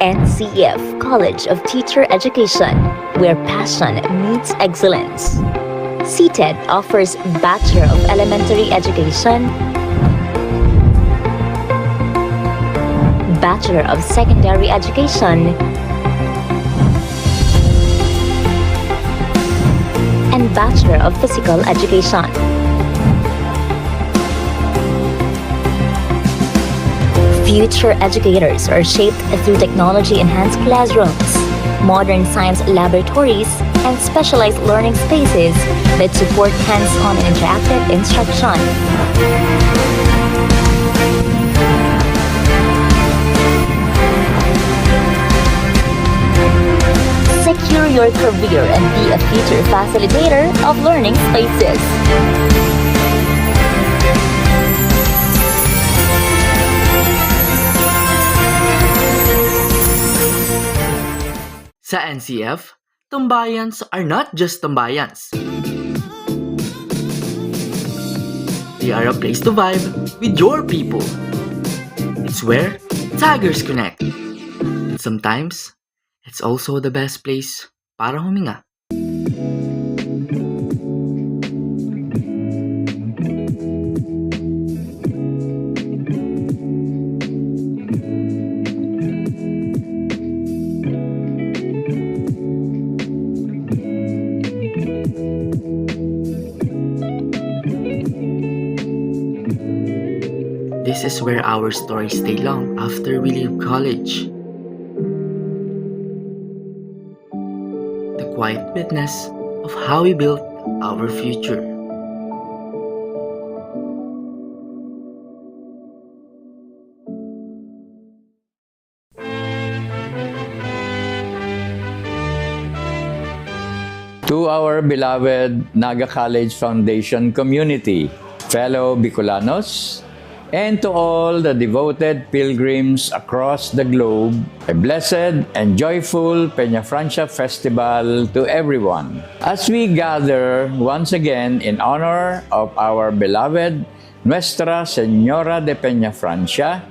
NCF College of Teacher Education, where passion meets excellence. CTED offers Bachelor of Elementary Education, Bachelor of Secondary Education, and Bachelor of Physical Education. Future educators are shaped through technology-enhanced classrooms, modern science laboratories, and specialized learning spaces that support hands-on and interactive instruction. Secure your career and be a future facilitator of learning spaces. Sa NCF, tambayans are not just tambayans. They are a place to vibe with your people. It's where tigers connect. And sometimes, it's also the best place para huminga. This is where our stories stay long after we leave college. The quiet witness of how we built our future. To our beloved Naga College Foundation community, fellow Bicolanos, and to all the devoted pilgrims across the globe, a blessed and joyful Peña Francia Festival to everyone. As we gather once again in honor of our beloved Nuestra Señora de Peña Francia,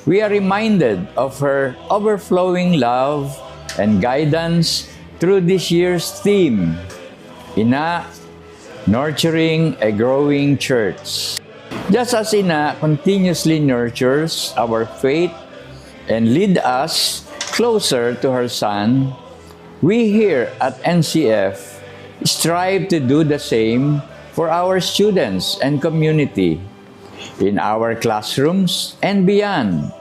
we are reminded of her overflowing love and guidance through this year's theme, Ina, Nurturing a Growing Church. Just as Ina continuously nurtures our faith and lead us closer to her Son, we here at NCF strive to do the same for our students and community. In our classrooms and beyond,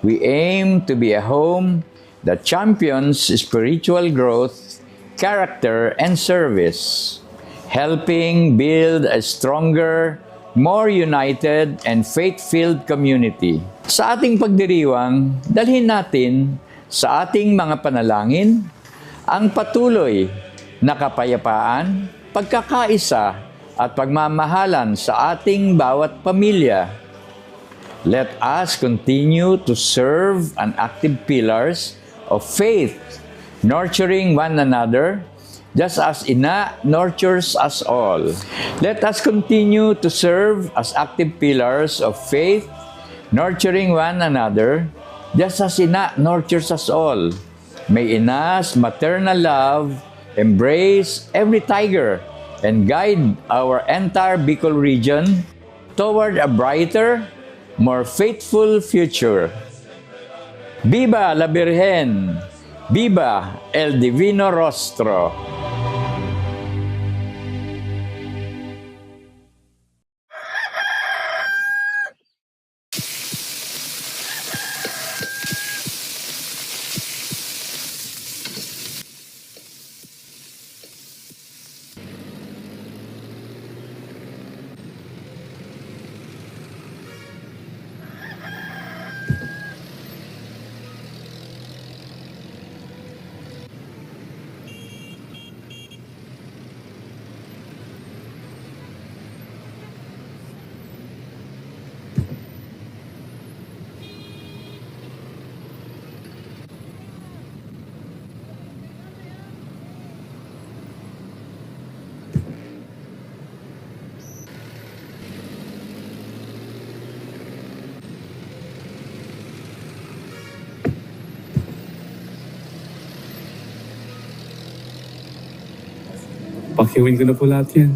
we aim to be a home that champions spiritual growth, character, and service, helping build a stronger, more united and faith-filled community. Sa ating pagdiriwang, dalhin natin sa ating mga panalangin ang patuloy na kapayapaan, pagkakaisa at pagmamahalan sa ating bawat pamilya. Let us continue to serve as active pillars of faith, nurturing one another, just as Ina nurtures us all. Let us continue to serve as active pillars of faith, nurturing one another, just as Ina nurtures us all. May Ina's maternal love embrace every tiger and guide our entire Bicol region toward a brighter, more faithful future. Viva la Virgen! Viva el Divino Rostro! Papakiwin ko na po lahat yan.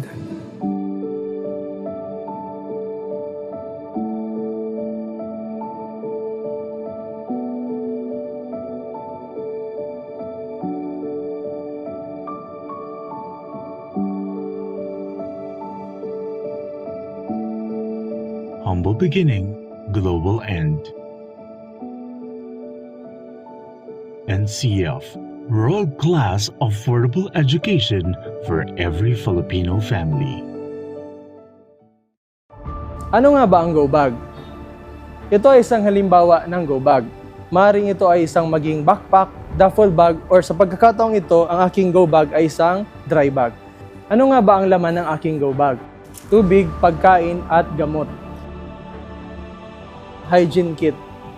Humble beginning, global end. NCF, world-class affordable education for every Filipino family. Ano nga ba ang go bag? Ito ay isang halimbawa ng go bag. Maring ito ay isang maging backpack, duffel bag, or sa pagkakataong ito, ang aking go bag ay isang dry bag. Ano nga ba ang laman ng aking go bag? Tubig, pagkain, at gamot. Hygiene kit.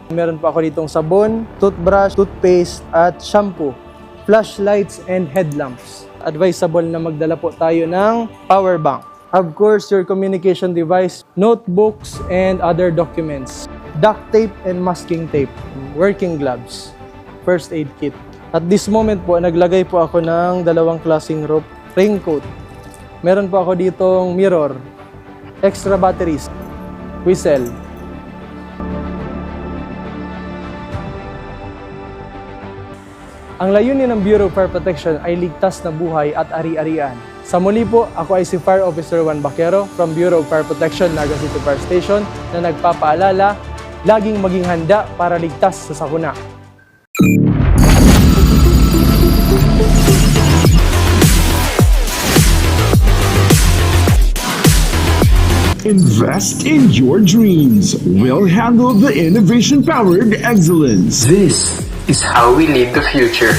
Meron pa ako ditong sabon, toothbrush, toothpaste, at shampoo. Flashlights and headlamps. Advisable na magdala po tayo ng power bank. Of course, your communication device, notebooks, and other documents. Duct tape and masking tape. Working gloves. First aid kit. At this moment po, naglagay po ako ng dalawang klaseng rope. Raincoat. Meron po ako ditong mirror. Extra batteries. Whistle. Ang layunin ng Bureau of Fire Protection ay ligtas na buhay at ari-arian. Sa muli po, ako ay si Fire Officer Juan Baquero from Bureau of Fire Protection, Naga City Fire Station na nagpapaalala, laging maging handa para ligtas sa sakuna. Invest in your dreams. We'll handle the innovation-powered excellence. This is how we lead the future.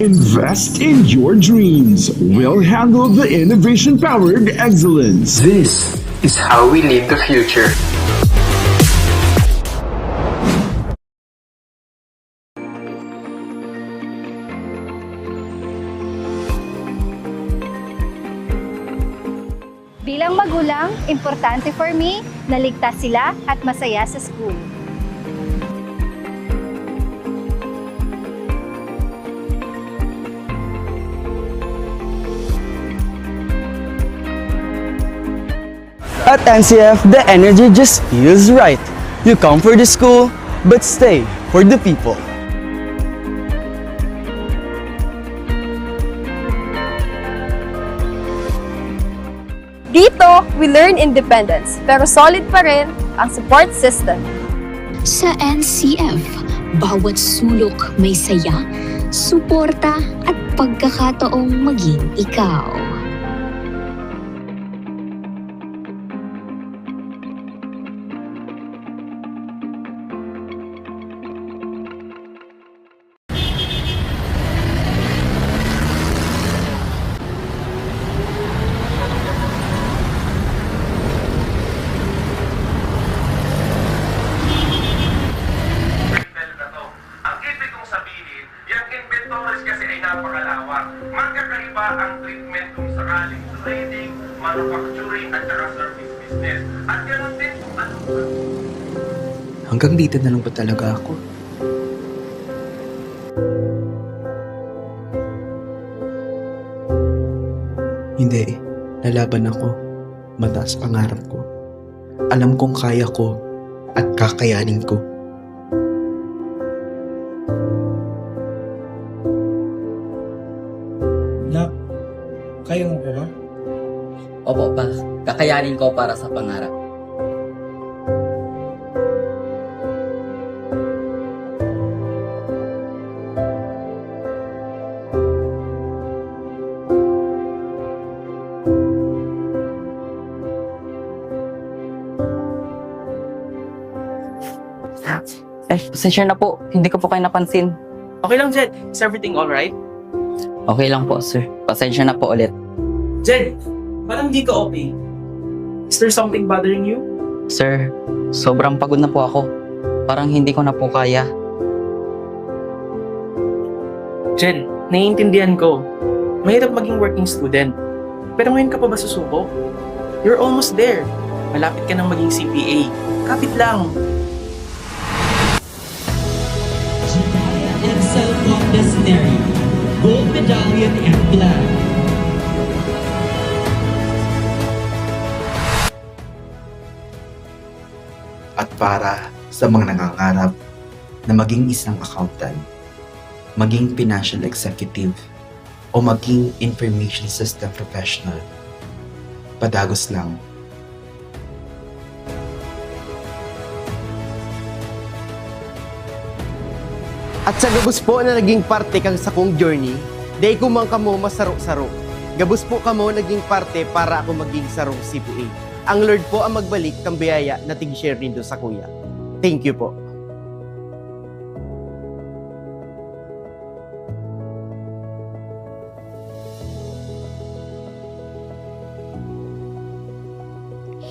Invest in your dreams. We'll handle the innovation-powered excellence. This is how we lead the future. Bilang magulang, importante for me na ligtas sila at masaya sa school. At NCF, the energy just feels right. You come for the school, but stay for the people. Dito, we learn independence, pero solid pa rin ang support system. Sa NCF, bawat sulok may saya, suporta at pagkakataong maging ikaw. Magkakaiba ang treatment kung sakaling trading, manufacturing at saka service business. At ganoon din kung ano. Hanggang dito na lang ba talaga ako? Hindi, lalaban ako. Mataas pangarap ko. Alam kong kaya ko at kakayanin ko. Kaya mo ba? Opo, pa. Kakayanin ko para sa pangarap. Pasensya na po. Hindi ko po kayo napansin. Okay lang, Jed. Is everything alright? Okay lang po, sir. Pasensya na po ulit. Jed, parang di ka okay. Is there something bothering you? Sir, sobrang pagod na po ako. Parang hindi ko na po kaya. Jed, naiintindihan ko. Mahirap maging working student. Pero ngayon ka pa ba susuko? You're almost there. Malapit ka nang maging CPA. Kapit lang. Self-Disciplinary, Gold Medallion and Flag. At para sa mga nangangarap na maging isang accountant, maging financial executive, o maging information system professional, padagos lang. At sa gabos po na naging parte kang sa kong journey, day ko man kamo masaro-saro. Gabos po kamo naging parte para ako maging sarong CPA. Ang Lord po ang magbalik kang biyaya na tig-share nindo sa kuya. Thank you po.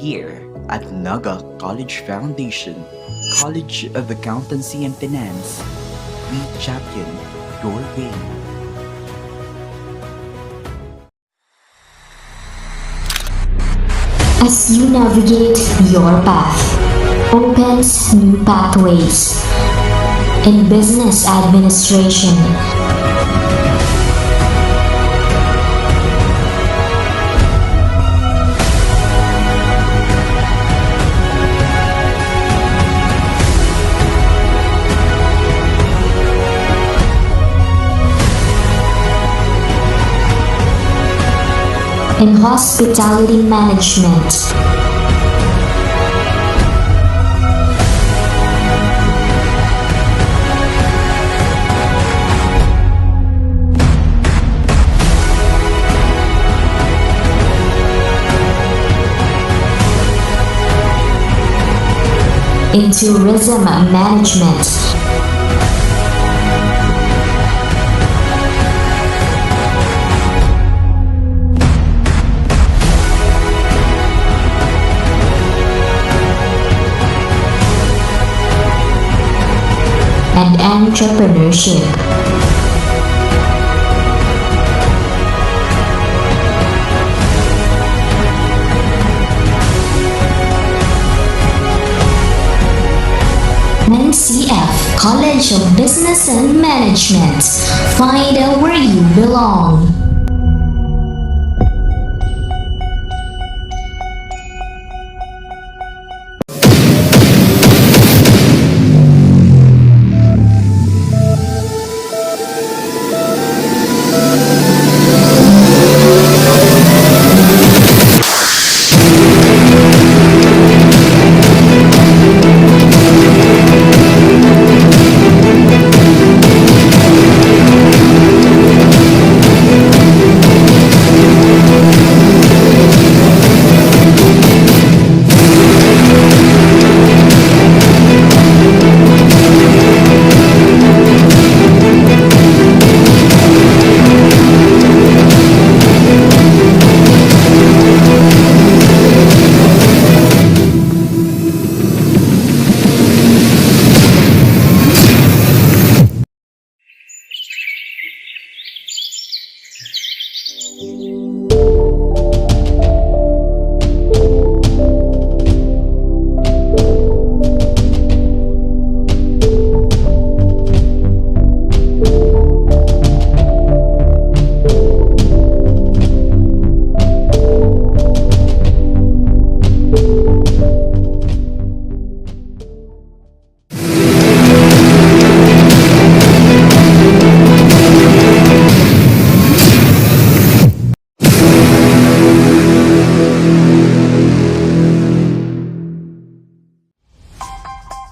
Here at Naga College Foundation, College of Accountancy and Finance, we champion your way. As you navigate your path, opens new pathways in business administration. In hospitality management. In tourism management. entrepreneurship. NCF College of Business and Management. Find out where you belong.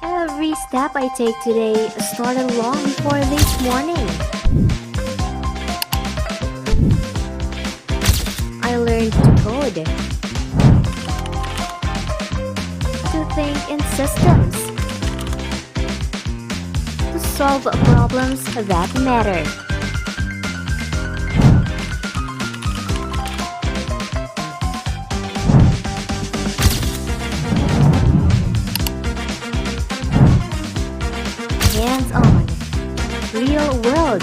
Every step I take today started long before this morning. I learned to code, to think in systems, to solve problems that matter. Hands-on, real world,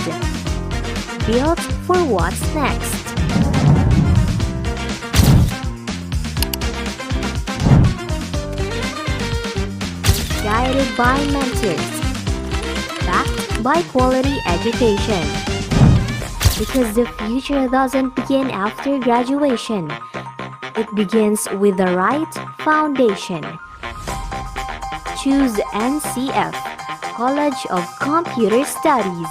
built for what's next. Guided by mentors, backed by quality education. Because the future doesn't begin after graduation, it begins with the right foundation. Choose NCF, College of Computer Studies.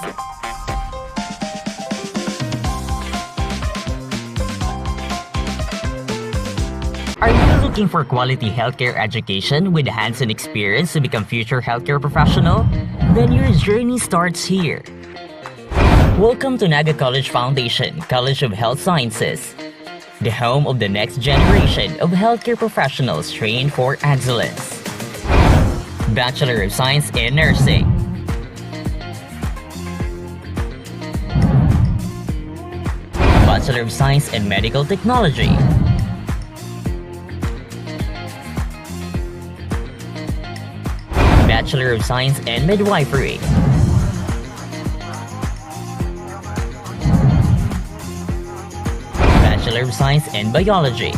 Are you looking for quality healthcare education with hands-on experience to become future healthcare professional? Then your journey starts here. Welcome to Naga College Foundation, College of Health Sciences, the home of the next generation of healthcare professionals trained for excellence. Bachelor of Science in Nursing, Bachelor of Science in Medical Technology, Bachelor of Science in Midwifery, Bachelor of Science in Biology,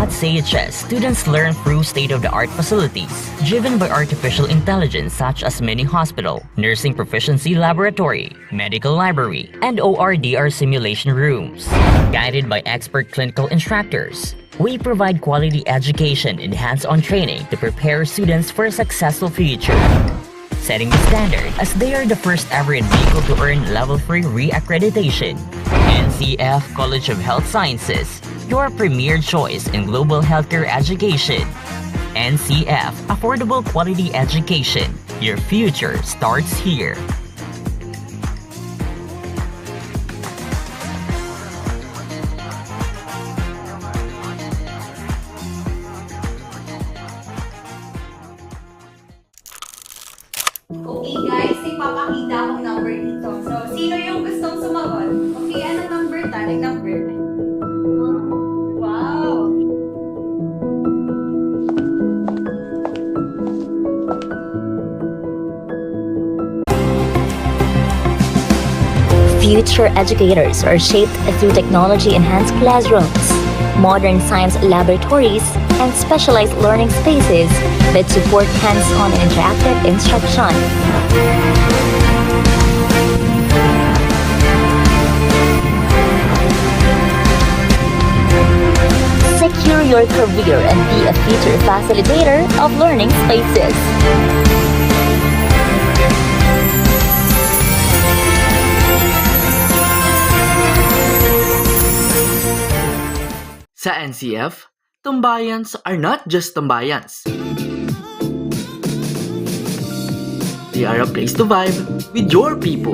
At CHS, students learn through state-of-the-art facilities, driven by artificial intelligence such as mini hospital, nursing proficiency laboratory, medical library, and ORDR simulation rooms. Guided by expert clinical instructors, we provide quality education and hands-on training to prepare students for a successful future. Setting the standard as they are the first ever in Bicol to earn Level 3 re-accreditation. NCF College of Health Sciences, your premier choice in global healthcare education. NCF, affordable quality education. Your future starts here. Okay guys, ipapakita akong number dito. So, sino yung gustong sumagot? Okay, anong number? Taling number. Wow! future educators are shaped through technology-enhanced classrooms, modern science laboratories, and specialized learning spaces that support hands-on and interactive instruction. Secure your career and be a future facilitator of learning spaces. Sa NCF, tambayans are not just tambayans. They are a place to vibe with your people.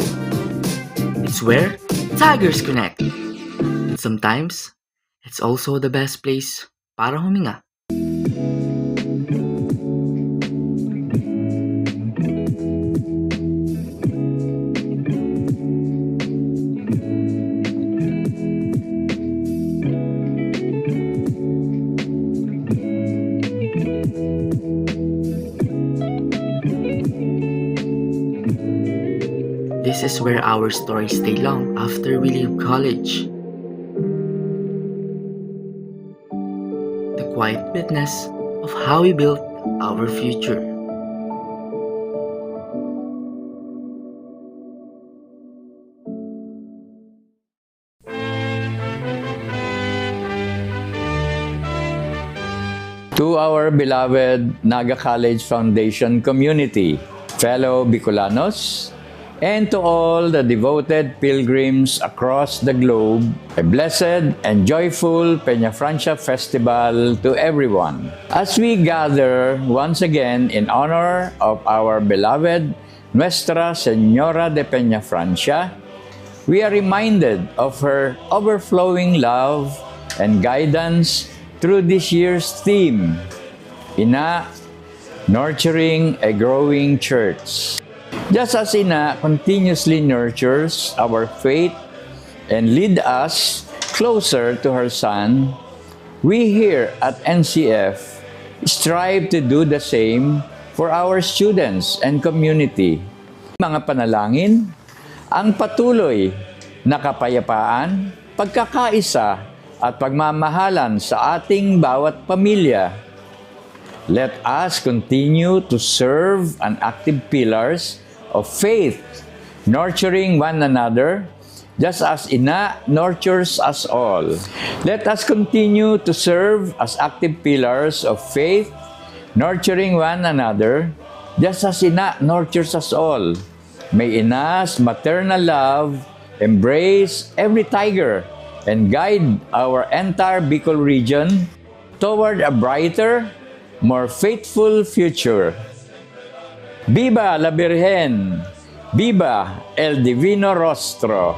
It's where Tigers connect. And sometimes, it's also the best place para huminga. This is where our stories stay long after we leave college. The quiet witness of how we built our future. To our beloved Naga College Foundation community, fellow Bicolanos, and to all the devoted pilgrims across the globe, a blessed and joyful Peñafrancia Festival to everyone. As we gather once again in honor of our beloved Nuestra Señora de Peñafrancia, we are reminded of her overflowing love and guidance through this year's theme, Ina, Nurturing a Growing Church. Just as Ina continuously nurtures our faith and lead us closer to her Son, we here at NCF strive to do the same for our students and community. Mga panalangin, ang patuloy na kapayapaan, pagkakaisa, at pagmamahalan sa ating bawat pamilya. Let us continue to serve as active pillars of faith, nurturing one another, just as Ina nurtures us all. Let us continue to serve as active pillars of faith, nurturing one another, just as Ina nurtures us all. May Ina's maternal love embrace every tiger and guide our entire Bicol region toward a brighter, more faithful future. Viva la Virgen! Viva el Divino Rostro!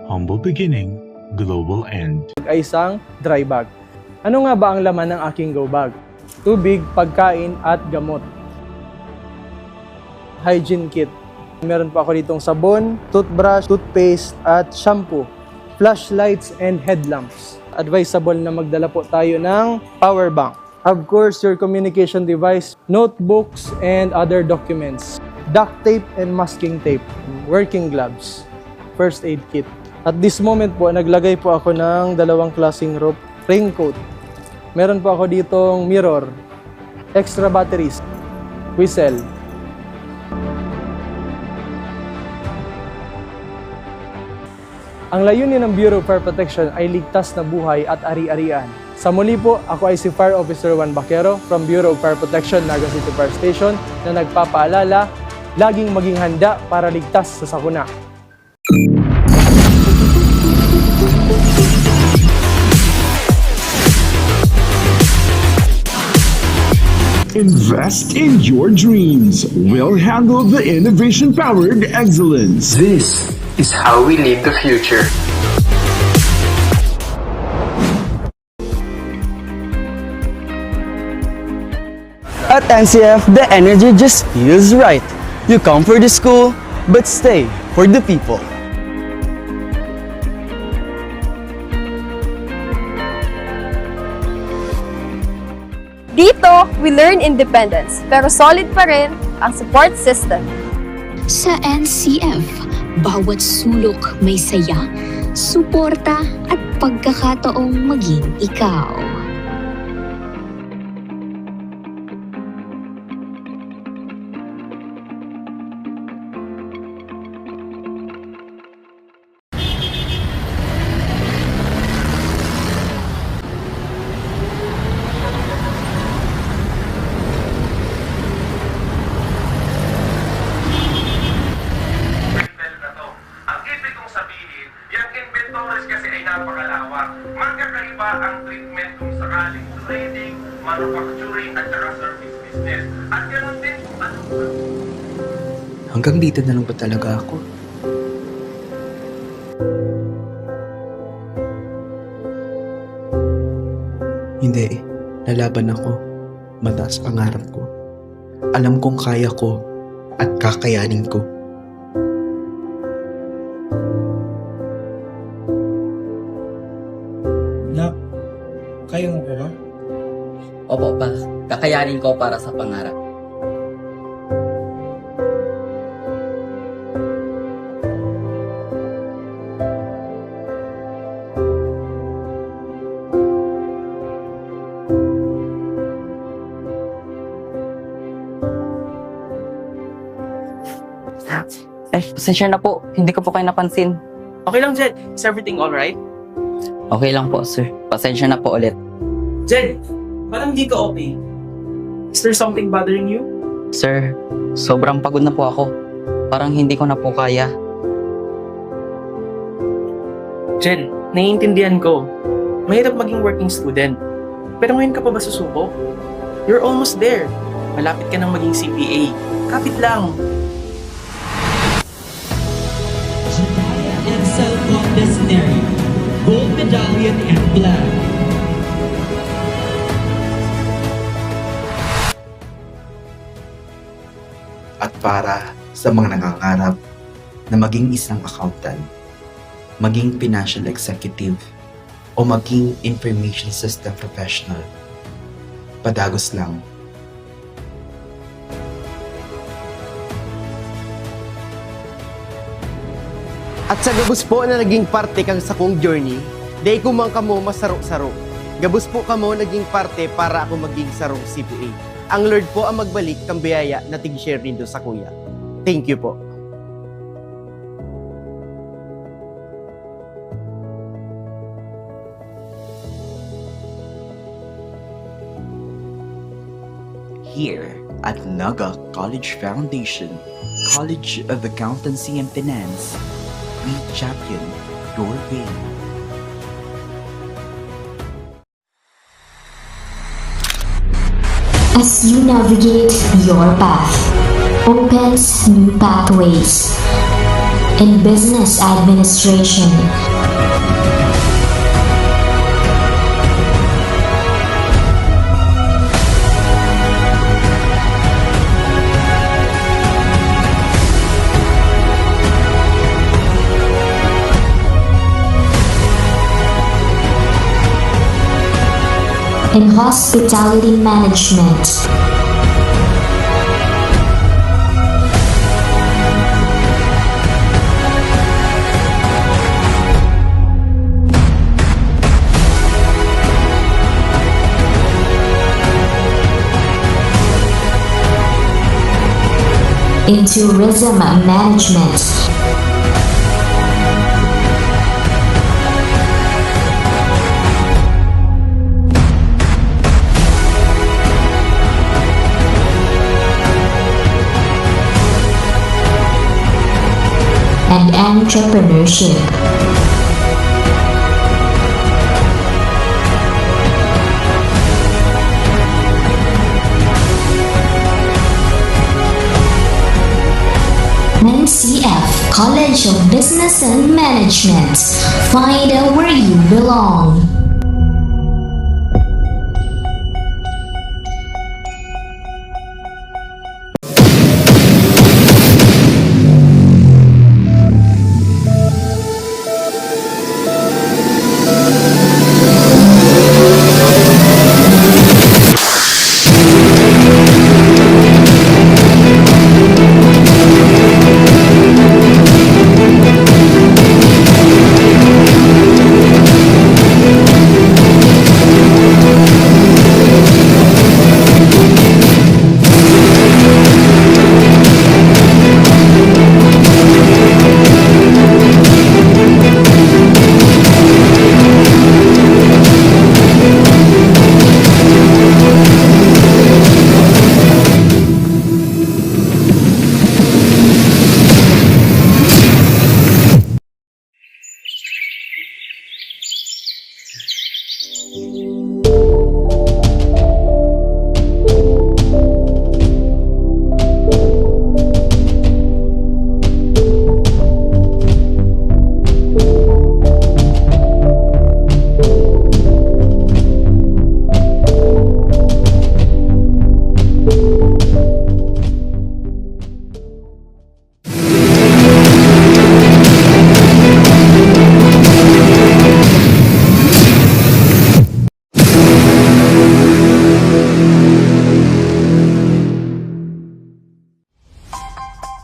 Humble beginning, global end. Ay isang dry bag. Ano nga ba ang laman ng aking go bag? Tubig, pagkain, at gamot. Hygiene kit. Meron pa ako ditong sabon, toothbrush, toothpaste, at shampoo. Flashlights and headlamps. Advisable na magdala po tayo ng power bank. Of course, your communication device, notebooks, and other documents. Duct tape and masking tape. Working gloves. First aid kit. At this moment po, naglagay po ako ng dalawang klaseng rope, raincoat. Meron po ako ditong mirror, extra batteries, whistle. Ang layunin ng Bureau of Fire Protection ay ligtas na buhay at ari-arian. Sa muli po, ako ay si Fire Officer Juan Baquero from Bureau of Fire Protection, Naga City Fire Station na nagpapaalala, laging maging handa para ligtas sa sakuna. Invest in your dreams. We'll handle the innovation-powered excellence. This is how we lead the future. At NCF, the energy just feels right. You come for the school, but stay for the people. Dito, we learn independence, pero solid pa rin ang support system. Sa NCF, bawat sulok may saya, suporta at pagkakataong maging ikaw. Ang ibig kong sabihin, yung inventories kasi ay napakalawak. Magkakaiba ang treatment kung sakaling trading, manufacturing at saka service business. At ganoon din kung ano. Hanggang dito na lang ba talaga ako? Hindi, lalaban ako. Mataas pangarap ko. Alam kong kaya ko at kakayanin ko. Nak, kaya mo pa ba? Opo pa, kakayanin ko para sa pangarap. Pasensya na po, hindi ko po kayo napansin. Okay lang, Jed. Is everything alright? Okay lang po, sir. Pasensya na po ulit. Jed, parang hindi ka okay. Is there something bothering you? Sir, sobrang pagod na po ako. Parang hindi ko na po kaya. Jed, naiintindihan ko. Mahirap maging working student. Pero ngayon ka pa ba susuko? You're almost there. Malapit ka nang maging CPA. Kapit lang. Excel Condescenary, Gold Medallion and Flag. At para sa mga nangangarap na maging isang accountant, maging financial executive, o maging information system professional, padagos lang. At sa gabos po na naging parte kang sa kong journey, day ko man kamo masaro-saro. Gabos po kamo naging parte para ako maging sarong CPA. Ang Lord po ang magbalik kang biyaya na tig-share nindo sa kuya. Thank you po. Here at Naga College Foundation, College of Accountancy and Finance, we champion your way. As you navigate your path, opens new pathways in business administration. In hospitality management. In tourism management. entrepreneurship. NCF College of Business and Management. Find out where you belong.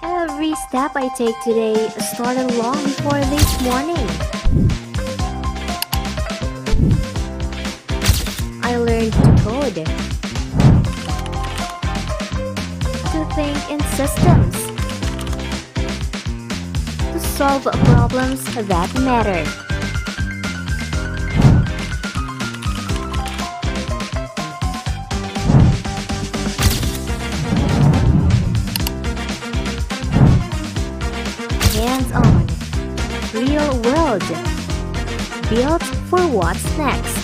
Every step I take today started long before this morning. I learned to code, to think in systems, to solve problems that matter. Hands-on, real world, built for what's next.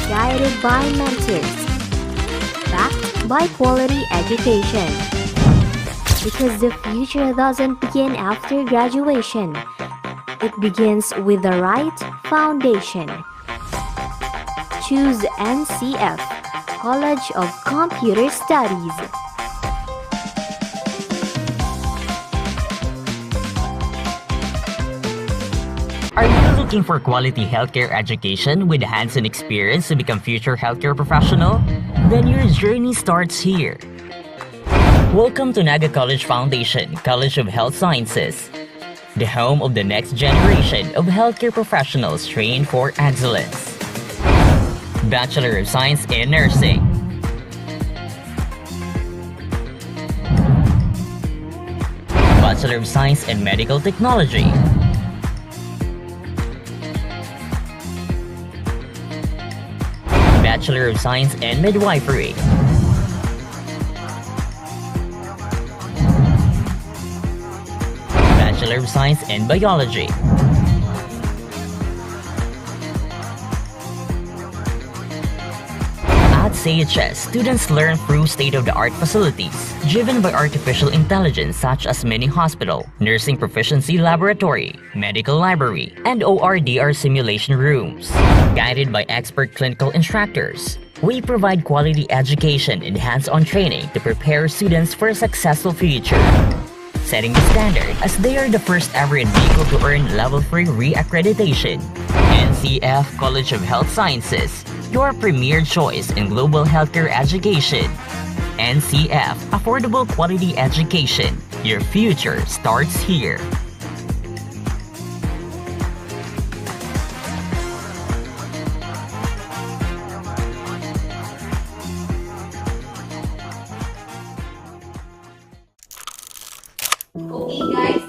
Guided by mentors, backed by quality education. Because the future doesn't begin after graduation, it begins with the right foundation. Choose NCF College of Computer Studies. Are you looking for quality healthcare education with hands-on experience to become future healthcare professional? Then your journey starts here. Welcome to Naga College Foundation, College of Health Sciences, the home of the next generation of healthcare professionals trained for excellence. Bachelor of Science in Nursing, Bachelor of Science in Medical Technology, Bachelor of Science in Midwifery, Bachelor of Science in Biology, At CHS, students learn through state-of-the-art facilities, driven by artificial intelligence such as mini-hospital, nursing proficiency laboratory, medical library, and ORDR simulation rooms. Guided by expert clinical instructors, we provide quality education and hands-on training to prepare students for a successful future. Setting the standard as they are the first ever in vehicle to earn Level 3 re-accreditation. NCF College of Health Sciences, your premier choice in global healthcare education. NCF, affordable quality education. Your future starts here. Okay guys,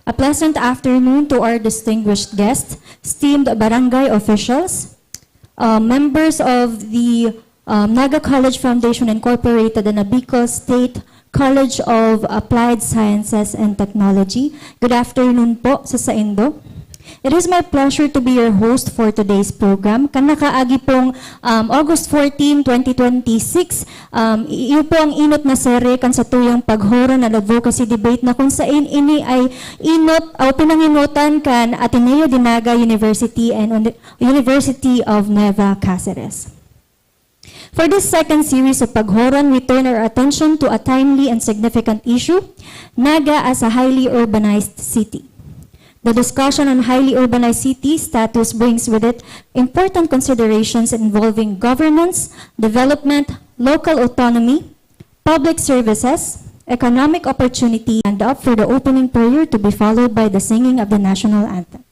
A pleasant afternoon to our distinguished guests, esteemed barangay officials, members of the Naga College Foundation Incorporated and Bicol State College of Applied Sciences and Technology. Good afternoon po sa Saindo. It is my pleasure to be your host for today's program. Kanakaagi pong August 14, 2026, iyo po ang inot na sere kan sa tuyang paghoron at advocacy debate na kung saan ini ay inot o pinanginutan kan Ateneo de Naga University and University of Nueva Cáceres. For this second series of paghoron, we turn our attention to a timely and significant issue, Naga as a highly urbanized city. The discussion on highly urbanized city status brings with it important considerations involving governance, development, local autonomy, public services, economic opportunity, and up for the opening prayer to be followed by the singing of the national anthem.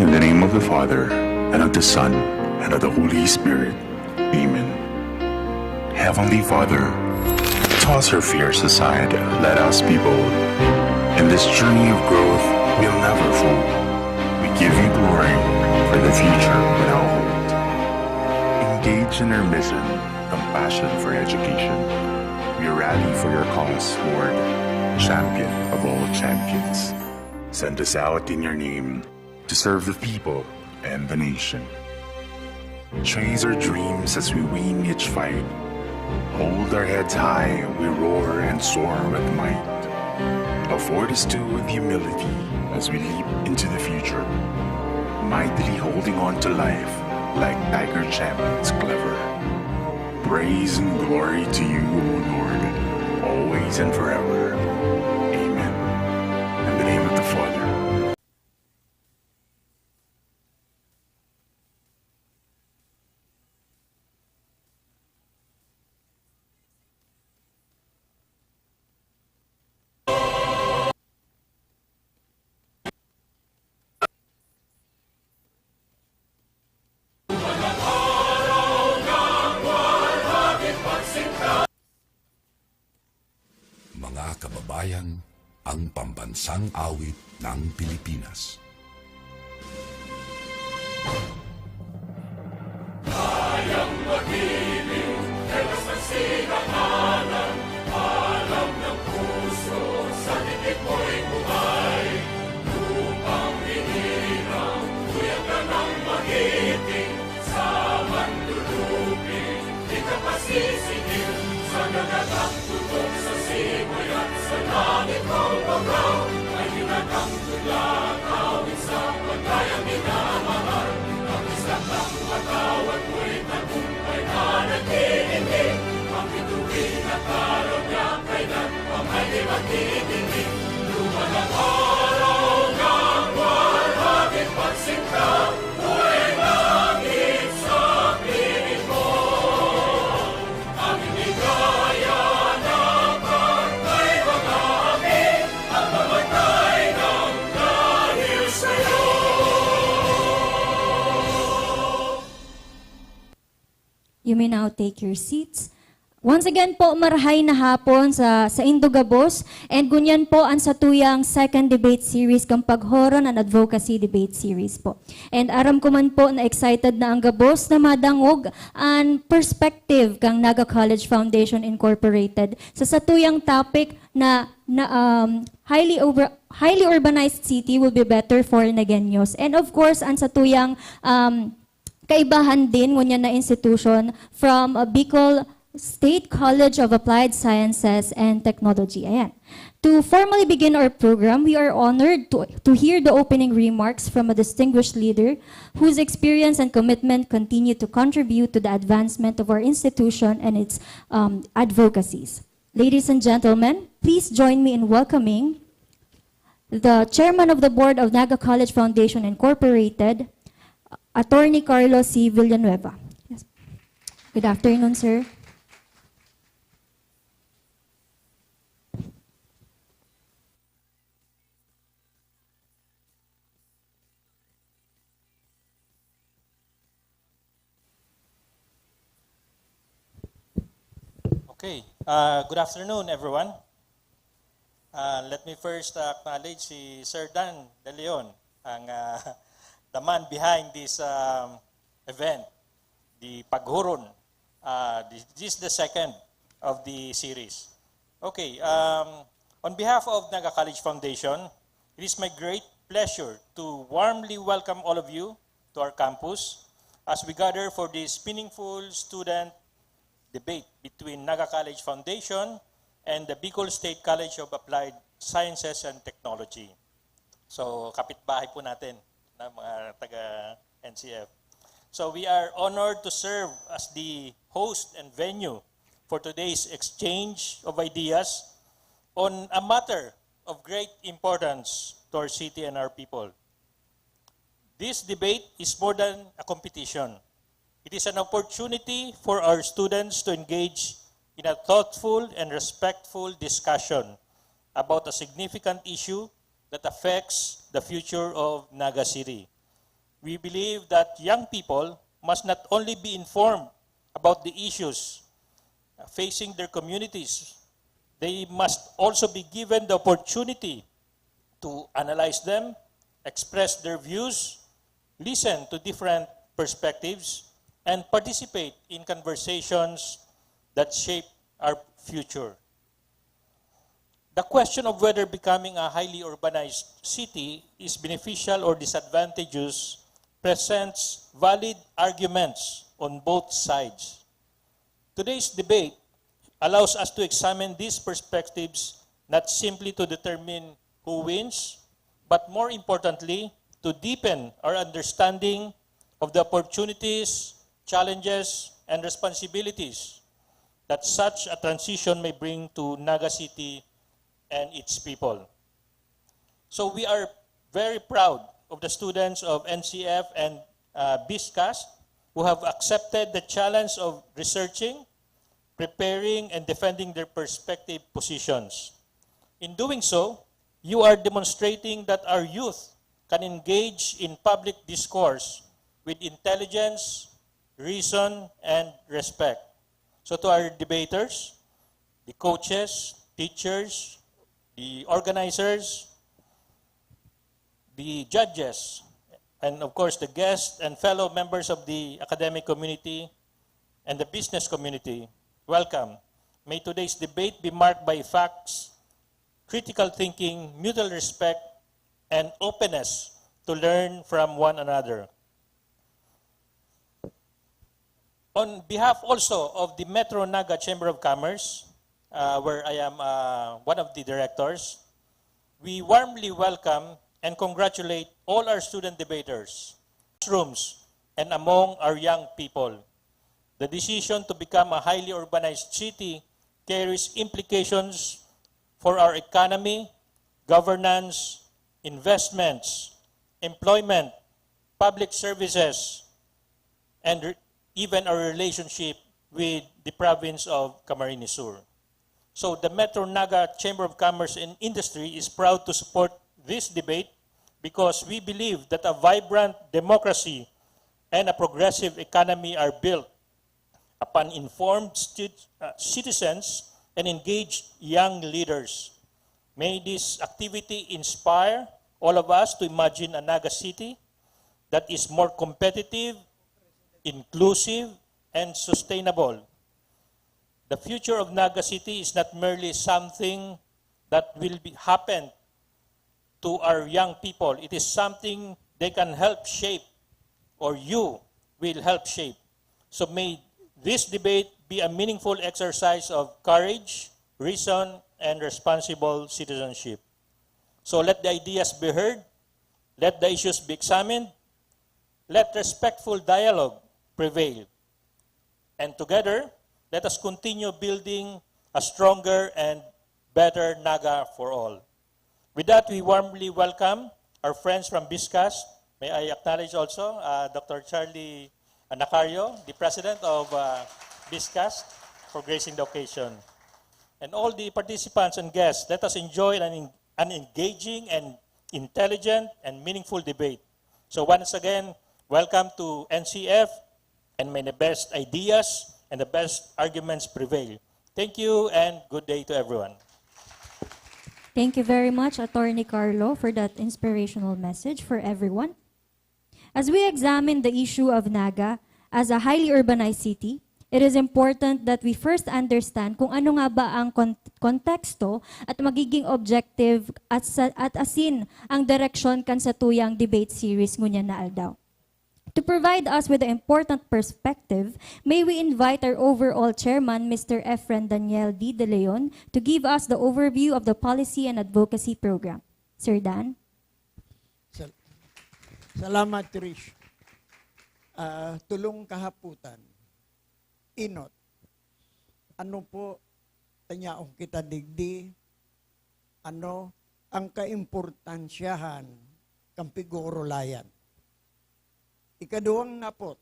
In the name of the Father, and of the Son, and of the Holy Spirit. Amen. Heavenly Father, toss our fears aside, let us be bold. In this journey of growth, we'll never fall. We give you glory for the future we now hold. Engage in our mission, compassion for education. We rally for your cause, Lord, champion of all champions. Send us out in your name to serve the people and the nation. Chase our dreams as we win each fight. Hold our heads high, we roar and soar with might. Afford us to with humility as we leap into the future, mightily holding on to life like tiger champions clever. Praise and glory to you, O Lord, always and forever. Amen. In the name of the Father, mga kababayan, ang pambansang awit ng Pilipinas. Kayang mag-ibig nagsisingil sa nagagang tutok sa simoy at sa langit ang pagaw ay hinagang tula awit sa pagkayang minamahal ang isang ng patawad mo'y tagumpay na nag-iindig ang bituin at araw niya kailan ang ay di magtitingin lupa ng araw ng walhagit pagsinta buhay langit sa piling mo ang inigaya ng pagkay magami at mamatay ng dahil sa'yo. You may now take your seats. Once again po, marahay na hapon sa Indogabos. And gunyan po ang satuyang second debate series kang paghoron and advocacy debate series po. And aram ko man po na excited na ang gabos na madangog ang perspective kang Naga College Foundation Incorporated sa satuyang topic na highly urbanized city will be better for Nagueños. And of course, ang satuyang kaibahan din ngunyan na institution from Bicol State College of Applied Sciences and Technology. Ayan. To formally begin our program, we are honored to hear the opening remarks from a distinguished leader whose experience and commitment continue to contribute to the advancement of our institution and its advocacies. Ladies and gentlemen, please join me in welcoming the Chairman of the Board of Naga College Foundation Incorporated, Attorney Carlos C. Villanueva. Yes. Good afternoon, sir. Okay, good afternoon everyone. Let me first acknowledge si Sir Dan De Leon, the man behind this event, the Paghuron. This is the second of the series. Okay, on behalf of Naga College Foundation, it is my great pleasure to warmly welcome all of you to our campus as we gather for this meaningful student debate between Naga College Foundation and the Bicol State College of Applied Sciences and Technology. So, kapitbahay po natin na mga taga-NCF. So, we are honored to serve as the host and venue for today's exchange of ideas on a matter of great importance to our city and our people. This debate is more than a competition. It is an opportunity for our students to engage in a thoughtful and respectful discussion about a significant issue that affects the future of Naga City. We believe that young people must not only be informed about the issues facing their communities, they must also be given the opportunity to analyze them, express their views, listen to different perspectives, and participate in conversations that shape our future. The question of whether becoming a highly urbanized city is beneficial or disadvantageous presents valid arguments on both sides. Today's debate allows us to examine these perspectives not simply to determine who wins, but more importantly, to deepen our understanding of the opportunities, challenges, and responsibilities that such a transition may bring to Naga City and its people. So we are very proud of the students of NCF and BISCAS who have accepted the challenge of researching, preparing, and defending their perspective positions. In doing so, you are demonstrating that our youth can engage in public discourse with intelligence, reason, and respect. So to our debaters, the coaches, teachers, the organizers, the judges, and of course the guests and fellow members of the academic community and the business community, welcome. May today's debate be marked by facts, critical thinking, mutual respect, and openness to learn from one another. On behalf also of the Metro Naga Chamber of Commerce, where I am one of the directors, we warmly welcome and congratulate all our student debaters, classrooms, and among our young people. The decision to become a highly urbanized city carries implications for our economy, governance, investments, employment, public services, and even our relationship with the province of Camarines Sur. So the Metro Naga Chamber of Commerce and Industry is proud to support this debate because we believe that a vibrant democracy and a progressive economy are built upon informed citizens and engaged young leaders. May this activity inspire all of us to imagine a Naga city that is more competitive, inclusive, and sustainable. The future of Naga City is not merely something that will happen to our young people. It is something they can help shape, or you will help shape. So may this debate be a meaningful exercise of courage, reason, and responsible citizenship. So let the ideas be heard, let the issues be examined, let respectful dialogue prevail. And together, let us continue building a stronger and better Naga for all. With that, we warmly welcome our friends from BISCAS. May I acknowledge also Dr. Charlie Nacario, the president of BISCAS, for gracing the occasion. And all the participants and guests, let us enjoy an engaging and intelligent and meaningful debate. So once again, welcome to NCF, and may the best ideas and the best arguments prevail. Thank you and good day to everyone. Thank you very much, Attorney Carlo, for that inspirational message for everyone. As we examine the issue of Naga as a highly urbanized city, it is important that we first understand kung ano nga ba ang konteksto at magiging objective at asin ang direksyon kan sa tuyang debate series ngunya na aldaw. To provide us with an important perspective, may we invite our overall chairman, Mr. Efren Daniel D. De Leon, to give us the overview of the policy and advocacy program. Sir Dan? Salamat, Trish. Tulong kahaputan. Inot. Ano po tanyaong kita digdi? Ano ang kaimportansyahan kang pigorolayan? Ikaduwang napot.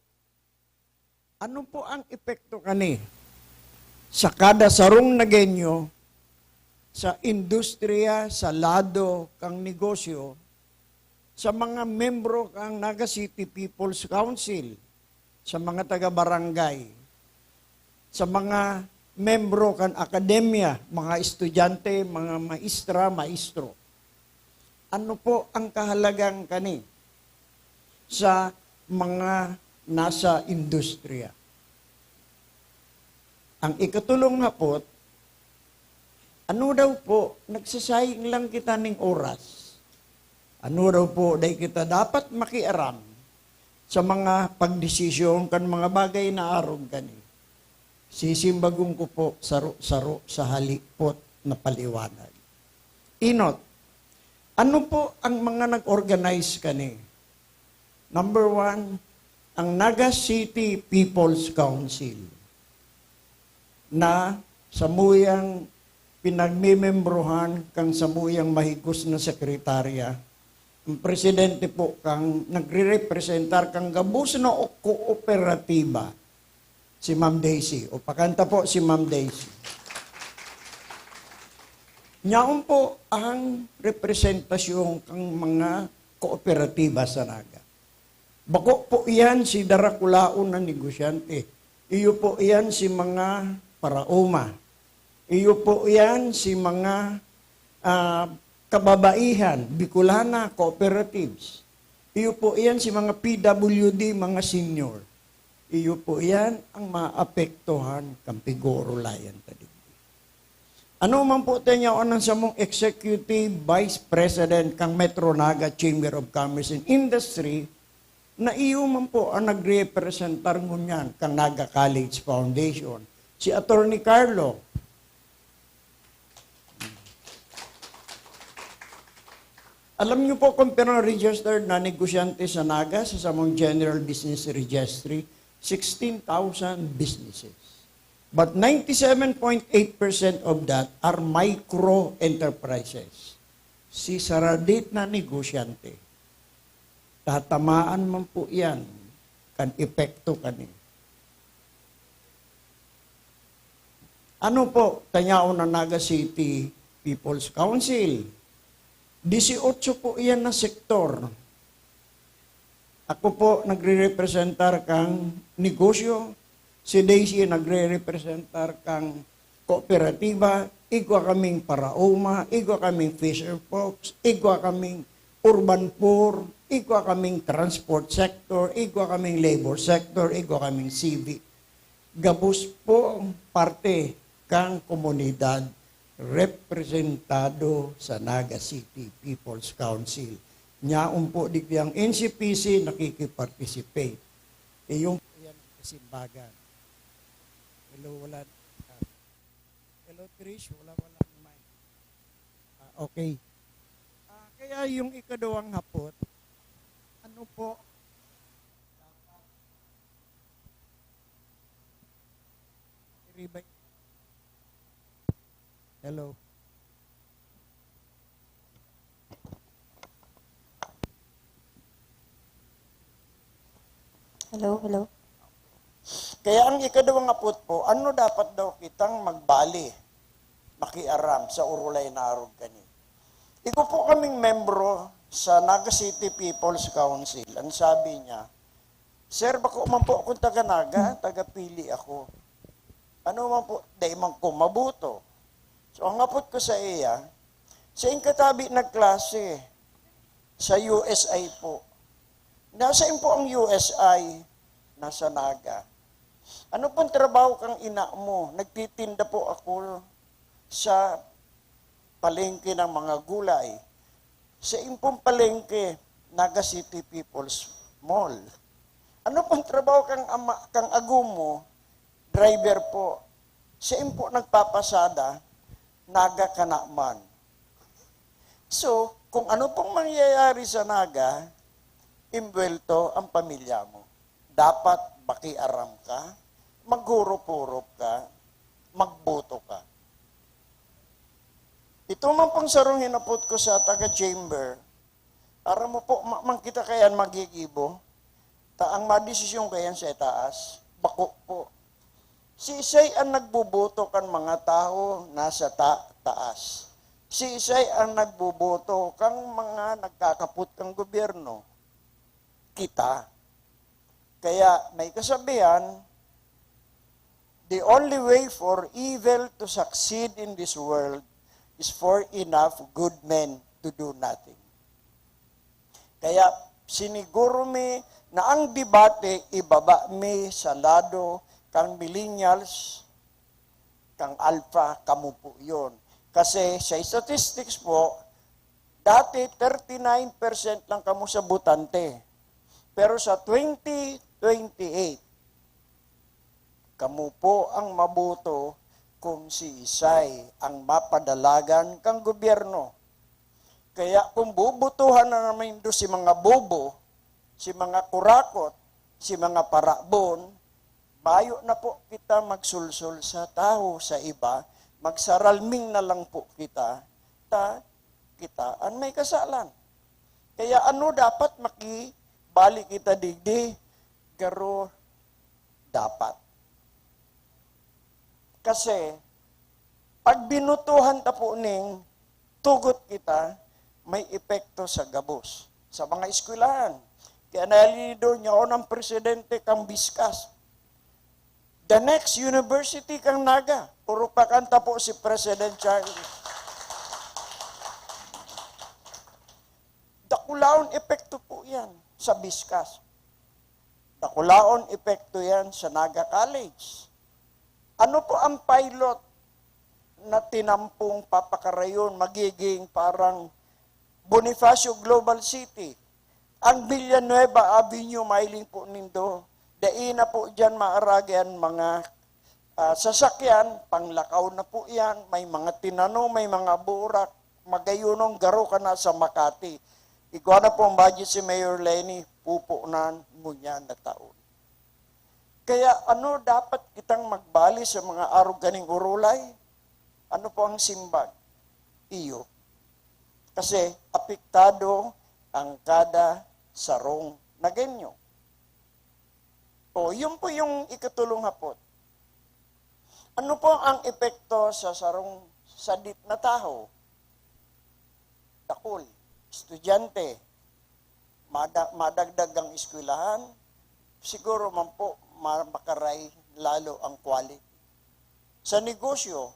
Ano po ang epekto kani sa kada sarong nagenyo sa industriya, sa lado kang negosyo, sa mga membro kang Naga City People's Council, sa mga taga-barangay, sa mga membro kan akademya, mga estudyante, mga maestra, maestro. Ano po ang kahalagang kani sa mga nasa industriya? Ang ikatulong hapot, ano daw po, nagsasayang lang kita ng oras. Ano daw po, dahil kita dapat makiaram sa mga pagdesisyon kan mga bagay na arog kani. Sisimbagong ko po saro-saro sa halipot na paliwanag. Inot, ano po ang mga nag-organize kani? Number 1, ang Naga City People's Council na samuyang pinagmimembrohan kang samuyang mahigos na sekretarya. Ang presidente po kang nagre-representar kang gabus na kooperatiba, si Ma'am Daisy. O pakanta po si Ma'am Daisy. Nyaon po ang representasyon kang mga kooperatiba sa Naga. Bako po iyan si darakulaon na negosyante. Iyo po iyan si mga parauma. Iyo po iyan si mga kababaihan, Bicolana Cooperatives. Iyo po iyan si mga PWD, mga senior. Iyo po iyan ang maapektuhan kang pigorolayan tadi. Ano man po tayo ang sa mong Executive Vice President kang Metro Naga Chamber of Commerce and Industry, na iyo man po ang nagrepresentar ngunyan kang Naga College Foundation. Si Attorney Carlo. Alam niyo po kung pinang-registered na negosyante sa Naga sa samong General Business Registry, 16,000 businesses. But 97.8% of that are micro enterprises. Si saradit na negosyante, tatamaan man po yan, kan epekto kani. Ano po, tanyao na Naga City People's Council? 18 po iyan na sektor. Ako po nagre-representar kang negosyo, si Daisy nagre-representar kang kooperatiba, igwa kaming paraoma, igwa kaming fisher folks, igwa kaming urban poor, igwa kaming transport sector, igwa kaming labor sector, igwa kaming civic. Gabos po parte kang komunidad representado sa Naga City People's Council. Nyaon po di ang NCPC nakikiparticipate. Yung yan kasimbagan. Hello, wala. Hello, Trish. Wala naman. Okay. Kaya yung ikadawang hapot, ano po, hello. Hello. Kaya ang ikadawang hapot po, ano dapat daw kitang magbali, makiaram sa urulay na arog kani. Iko po kaming membro sa Naga City People's Council. Ang sabi niya, Sir, bako man po akong taga-Naga, taga-pili ako. Ano man po, day man ko mabuto. So, ang hapot ko sa iya, sa katabi na klase, sa USI po. Nasaan po ang USI? Nasa Naga. Ano pong trabaho kang ina mo? Nagtitinda po ako sa palengke ng mga gulay. Sa impong palengke, Naga City People's Mall. Ano pong trabaho kang ago mo? Driver po. Sa impo nagpapasada, Naga Kanakman. So, kung ano pong mangyayari sa Naga, imbuelto ang pamilya mo. Dapat bakiaram ka, maghurop-hurop ka, magboto ka. Ito man pong sarong hinapot ko sa taga-chamber, para mo po, kita kayan magigibo, ang madesisyon kayan sa itaas, bako po. Si Isay ang nagbuboto kan mga tao nasa taas. Si Isay ang nagbuboto kang mga nagkakaput kang gobyerno. Kita. Kaya may kasabihan, the only way for evil to succeed in this world is for enough good men to do nothing. Kaya siniguro mi na ang debate ibaba mi sa lado kang millennials, kang alpha, kamu po yun. Kasi sa statistics po, dati 39% lang kamu sa butante. Pero sa 2028, kamu po ang maboto kung si Isay ang mapadalagan kang gobyerno. Kaya kung bubutuhan na naman do si mga bobo, si mga kurakot, si mga parabon, bayo na po kita magsulsul sa tao, sa iba, magsaralming na lang po kita, kita ang may kasalan. Kaya ano dapat makibalik kita digdi, garo dapat. Kasi, pag binutuhan ta po ning tugot kita, may epekto sa gabos, sa mga eskwelahan. Kaya nalido niya ng presidente kang Biskas. The next university kang Naga, puro pakanta po si President Charlie. Dakulaon epekto po yan sa Biskas. Dakulaon epekto yan sa Naga College. Ano po ang pilot na tinampong papakarayon magiging parang Bonifacio Global City? Ang Villanueva Avenue, mailing po nindo. Daina po dyan maaragyan mga sasakyan, panglakaw na po yan, may mga tinano, may mga burak, magayunong garo ka na sa Makati. Ikaw na po ang budget si Mayor Lenny, pupunan mo niya na taon. Kaya ano dapat kitang magbali sa mga araw ganing urulay? Ano po ang simbag? Iyo. Kasi apektado ang kada sarong na genyo. O, yun po yung ikatulong hapot. Ano po ang epekto sa sarong sadip na tao? Dakul, estudyante, madagdag ang eskwelahan, siguro man po makaray lalo ang quality. Sa negosyo,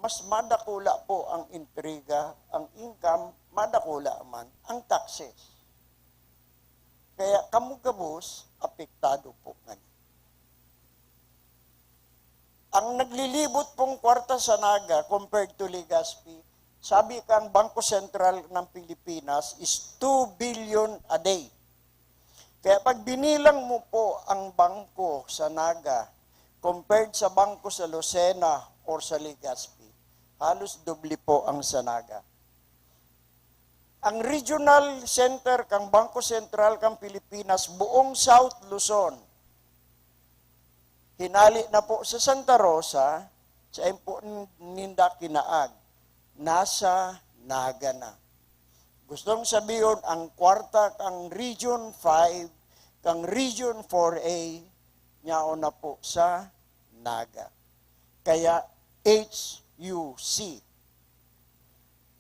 mas madakula po ang intriga, ang income, madakula man ang taxes. Kaya kamugabos, apektado po ngayon. Ang naglilibot pong kwarta sa Naga compared to Legazpi, sabi kang Bangko Sentral ng Pilipinas is 2 billion a day. Kaya pag binilang mo po ang bangko sa Naga compared sa bangko sa Lucena or sa Legazpi, halos doble po ang sa Naga. Ang regional center kang Bangko Sentral kang Pilipinas, buong South Luzon, hinali na po sa Santa Rosa, sa Empo Ninda Kinaag, nasa Naga na. Gustong sabihin, ang kwarta kang Region 5, kang Region 4A, nyao na po sa Naga. Kaya HUC.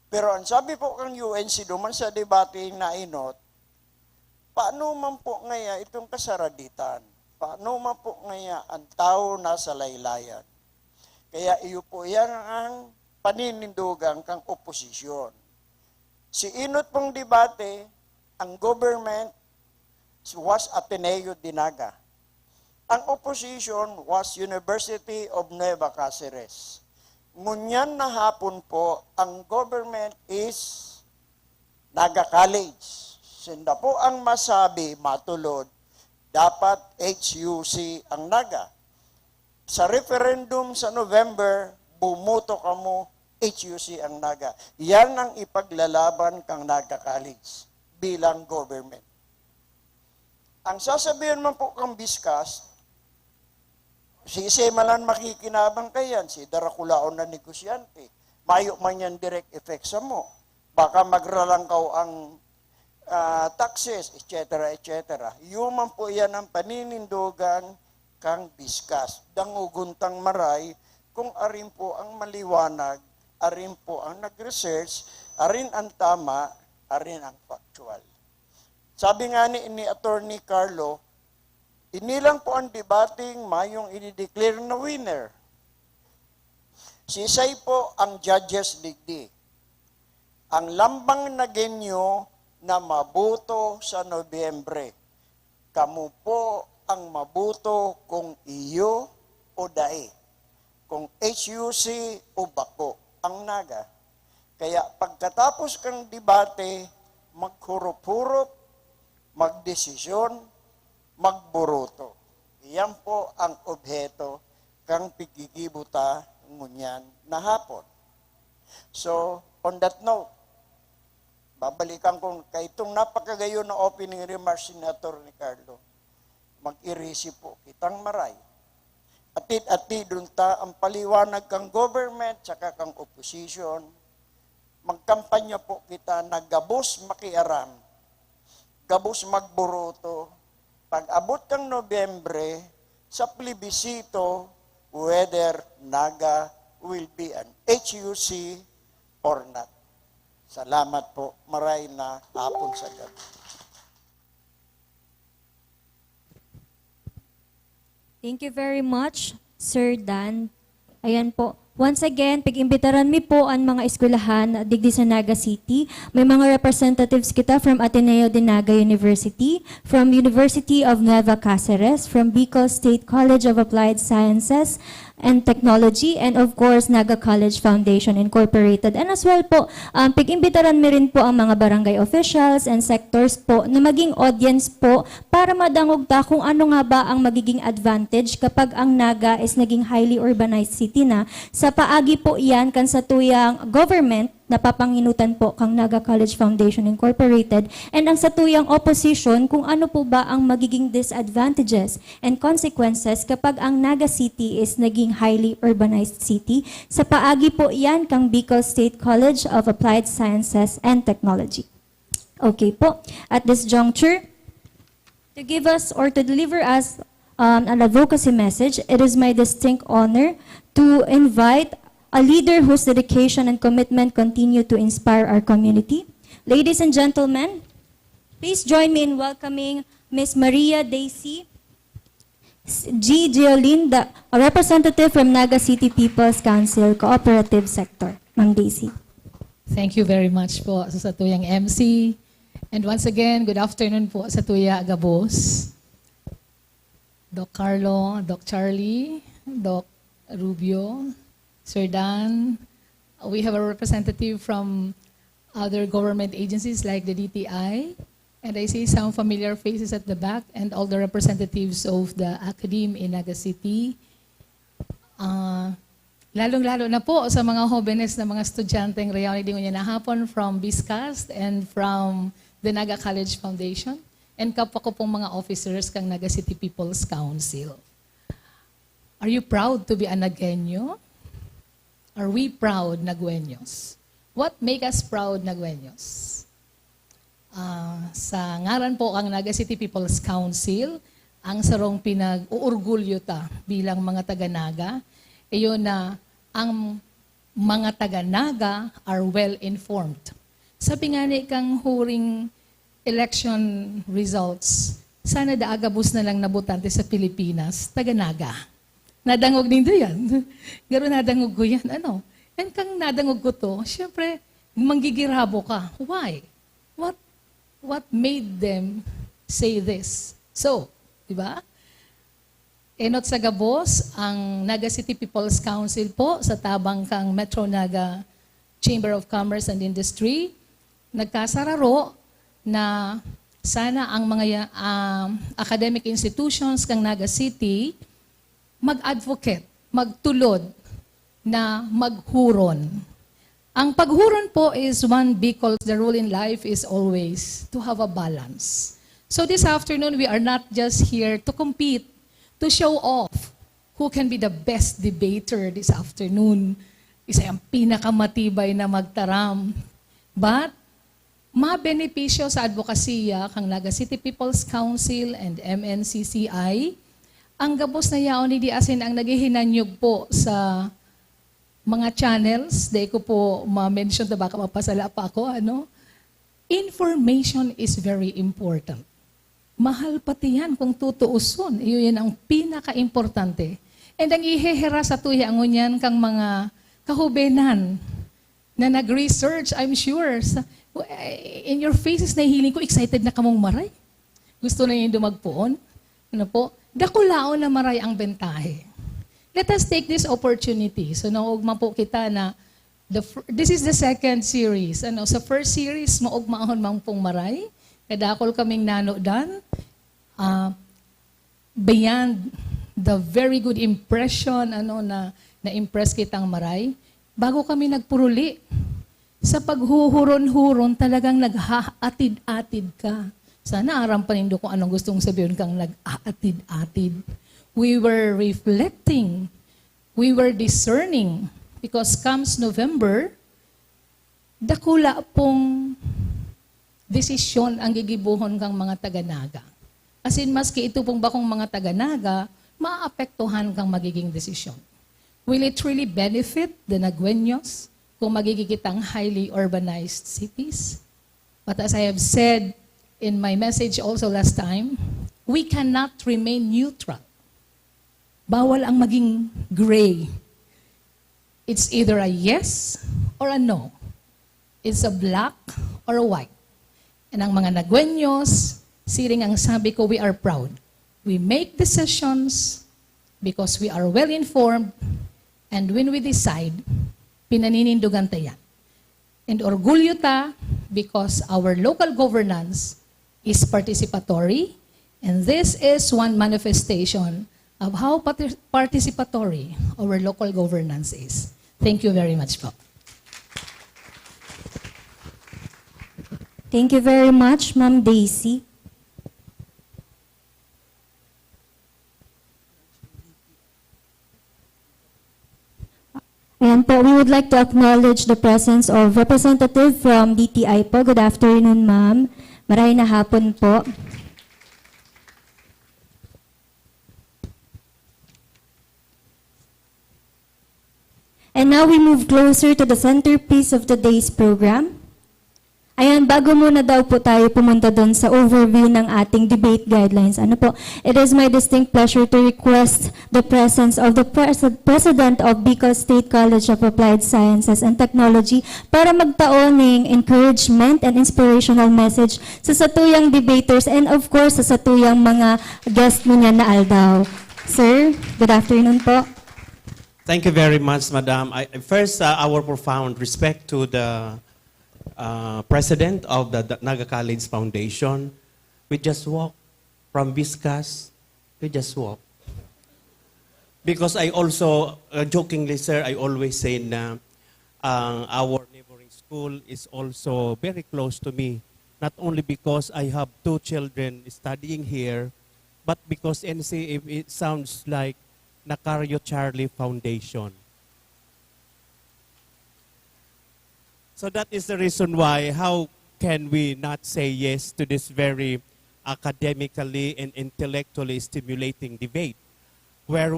Pero ang sabi po kang UNC duman sa debating na inot, paano man po ngaya itong kasaraditan? Paano man po ngaya ang tao nasa laylayan? Kaya iyo po yan ang paninindugang kang oposisyon. Si inot pong debate, ang government was Ateneo de Naga. Ang opposition was University of Nueva Cáceres. Ngunyan na hapon po, ang government is Naga College. Sinda po ang masabi, matulod, dapat HUC ang Naga. Sa referendum sa November, bumoto ka mo, HUC ang Naga. Yan ang ipaglalaban kang Naga College bilang government. Ang sasabihin man po kang Biskas, si Semalan makikinabang kayan, si Darakulaon na negosyante. Mayo man yan direct effect sa mo. Baka magralangkaw ang taxes, etc. etc. Yuman po yan ang paninindugan kang Biskas. Danguguntang maray, kung arin po ang maliwanag, arin po ang nag-research, arin ang tama, arin ang factual. Sabi nga ni Attorney Carlo, inilang po ang debating mayong i-declare na winner. Sisay po ang judges digdi. Ang lambang na genyo na mabuto sa Nobyembre. Kamu po ang mabuto kung iyo o dae. Kung HUC o bako ang Naga. Kaya pagkatapos kang debate, maghurup-hurup, magdesisyon, magburuto. Iyan po ang obheto kang pigigibuta ngunyan na hapon. So, on that note, babalikan ko kay itong napakagayon na opening remarks ni Senator Ricardo. Mag-irisi po kitang maray. Atid-atid dun ta ang paliwanag kang government tsaka kang opposition. Magkampanya po kita na gabos makiaram, gabos magburuto. Pag abot kang Nobyembre, sa plebisito, whether Naga will be an HUC or not. Salamat po. Maray na hapon sa gabi. Thank you very much, Sir Dan. Ayan po. Once again, pag-imbitaran mi po ang mga eskwelahan digdi sa Naga City. May mga representatives kita from Ateneo de Naga University, from University of Nueva Cáceres, from Bicol State College of Applied Sciences, and Technology, and of course, Naga College Foundation Incorporated. And as well po, pag-imbitaran mi rin po ang mga barangay officials and sectors po na maging audience po para madangog ta kung ano nga ba ang magiging advantage kapag ang Naga is naging highly urbanized city na. Sa paagi po iyan kan sa tuyang government, napapanginutan po kang Naga College Foundation Incorporated, and ang satuyang opposition kung ano po ba ang magiging disadvantages and consequences kapag ang Naga City is naging highly urbanized city. Sa paagi po iyan kang Bicol State College of Applied Sciences and Technology. Okay po, at this juncture, to give us or to deliver us an advocacy message, it is my distinct honor to invite a leader whose dedication and commitment continue to inspire our community. Ladies and gentlemen, please join me in welcoming Ms. Maria Daisy G. Giolin, a representative from Naga City People's Council Cooperative Sector. Ma'am Daisy. Thank you very much po sa tuyang MC. And once again, good afternoon po sa tuya Agabos. Doc Carlo, Doc Charlie, Doc Rubio, Sir Dan, we have a representative from other government agencies like the DTI, and I see some familiar faces at the back, and all the representatives of the academe in Naga City. Lalong-lalo na po sa mga jóvenes na mga estudyanteng reality niya na hapon from BISCAST and from the Naga College Foundation, and kapwa ko pong mga officers kang Naga City People's Council. Are you proud to be a Nagueño? Are we proud Nagueños? What make us proud Nagueños? Sa ngaran po ang Naga City People's Council, ang sarong pinag-uurgulyo ta bilang mga taga-Naga, iyon na ang mga taga-Naga are well-informed. Sabi nga ni kang huring election results, sana daagabos na lang nabutante sa Pilipinas, taga-Naga. Nadangog din yan. Garo nadangog ko yan. Ano? And kang nadangog ko to, syempre, manggigirabo ka. Why? What made them say this? So, di ba? Enot sa Gabos, ang Naga City People's Council po sa tabang kang Metro Naga Chamber of Commerce and Industry, nagkasararo na sana ang mga academic institutions kang Naga City mag-advocate, magtulod na maghuron. Ang paghuron po is one because the rule in life is always to have a balance. So this afternoon, we are not just here to compete, to show off who can be the best debater this afternoon. Isa ang pinakamatibay na magtaram. But, mabenepisyo sa advokasya kang Naga City People's Council and MNCCI, ang gabos na yaon ni Diasin ang naghihinanyog po sa mga channels, dahil ko po ma-mention na baka mapasala pa ako, information is very important. Mahal pati yan kung tutuuson. Iyon ang pinaka-importante. And ang ihehera sa tuya ang unyan kang mga kahubenan na nag-research, I'm sure, in your faces na hiling ko, excited na kamong maray. Gusto na yung dumagpoon. Ano po? Dakulaon na maray ang bentahe. Let us take this opportunity. So naugma po kita na this is the second series. Sa first series, maugmaon mang pong maray. Kadakol kaming nanodan. Beyond the very good impression na-impress kitang maray, bago kami nagpuruli, sa paghuhuron-huron talagang naghaatid-atid ka. Sana aram pa nindo kung anong gustong sabihin kang nag-aatid-atid. We were reflecting. We were discerning. Because comes November, dakula pong desisyon ang gigibuhon kang mga taga-Naga. As in, maski ito pong bakong mga taga-Naga, maapektuhan kang magiging desisyon. Will it really benefit the Nagueños kung magiging highly urbanized cities? But as I have said in my message also last time, we cannot remain neutral. Bawal ang maging gray. It's either a yes or a no. It's a black or a white. And ang mga Nagueños, siring ang sabi ko, we are proud. We make decisions because we are well informed, and when we decide, pinaninindugan ta yan. And orgulyo ta because our local governance is participatory, and this is one manifestation of how participatory our local governance is. Thank you very much po. Thank you very much, Ma'am Daisy. And po, we would like to acknowledge the presence of representative from DTI po. Good afternoon, ma'am. Maray na hapon po. And now we move closer to the centerpiece of today's program. Ayan, bago muna daw po tayo pumunta doon sa overview ng ating debate guidelines. Ano po, it is my distinct pleasure to request the presence of the President of Bicol State College of Applied Sciences and Technology para magtaon ng encouragement and inspirational message sa satuyang debaters and of course sa satuyang mga guest mo niya na aldaw. Sir, good afternoon po. Thank you very much, Madam. First, our profound respect to the President of the Naga College Foundation. We just walk from Viscas. We just walk. Because I also, jokingly, sir, I always say na our neighboring school is also very close to me. Not only because I have 2 children studying here, but because NCF, it sounds like Nacario Charlie Foundation. So that is the reason why, how can we not say yes to this very academically and intellectually stimulating debate, where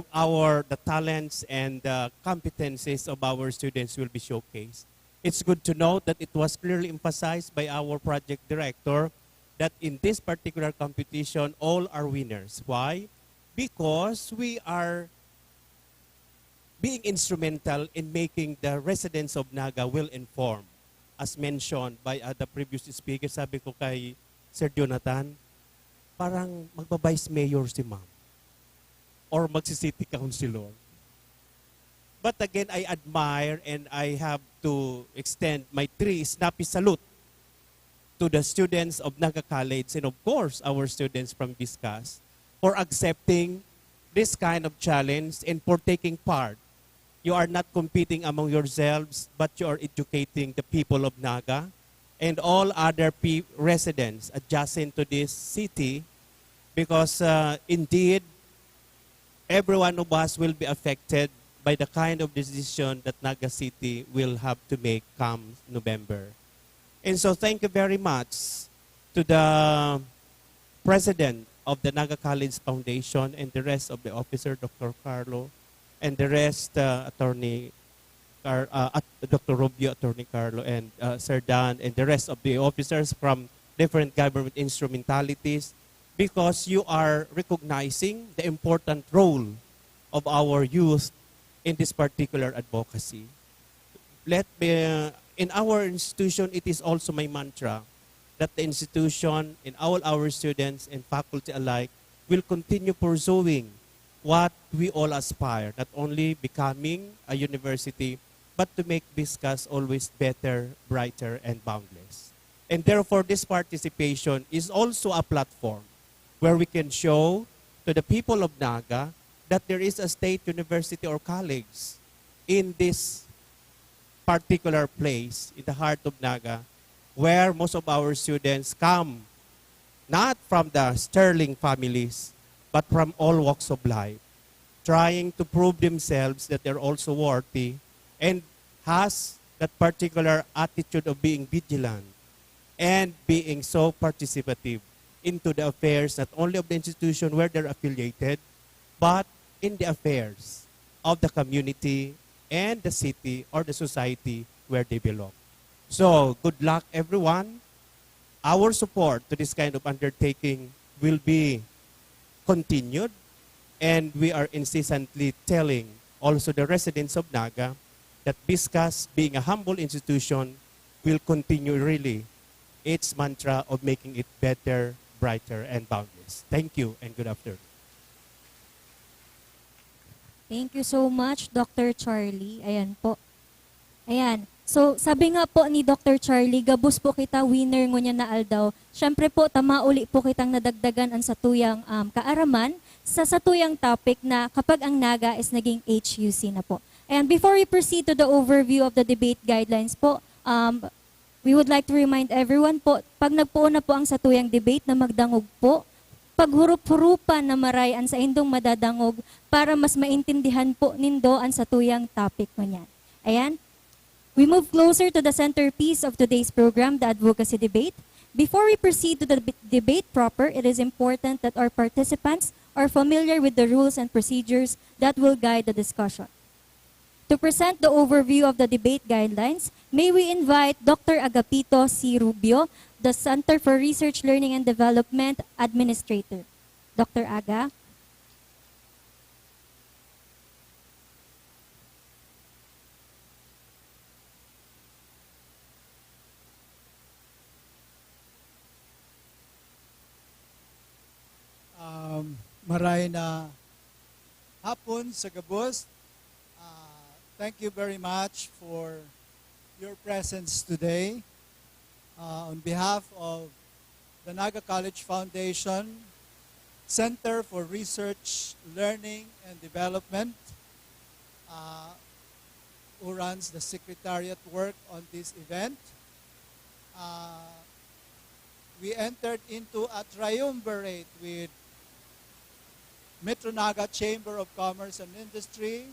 the talents and the competencies of our students will be showcased. It's good to note that it was clearly emphasized by our project director that in this particular competition, all are winners. Why? Because we are being instrumental in making the residents of Naga well-informed. As mentioned by the previous speaker, sabi ko kay Sir Jonathan, parang magba-vice mayor si ma'am or magsi-city councilor. But again, I admire and I have to extend my 3 snappy salute to the students of Naga College and of course our students from Viscas for accepting this kind of challenge and for taking part. You are not competing among yourselves, but you are educating the people of Naga and all other residents adjacent to this city, because indeed, every one of us will be affected by the kind of decision that Naga City will have to make come November. And so thank you very much to the President of the Naga College Foundation and the rest of the officer, Dr. Carlo, and the rest, Dr. Rubio, Attorney Carlo, and Sir Dan, and the rest of the officers from different government instrumentalities, because you are recognizing the important role of our youth in this particular advocacy. In our institution, it is also my mantra that the institution and all our students and faculty alike will continue pursuing what we all aspire, not only becoming a university, but to make Viscas always better, brighter, and boundless. And therefore, this participation is also a platform where we can show to the people of Naga that there is a state university or college in this particular place, in the heart of Naga, where most of our students come not from the sterling families, but from all walks of life, trying to prove themselves that they're also worthy and has that particular attitude of being vigilant and being so participative into the affairs not only of the institution where they're affiliated, but in the affairs of the community and the city or the society where they belong. So, good luck everyone. Our support to this kind of undertaking will be continued, and we are incessantly telling also the residents of Naga that Viscas, being a humble institution, will continue really its mantra of making it better, brighter, and boundless. Thank you, and good afternoon. Thank you so much, Dr. Charlie. Ayan po. Ayan. So, sabi nga po ni Dr. Charlie, gabus po kita winner ngunya na aldaw. Siyempre po, tama uli po kitang nadagdagan ang satuyang kaaraman sa satuyang topic na kapag ang Naga is naging HUC na po. And before we proceed to the overview of the debate guidelines po, we would like to remind everyone po, pag nagpuo na po ang satuyang debate na magdangog po, paghurup-hurupan na marayan sa indong madadangog para mas maintindihan po nindo ang satuyang topic mo niyan. Ayan. We move closer to the centerpiece of today's program, the advocacy debate. Before we proceed to the debate proper, it is important that our participants are familiar with the rules and procedures that will guide the discussion. To present the overview of the debate guidelines, may we invite Dr. Agapito C. Rubio, the Center for Research, Learning and Development Administrator. Dr. Aga. Maray na hapon sa gabos. Thank you very much for your presence today. On behalf of the Naga College Foundation, Center for Research, Learning and Development, who runs the secretariat work on this event, we entered into a triumvirate with Metro Naga Chamber of Commerce and Industry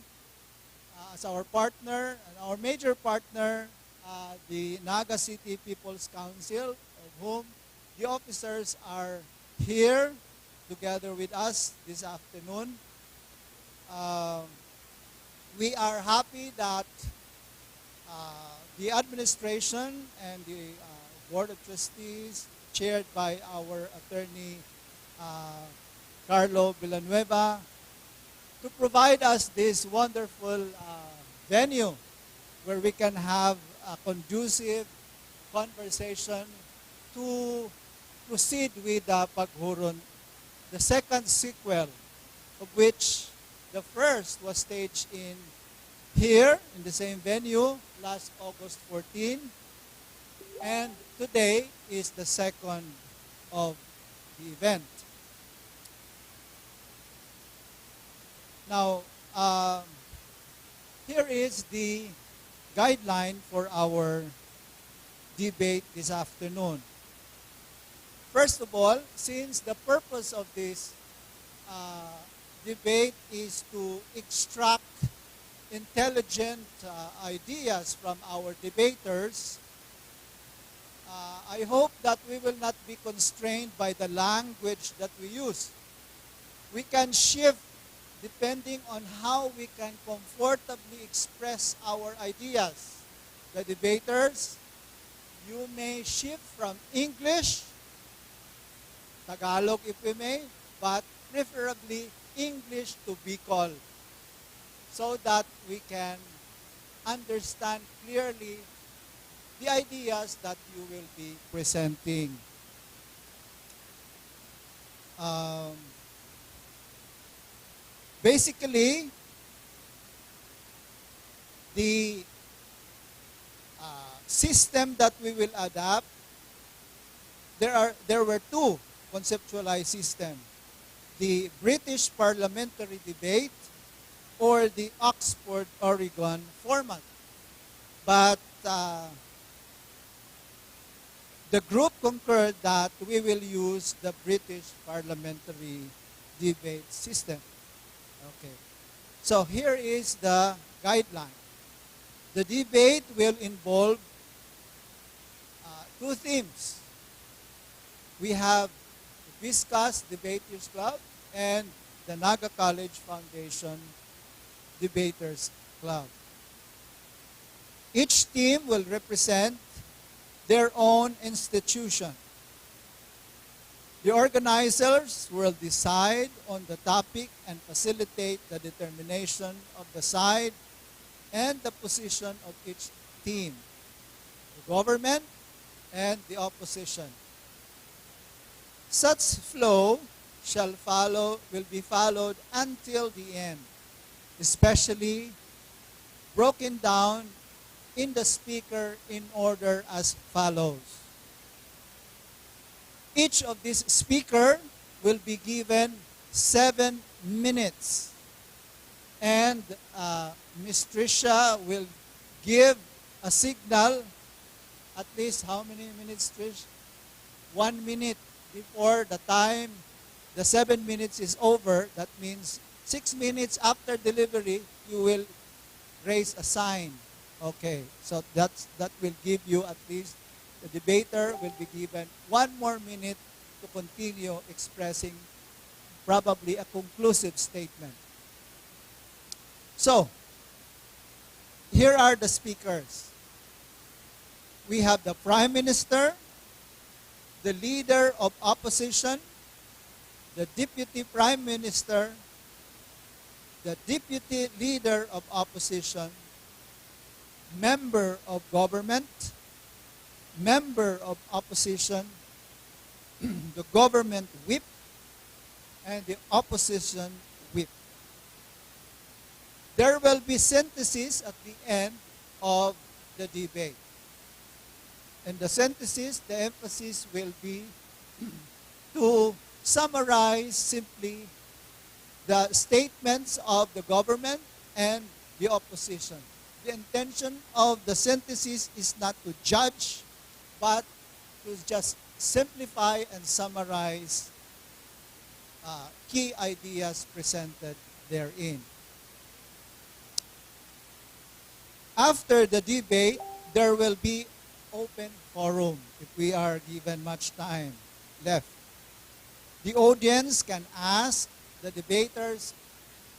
as our partner, and our major partner, the Naga City People's Council, of whom the officers are here together with us this afternoon. We are happy that the administration and the Board of Trustees, chaired by our attorney Carlo Villanueva, to provide us this wonderful venue where we can have a conducive conversation to proceed with the Paghuron, the second sequel of which the first was staged here in the same venue last August 14, and today is the second of the event. Now, here is the guideline for our debate this afternoon. First of all, since the purpose of this debate is to extract intelligent ideas from our debaters, I hope that we will not be constrained by the language that we use. We can shift depending on how we can comfortably express our ideas. The debaters, you may shift from English, Tagalog if we may, but preferably English to Bicol, so that we can understand clearly the ideas that you will be presenting. Basically, the system that we will adopt, there were two conceptualized systems: the British parliamentary debate or the Oxford Oregon format. But the group concurred that we will use the British parliamentary debate system. Okay. So here is the guideline. The debate will involve two themes. We have the Viscas Debaters Club and the Naga College Foundation Debaters Club. Each team will represent their own institution. The organizers will decide on the topic and facilitate the determination of the side and the position of each team, the government and the opposition. Such flow will be followed until the end. especially broken down in the speaker in order as follows. Each of these speaker will be given 7 minutes. And Ms. Tricia will give a signal, at least how many minutes, Trish? 1 minute before the time the 7 minutes is over. That means 6 minutes after delivery, you will raise a sign. Okay, so that will give you at least, the debater will be given 1 more minute to continue expressing probably a conclusive statement. So, here are the speakers. We have the Prime Minister, the Leader of Opposition, the Deputy Prime Minister, the Deputy Leader of Opposition, Member of Government, Member of Opposition, the Government Whip, and the Opposition Whip. There will be synthesis at the end of the debate. And the synthesis, the emphasis will be to summarize simply the statements of the government and the opposition. The intention of the synthesis is not to judge, but to just simplify and summarize key ideas presented therein. After the debate, there will be open forum if we are given much time left. The audience can ask the debaters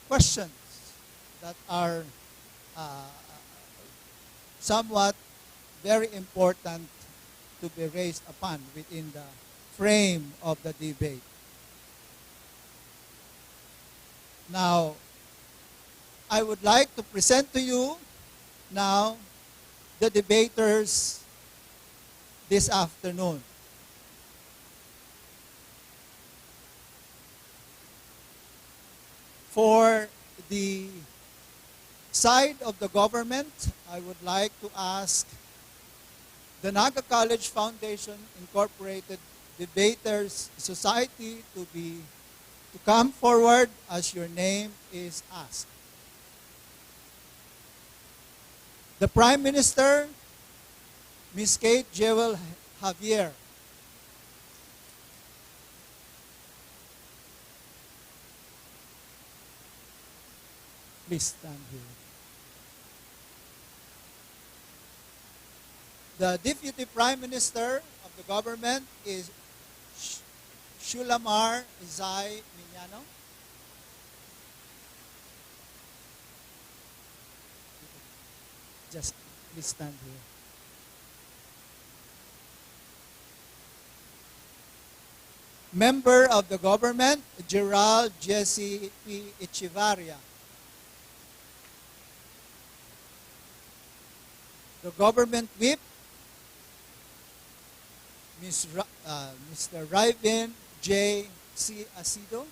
questions that are somewhat very important to be raised upon within the frame of the debate. Now, I would like to present to you now the debaters this afternoon. For the side of the government, I would like to ask the Naga College Foundation Incorporated Debaters Society to come forward as your name is asked. The Prime Minister, Ms. Kate Jewel Javier. Please stand here. The Deputy Prime Minister of the government is Shulamar Zay Miñano. Just please stand here. Member of the government, Gerald Jesse P. Echevarria. The government whip, Mr. Ryvin J. C. Asido.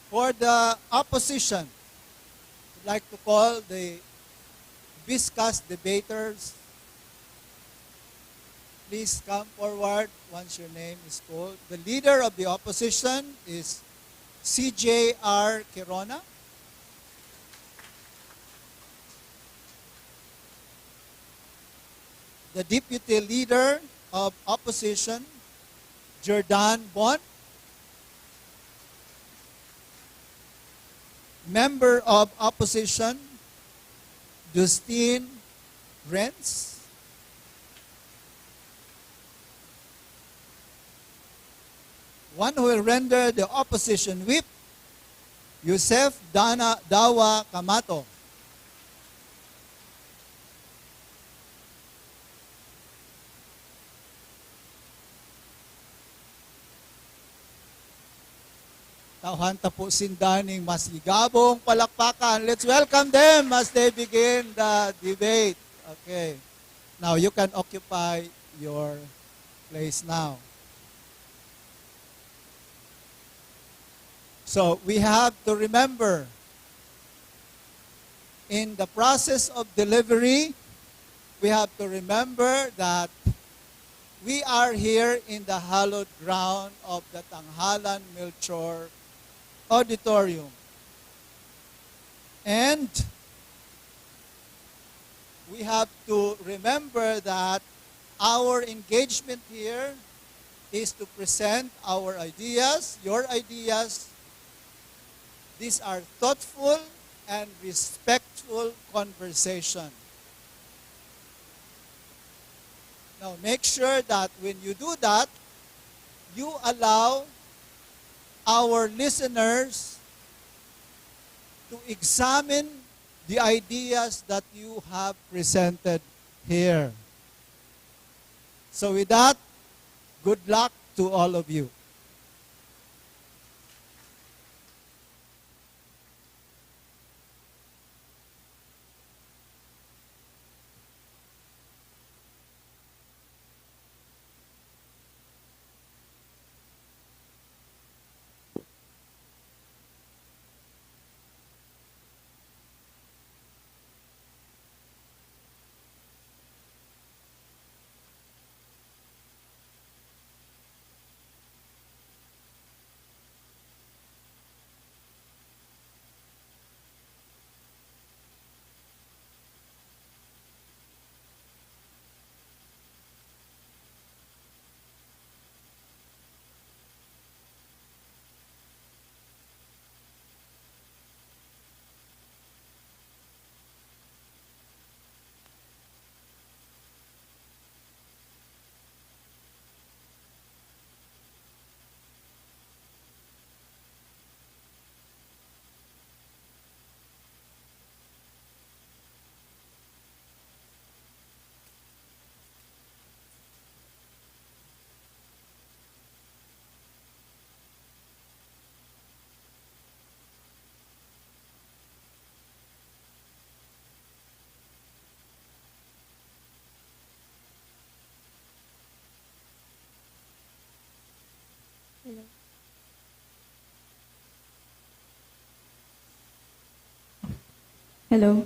For the opposition, I'd like to call the viscous debaters. Please come forward once your name is called. The leader of the opposition is C.J.R. Quirona. The deputy leader of opposition, Jordan Bon. Member of opposition, Justine Renz. One who will render the opposition whip, Yusef Dawa Kamato. Tauhan tapo sindaning mas ligabong palakpakan. Let's welcome them as they begin the debate. Okay. Now you can occupy your place now. So we have to remember, in the process of delivery, we have to remember that we are here in the hallowed ground of the Tanghalan Melchor Auditorium. And we have to remember that our engagement here is to present our ideas, your ideas. These are thoughtful and respectful conversation. Now, make sure that when you do that, you allow our listeners to examine the ideas that you have presented here. So with that, good luck to all of you. Hello.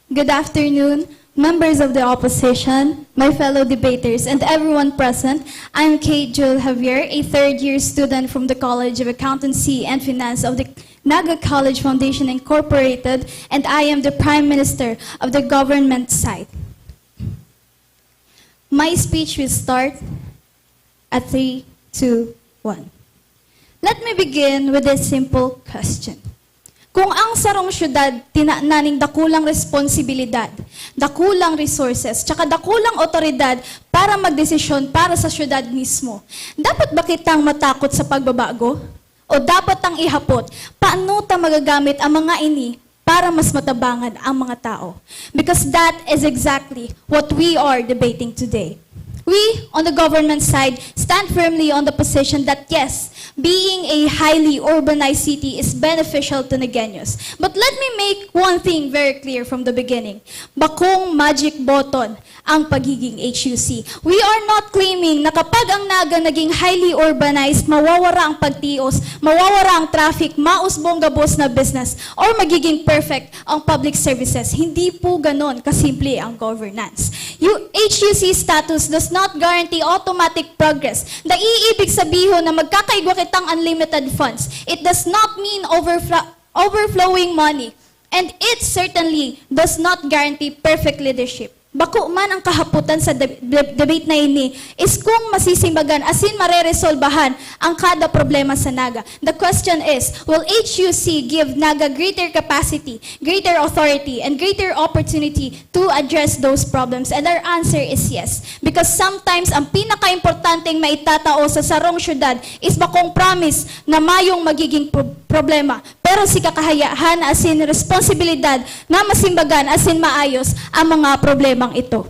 Good afternoon, members of the opposition, my fellow debaters, and everyone present. I'm Kate Joel Javier, a third-year student from the College of Accountancy and Finance of the Naga College Foundation Incorporated, and I am the Prime Minister of the government side. My speech will start at 3, 2, 1. Let me begin with a simple question. Kung ang sarong syudad tinananing dakulang responsibilidad, dakulang resources, tsaka dakulang otoridad para magdesisyon para sa syudad mismo, dapat ba kitang matakot sa pagbabago? O dapat ang ihapot, paano ta magagamit ang mga ini para mas matabangan ang mga tao? Because that is exactly what we are debating today. We, on the government side, stand firmly on the position that yes, being a highly urbanized city is beneficial to Negreños. But let me make one thing very clear from the beginning. Bakong magic button ang pagiging HUC. We are not claiming na kapag ang Naga naging highly urbanized, mawawara ang pagtios, mawawara ang traffic, mausbong gabos na business, or magiging perfect ang public services. Hindi po ganon kasimple ang governance. HUC status does not guarantee automatic progress. Naiibig sabihin na magkakaigwa kitang unlimited funds. It does not mean overflowing money. And it certainly does not guarantee perfect leadership. Bako man ang kahaputan sa debate na ini is kung masisimbagan asin mareresolbahan ang kada problema sa Naga. The question is, will HUC give Naga greater capacity, greater authority, and greater opportunity to address those problems? And our answer is yes. Because sometimes ang pinaka-importanteng maitatao sa sarong syudad is bakong promise na mayong magiging problema. Pero si kakahayahan asin responsibilidad na masimbagan asin maayos ang mga problemang ito.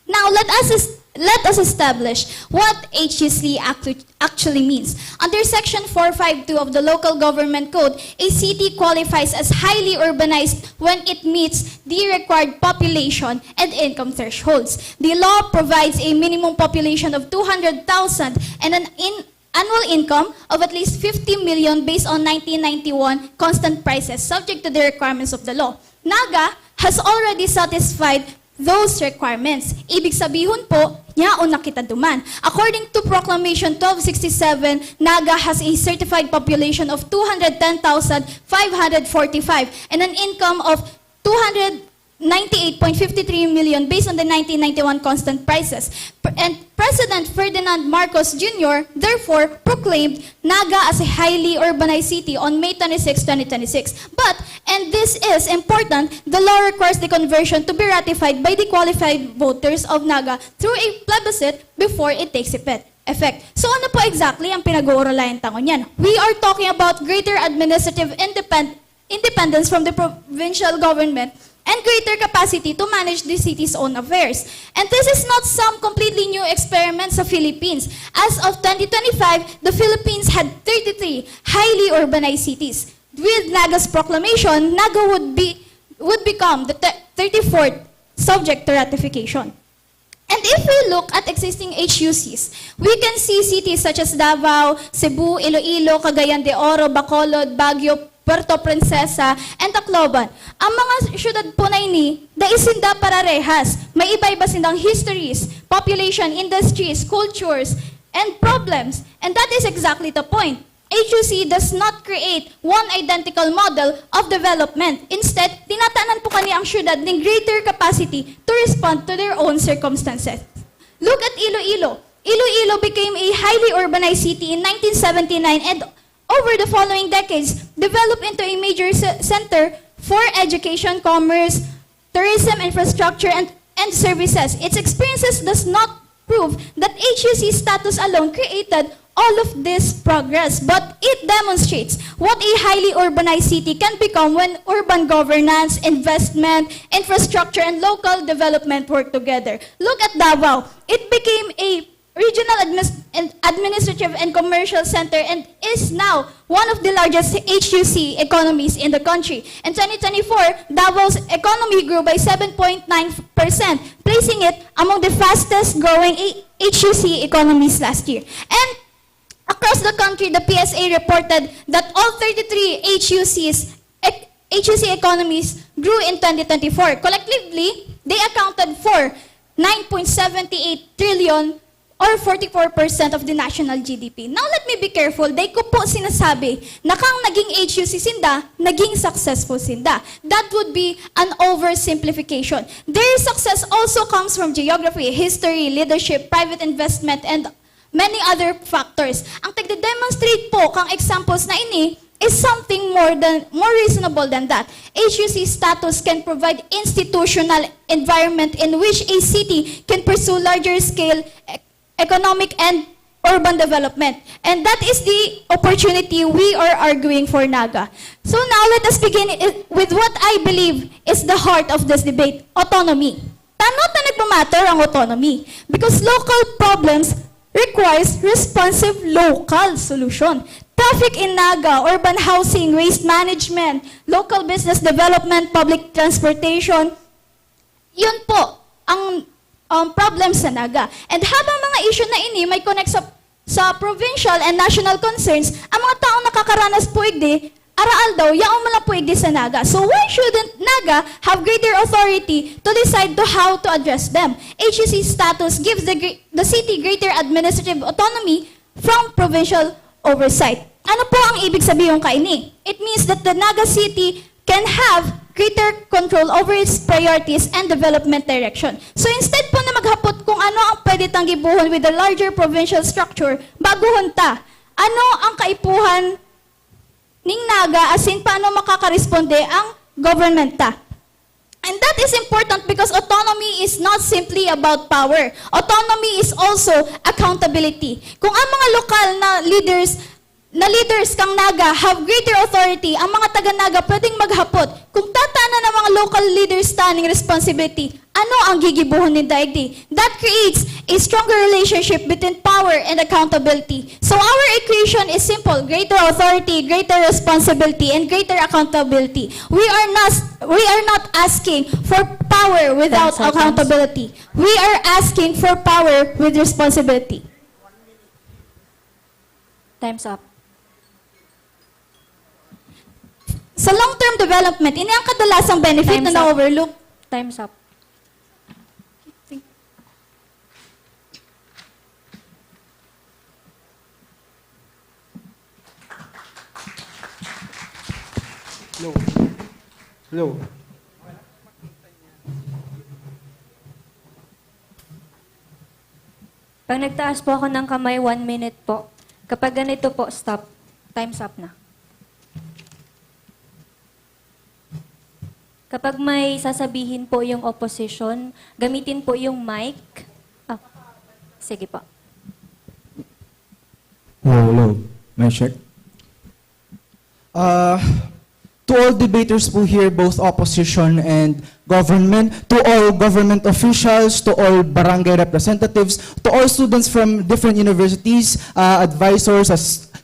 Now, let us let us establish what HUC actually means. Under Section 452 of the Local Government Code, a city qualifies as highly urbanized when it meets the required population and income thresholds. The law provides a minimum population of 200,000 and an annual income of at least 50 million based on 1991 constant prices, subject to the requirements of the law. Naga has already satisfied those requirements. Ibig sabihin po, yaon na kita duman. According to Proclamation 1267, Naga has a certified population of 210,545 and an income of 298.53 million based on the 1991 constant prices. And President Ferdinand Marcos Jr. therefore proclaimed Naga as a highly urbanized city on May 26, 2026. But, and this is important, the law requires the conversion to be ratified by the qualified voters of Naga through a plebiscite before it takes effect. So ano po exactly ang pinag-uuralayan tango niyan? We are talking about greater administrative independence from the provincial government and greater capacity to manage the city's own affairs. And this is not some completely new experiment sa Philippines. As of 2025, the Philippines had 33 highly urbanized cities. With Naga's proclamation, Naga would become the 34th subject to ratification. And if we look at existing HUCs, we can see cities such as Davao, Cebu, Iloilo, Cagayan de Oro, Bacolod, Baguio, Puerto Princesa, and Tacloban. Ang mga syudad po na ini, daisinda pararehas. May iba-iba sindang histories, population, industries, cultures, and problems. And that is exactly the point. HUC does not create one identical model of development. Instead, tinatanan po kani ang syudad ng greater capacity to respond to their own circumstances. Look at Iloilo. Iloilo became a highly urbanized city in 1979 and over the following decades, developed into a major center for education, commerce, tourism, infrastructure, and services. Its experiences does not prove that HUC status alone created all of this progress, but it demonstrates what a highly urbanized city can become when urban governance, investment, infrastructure, and local development work together. Look at Davao. It became a regional administrative and commercial center and is now one of the largest HUC economies in the country. In 2024, Davao's economy grew by 7.9%, placing it among the fastest growing HUC economies last year. And across the country, the PSA reported that all 33 HUC economies grew in 2024. Collectively, they accounted for 9.78 trillion or 44% of the national GDP. Now, let me be careful. Dahil ko po sinasabi na kang naging HUC sinda, naging successful sinda. That would be an oversimplification. Their success also comes from geography, history, leadership, private investment, and many other factors. Ang tagde-demonstrate po kang examples na ini is something more reasonable than that. HUC status can provide institutional environment in which a city can pursue larger scale economic and urban development. And that is the opportunity we are arguing for Naga. So now let us begin with what I believe is the heart of this debate, autonomy. Tanot na nagmamatter ang autonomy because local problems requires responsive local solution. Traffic in Naga, urban housing, waste management, local business development, public transportation, yun po ang problems sa Naga. And habang mga issue na ini may connect sa provincial and national concerns, ang mga taong nakakaranas po araal daw, yaong mala po sa Naga. So why shouldn't Naga have greater authority to decide to how to address them? HUC status gives the city greater administrative autonomy from provincial oversight. Ano po ang ibig sabihin kaini? It means that the Naga city can have greater control over its priorities and development direction. So instead po na maghapot kung ano ang pwede tang gibuhon with the larger provincial structure, baguhon ta, ano ang kaipuhan ning Naga as in paano makakaresponde ang government ta. And that is important because autonomy is not simply about power. Autonomy is also accountability. Kung ang mga lokal na leaders kang Naga have greater authority, ang mga taga-Naga pwedeng maghapot. Kung tatana ng mga local leaders taning responsibility, ano ano ang gigibuhon ni daigdi. That creates a stronger relationship between power and accountability. So our equation is simple: greater authority, greater responsibility, and greater accountability. We are not asking for power without 10 seconds. accountability. We are asking for power with responsibility. Time's up. Sa long-term development, ini ang kadalasang benefit Time's na up. na-overlook. Time's up. Hello. Pag nagtaas po ako ng kamay, 1 minute po. Kapag ganito po, stop. Time's up na. Kapag may sasabihin po yung opposition, gamitin po yung mic. Ah, sige po. Hello. May check. To all debaters po here, both opposition and government, to all government officials, to all barangay representatives, to all students from different universities, advisors,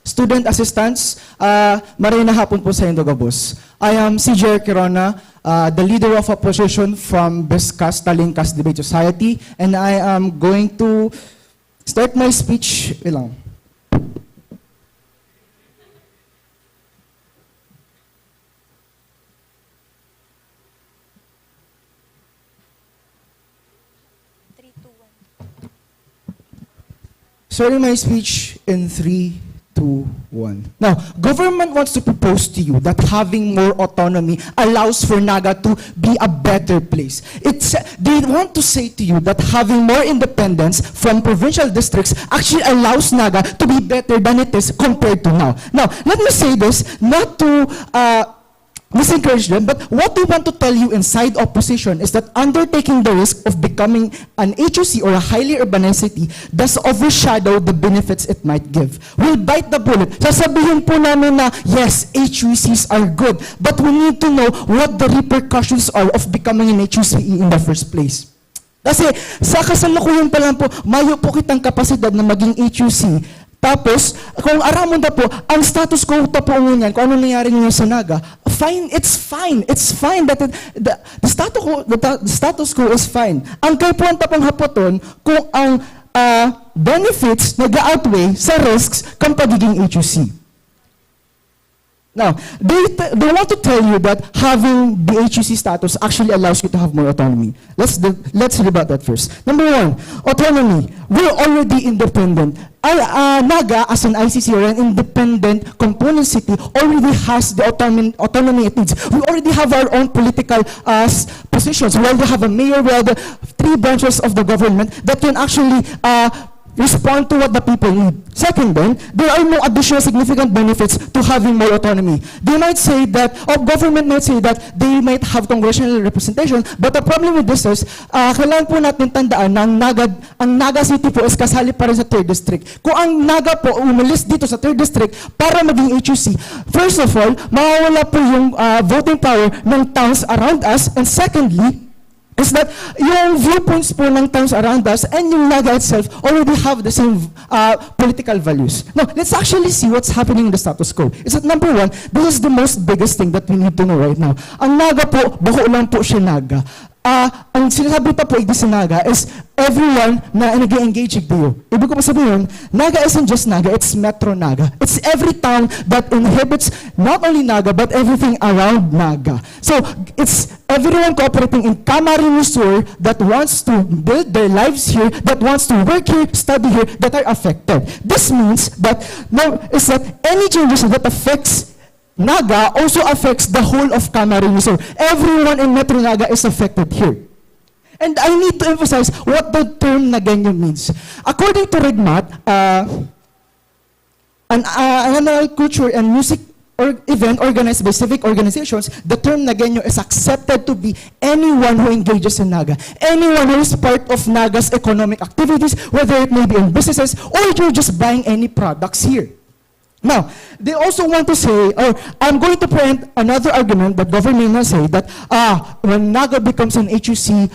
student assistants, marayong na hapon po sa inyo, Gabos. I am CJ Quirona, the leader of opposition from Biscas Talingkas Debate Society, and I am going to start my speech. Ilang. Starting my speech in 3, 2, 1. Now, government wants to propose to you that having more autonomy allows for Naga to be a better place. They want to say to you that having more independence from provincial districts actually allows Naga to be better than it is compared to now. Now, let me say this, not to disencourage them, but what we want to tell you inside opposition is that undertaking the risk of becoming an HOC or a highly urbanized city does overshadow the benefits it might give. We'll bite the bullet. Sasabihin po namin na, yes, HOCs are good, but we need to know what the repercussions are of becoming an HOC in the first place. Kasi sa kasalukuyan pa lang po, mayo po kitang kapasidad na maging HOC. Tapos, kung aramon na po, ang status quo ta po ngunyan, kung ano nangyari ngayon sa Naga, fine, it's fine that the status quo is fine. Ang kay puwanta pang hapoton, kung ang benefits nag-outweigh sa risks kang pagiging HOC. Now, they want to tell you that having the HOC status actually allows you to have more autonomy. Let's rebut that first. Number 1, autonomy. We're already independent. Naga, as an ICC or an independent component city, already has the autonomy it needs. We already have our own political positions. We already have a mayor, we have the 3 branches of the government that can actually respond to what the people need. Second, then, there are no additional significant benefits to having more autonomy. They might say that, or government might say that they might have congressional representation, but the problem with this is, kailangan po natin tandaan na ang Naga City po is kasali pa rin sa 3rd District. Kung ang Naga po umalis dito sa 3rd District para maging HOC, first of all, mawawala po yung voting power ng towns around us, and secondly, is that yung viewpoints po ng towns around us and yung Naga itself already have the same political values. Now, let's actually see what's happening in the status quo. Is that number 1, this is the most biggest thing that we need to know right now. Ang Naga po, bako lang po siya Naga. Ang sinasabi pa po sa Naga is everyone na nag-engage dito. Ibig ko pa sabihin, Naga isn't just Naga, it's Metro Naga. It's every town that inhabits not only Naga, but everything around Naga. So, it's everyone cooperating in Camarines Sur that wants to build their lives here, that wants to work here, study here, that are affected. This means that, any changes that affects Naga also affects the whole of Camarines Sur. Everyone in Metro Naga is affected here. And I need to emphasize what the term Nagueño means. According to RIGMAT, an annual culture and music event organized by civic organizations, the term Nagueño is accepted to be anyone who engages in Naga. Anyone who is part of Naga's economic activities, whether it may be in businesses or you're just buying any products here. Now, they also want to say, or I'm going to present another argument that government will say that when Naga becomes an HUC,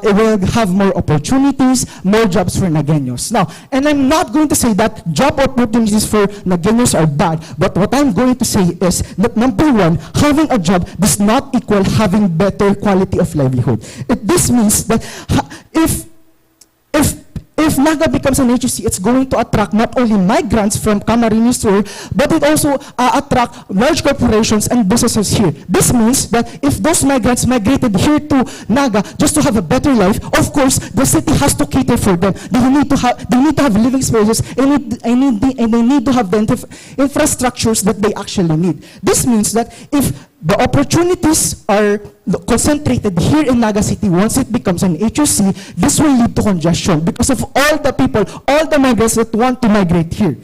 it will have more opportunities, more jobs for Nagueños. Now, and I'm not going to say that job opportunities for Nagueños are bad, but what I'm going to say is that number one, having a job does not equal having better quality of livelihood. This means that if Naga becomes an HUC, it's going to attract not only migrants from Camarines Sur, but it also attract large corporations and businesses here. This means that if those migrants migrated here to Naga just to have a better life, of course, the city has to cater for them. They need to have living spaces, and they need to have the infrastructures that they actually need. This means that if the opportunities are concentrated here in Naga City, once it becomes an HUC, this will lead to congestion because of all the people, all the migrants that want to migrate here.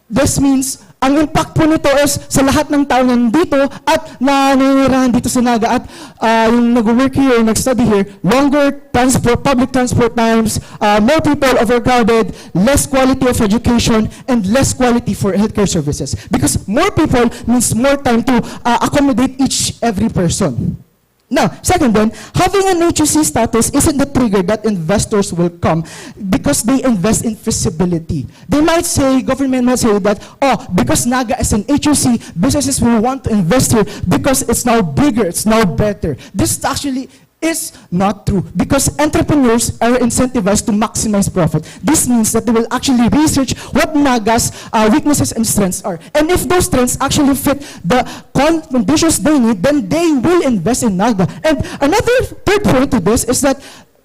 This means, ang impact po nito is sa lahat ng tao nandito at nanirahan dito sa Naga at yung nag-work here, nag-study here, longer transport, public transport times, more people overcrowded, less quality of education, and less quality for healthcare services. Because more people means more time to accommodate every person. Now, second then, having an HUC status isn't the trigger that investors will come because they invest in feasibility. They might say, government might say that, because Naga is an HUC, businesses will want to invest here because it's now bigger, it's now better. This actually is not true because entrepreneurs are incentivized to maximize profit. This means that they will actually research what Naga's weaknesses and strengths are. And if those strengths actually fit the conditions they need, then they will invest in Naga. And another third point to this is that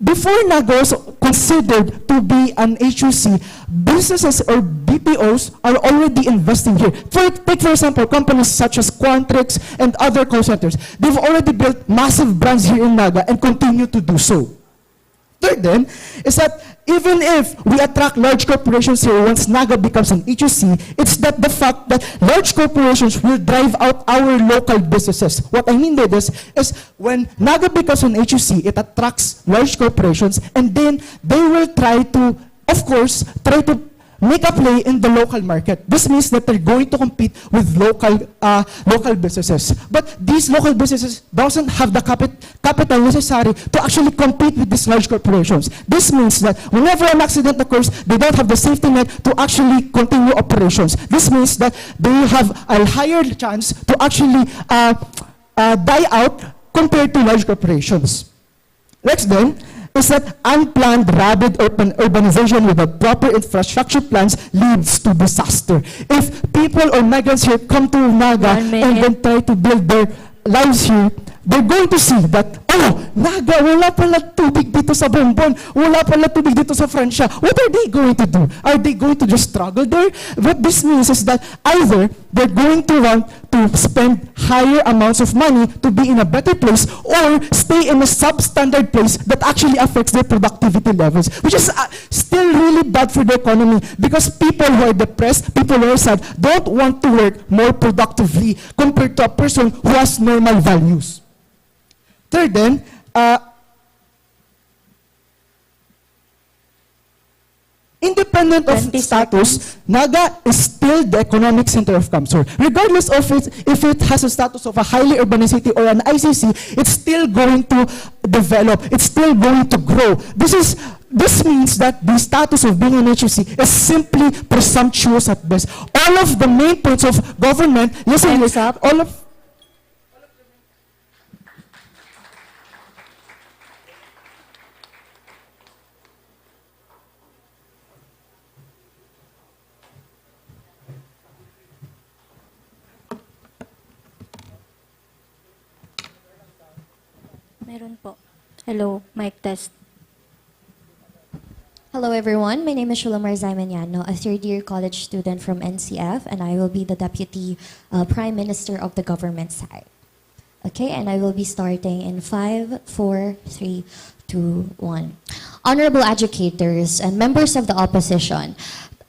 before Naga was considered to be an HUC, businesses or BPOs are already investing here. Take for example, companies such as Quantrix and other call centers. They've already built massive brands here in Naga and continue to do so. Third then, is that even if we attract large corporations here once Naga becomes an HUC, it's that the fact that large corporations will drive out our local businesses. What I mean by this is when Naga becomes an HUC, it attracts large corporations and then they will try to, of course, make a play in the local market. This means that they're going to compete with local businesses. But these local businesses doesn't have the capital necessary to actually compete with these large corporations. This means that whenever an accident occurs, they don't have the safety net to actually continue operations. This means that they have a higher chance to actually die out compared to large corporations. Next then, is that unplanned rapid urbanization without proper infrastructure plans leads to disaster. If people or migrants here come to Naga and then try to build their lives here, they're going to see that, Naga, wala pala tubig dito sa Bonbon, wala pala tubig dito sa Francia. What are they going to do? Are they going to just struggle there? What this means is that either they're going to want to spend higher amounts of money to be in a better place or stay in a substandard place that actually affects their productivity levels, which is still really bad for the economy because people who are depressed, people who are sad, don't want to work more productively compared to a person who has normal values. Third then, independent of status, Naga is still the economic center of Kamsur. Regardless of if it has a status of a highly urbanized city or an ICC, it's still going to develop. It's still going to grow. This means that the status of being an HUC is simply presumptuous at best. All of the main points of government, listen, all of Meron po. Hello, mic test. Hello everyone, my name is Shulamar Zaimaniano, a third-year college student from NCF, and I will be the Deputy Prime Minister of the government side. Okay, and I will be starting in 5, 4, 3, 2, 1. Honorable educators and members of the opposition,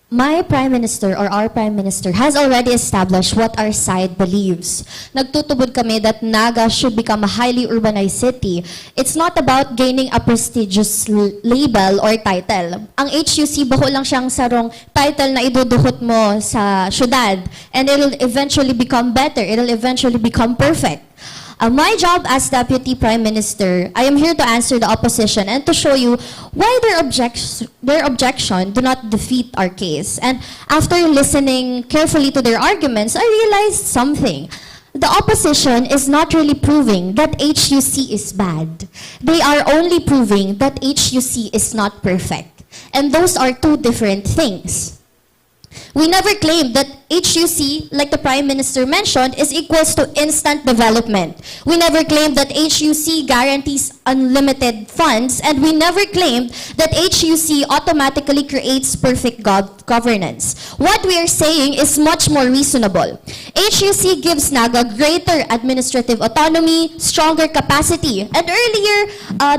my Prime Minister or our Prime Minister has already established what our side believes. Nagtutubod kami that Naga should become a highly urbanized city. It's not about gaining a prestigious label or title. Ang HUC, bako lang siyang sarong title na iduduhot mo sa syudad, and it'll eventually become better. It'll eventually become perfect. My job as Deputy Prime Minister, I am here to answer the opposition and to show you why their objection do not defeat our case. And after listening carefully to their arguments, I realized something. The opposition is not really proving that HUC is bad. They are only proving that HUC is not perfect. And those are two different things. We never claimed that HUC, like the Prime Minister mentioned, is equals to instant development. We never claimed that HUC guarantees unlimited funds, and we never claimed that HUC automatically creates perfect governance. What we are saying is much more reasonable. HUC gives Naga greater administrative autonomy, stronger capacity, and earlier,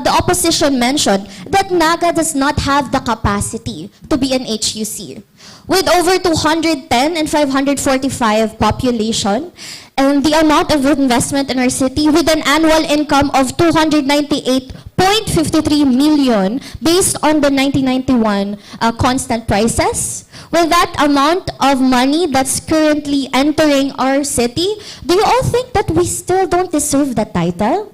the opposition mentioned that Naga does not have the capacity to be an HUC. With over 210 and 545 population, and the amount of investment in our city with an annual income of 298.53 million based on the 1991 constant prices, with that amount of money that's currently entering our city, do you all think that we still don't deserve that title?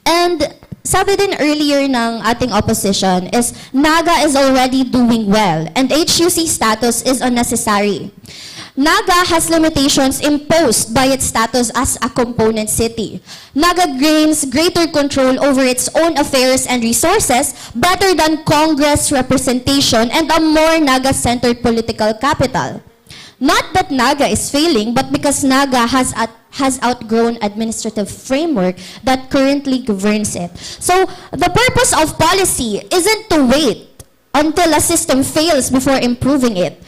And sabi din earlier ng ating opposition is Naga is already doing well and HUC status is unnecessary. Naga has limitations imposed by its status as a component city. Naga gains greater control over its own affairs and resources better than Congress representation and a more Naga-centered political capital. Not that Naga is failing, but because Naga has outgrown administrative framework that currently governs it. So the purpose of policy isn't to wait until a system fails before improving it.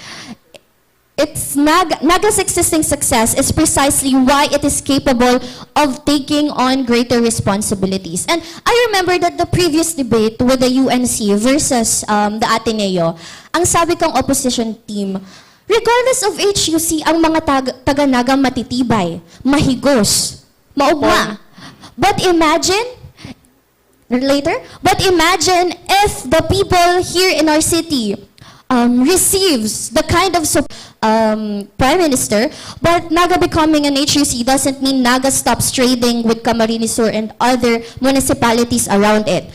It's Naga's existing success is precisely why it is capable of taking on greater responsibilities. And I remember that the previous debate with the UNC versus the Ateneo, ang sabi kong opposition team, regardless of HUC, ang mga taga-Naga matitibay, mahigos, maugma. But imagine if the people here in our city receives the kind of Prime Minister, but Naga becoming an HUC doesn't mean Naga stops trading with Camarines Sur and other municipalities around it.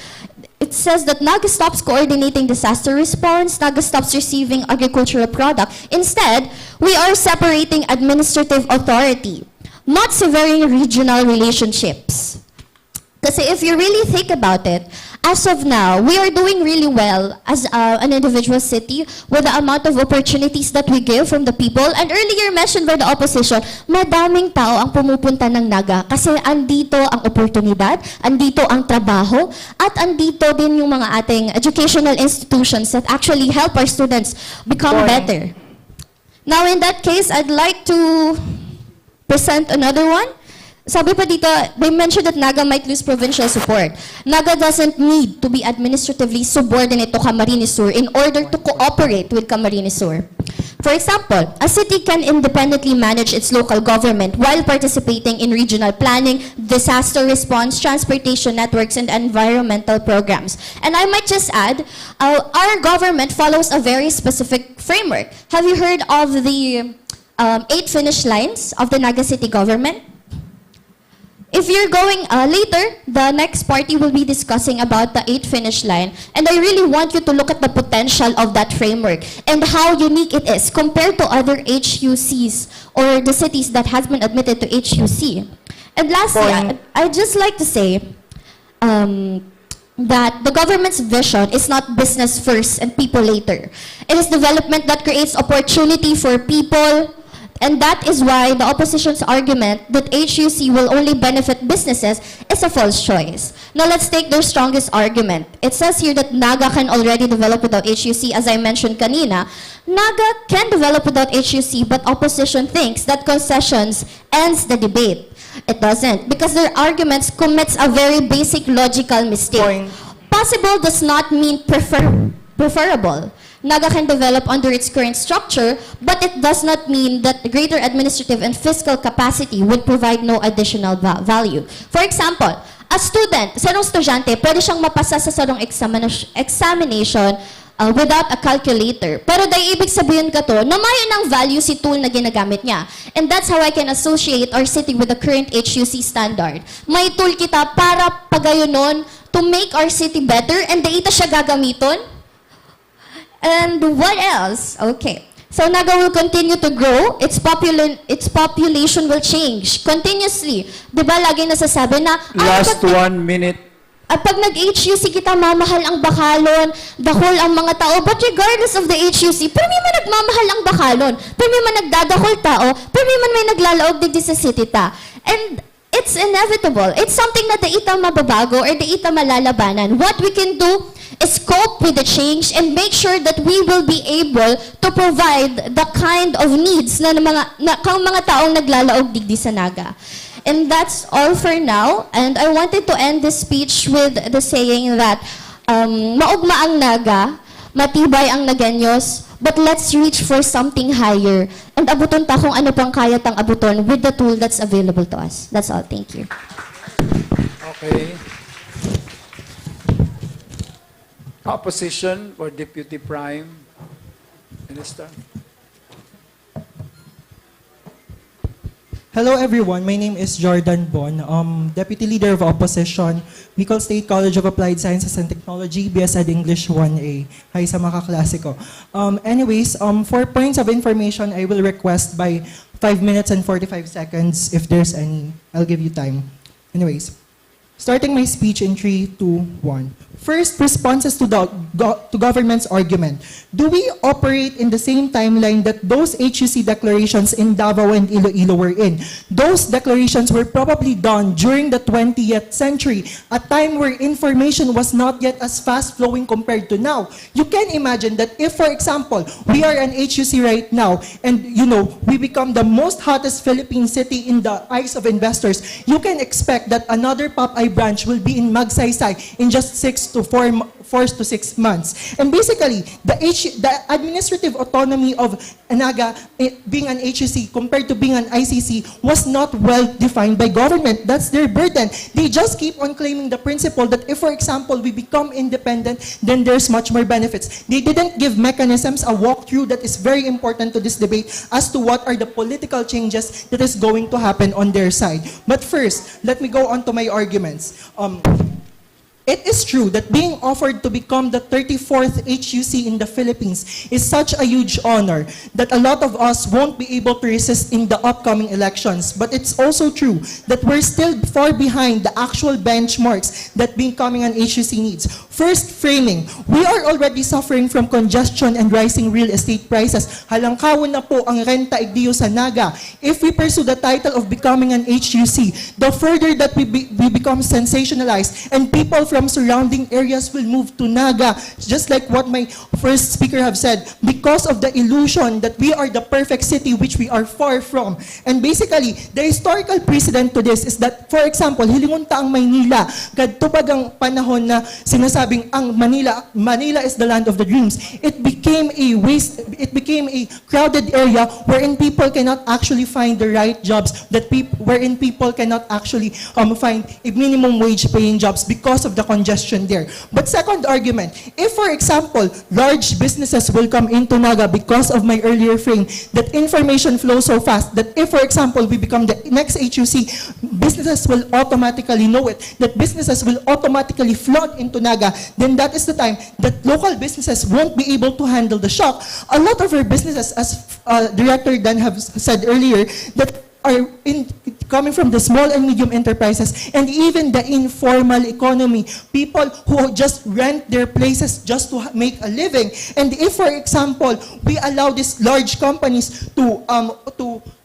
It says that Naga stops coordinating disaster response, Naga stops receiving agricultural product. Instead, we are separating administrative authority, not severing regional relationships. Kasi if you really think about it, as of now, we are doing really well as an individual city with the amount of opportunities that we give from the people. And earlier mentioned by the opposition, madaming tao ang pumupunta ng Naga kasi andito ang oportunidad, andito ang trabaho, at andito din yung mga ating educational institutions that actually help our students become better. Now in that case, I'd like to present another one. Sabi pa dito, they mentioned that Naga might lose provincial support. Naga doesn't need to be administratively subordinate to Camarines Sur in order to cooperate with Camarines Sur. For example, a city can independently manage its local government while participating in regional planning, disaster response, transportation networks, and environmental programs. And I might just add, our government follows a very specific framework. Have you heard of the 8 finish lines of the Naga City government? If you're going later, the next party will be discussing about the 8 finish line. And I really want you to look at the potential of that framework and how unique it is compared to other HUCs or the cities that has been admitted to HUC. And lastly, I'd just like to say that the government's vision is not business first and people later. It is development that creates opportunity for people. And that is why the opposition's argument that HUC will only benefit businesses is a false choice. Now let's take their strongest argument. It says here that Naga can already develop without HUC. As I mentioned kanina, Naga can develop without HUC, but opposition thinks that concessions ends the debate. It doesn't, because their arguments commits a very basic logical mistake. Possible does not mean preferable. Naga can develop under its current structure, but it does not mean that greater administrative and fiscal capacity would provide no additional value. For example, a student, sarong estudyante, pwede siyang mapasa sa sarong examination without a calculator. Pero dahil ibig sabihin ka to, na mayo ng value si tool na ginagamit niya. And that's how I can associate our city with the current HUC standard. May tool kita para pagayonon to make our city better, and dahil ita siya gagamiton. And what else? Okay. So Naga will continue to grow, its population will change continuously. Diba lagi nasasabi na, Last 1 minute. at pag nag-HUC kita, mamahal ang bakalon, dahol ang mga tao. But regardless of the HUC, pero may man nagmamahal ang bakalon, pero may man nagdadahol tao, pero may naglalaog digdi sa city ta. And it's inevitable. It's something na daita mababago or daita malalabanan. What we can do is cope with the change and make sure that we will be able to provide the kind of needs na kang mga taong naglalaog digdi sa Naga. And that's all for now. And I wanted to end this speech with the saying that maugma ang Naga, matibay ang Nagaños, but let's reach for something higher. And abuton ta kung ano pang kaya tang abuton with the tool that's available to us. That's all. Thank you. Okay. Opposition for Deputy Prime Minister. Hello everyone, my name is Jordan Bon, Deputy Leader of Opposition, Bicol State College of Applied Sciences and Technology, BSED English 1A. Hi sa mga kaklase ko. Anyways, 4 points of information I will request by 5 minutes and 45 seconds if there's any. I'll give you time. Anyways, starting my speech in 3, 2, 1. First, responses to government's argument. Do we operate in the same timeline that those HUC declarations in Davao and Iloilo were in? Those declarations were probably done during the 20th century, a time where information was not yet as fast-flowing compared to now. You can imagine that if, for example, we are an HUC right now, and we become the most hottest Philippine city in the eyes of investors, you can expect that another Popeye branch will be in Magsaysay in just 4 to 6 months. And basically, the administrative autonomy of Naga being an HUC compared to being an ICC was not well defined by government. That's their burden. They just keep on claiming the principle that if, for example, we become independent, then there's much more benefits. They didn't give mechanisms, a walkthrough that is very important to this debate as to what are the political changes that is going to happen on their side. But first, let me go on to my arguments. It is true that being offered to become the 34th HUC in the Philippines is such a huge honor that a lot of us won't be able to resist in the upcoming elections. But it's also true that we're still far behind the actual benchmarks that becoming an HUC needs. First, framing. We are already suffering from congestion and rising real estate prices. Halangkawon na po ang renta igdiyo sa Naga. If we pursue the title of becoming an HUC, the further that we become sensationalized and people from surrounding areas will move to Naga, just like what my first speaker have said, because of the illusion that we are the perfect city, which we are far from. And basically, the historical precedent to this is that, for example, hilingunta ang Maynila, kadtubag ang panahon na sinasabing ang Manila is the land of the dreams. It became a crowded area wherein people cannot actually find the right jobs, wherein people cannot actually find a minimum wage paying jobs because of the congestion there. But second argument, if for example, large businesses will come into Naga because of my earlier frame, that information flows so fast that if for example, we become the next HUC, businesses will automatically know it, that businesses will automatically flood into Naga, then that is the time that local businesses won't be able to handle the shock. A lot of our businesses, as Director Dan have said earlier, that are coming from the small and medium enterprises and even the informal economy, people who just rent their places just to make a living. And if, for example, we allow these large companies to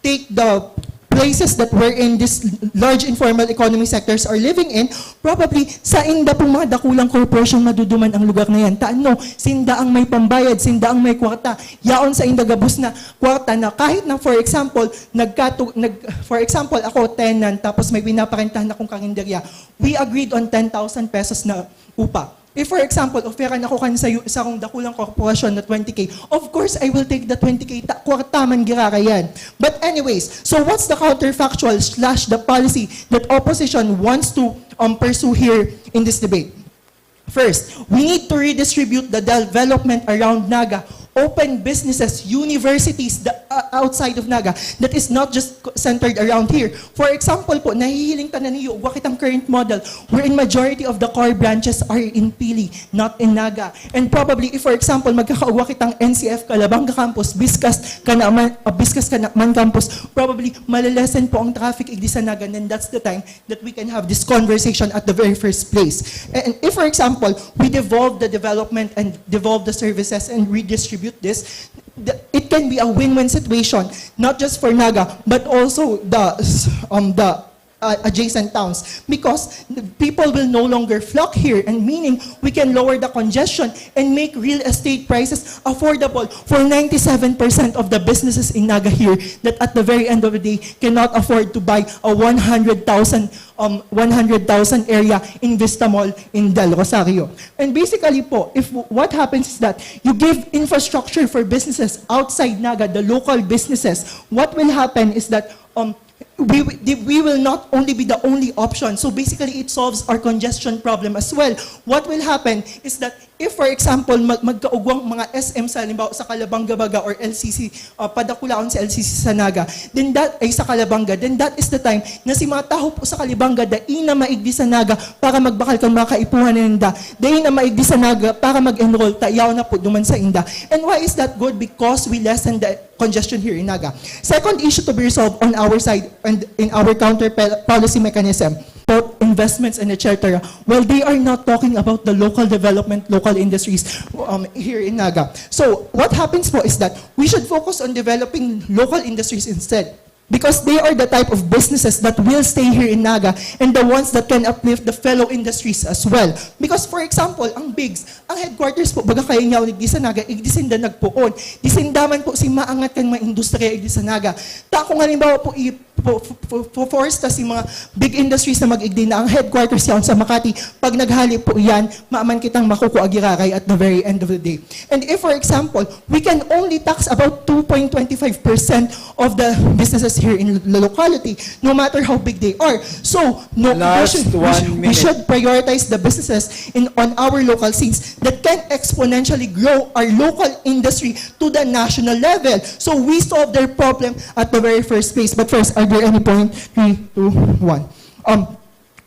take the places that we're in this large informal economy sectors are living in, probably sa inda pong mga dakulang corporation maduduman ang lugar na yan. Taano, sinda ang may pambayad, sinda ang may kwarta, yaon sa inda gabus na kwarta na kahit na for example, for example, ako tenant, tapos may pinaparentahan akong karinderya, we agreed on 10,000 pesos na upa. if for example, offeran ako kan sa isa kong dakulang korporasyon na 20K, of course, I will take the 20K, kwartaman girara yan. But anyways, so what's the counterfactual / the policy that opposition wants to pursue here in this debate? First, we need to redistribute the development around Naga, open businesses, universities outside of Naga that is not just centered around here. For example po, nahihiling tanan niyo, wakit ang current model wherein majority of the core branches are in Pili, not in Naga. And probably, if for example, magkakauwakit ang NCF Calabanga campus, Biscas Kanaman campus, probably malalesen po ang traffic igdi sa Naga, and then that's the time that we can have this conversation at the very first place. And if for example, we devolve the development and devolve the services and redistribute this, it can be a win-win situation, not just for Naga, but also the adjacent towns, because the people will no longer flock here, and meaning we can lower the congestion and make real estate prices affordable for 97% of the businesses in Naga here that at the very end of the day cannot afford to buy a 100,000 area in Vista Mall in Del Rosario. And basically po, if what happens is that you give infrastructure for businesses outside Naga, the local businesses, what will happen is that we will not only be the only option. So basically, it solves our congestion problem as well. What will happen is that if, for example, magkaugwang mga SM sa halimbawa sa Calabanga-Baga or LCC, padakulaon sa LCC sa Naga, then that ay sa Calabanga, then that is the time na si mga tao po sa Calabanga dain na maigdi sa Naga para magbakal kang mga kaipuhan na inda, dain na maigdi sa Naga para mag-enroll, tayaw na po duman sa inda. And why is that good? Because we lessen the congestion here in Naga. Second issue to be resolved on our side and in our counter policy mechanism, about investments and etc. Well, they are not talking about the local development, local industries here in Naga. So what happens po is that we should focus on developing local industries instead, because they are the type of businesses that will stay here in Naga and the ones that can uplift the fellow industries as well. Because for example, ang BIGS, ang headquarters po, baga kayo nga ulit di sa Naga, igdisinda nagpuon. Disindaman po si maangat kang mga industriya igdi sa Naga. Ta kung halimbawa po force ta si mga big industries na mag-igdi na ang headquarters yan sa Makati, pag naghali po yan, maaman kitang makukuagiraray at the very end of the day. And if for example, we can only tax about 2.25% of the businesses here in the locality, no matter how big they are. So, no, we should prioritize the businesses on our local scenes that can exponentially grow our local industry to the national level. So we solve their problem at the very first place. But first, are there any point? 3, 2, 1.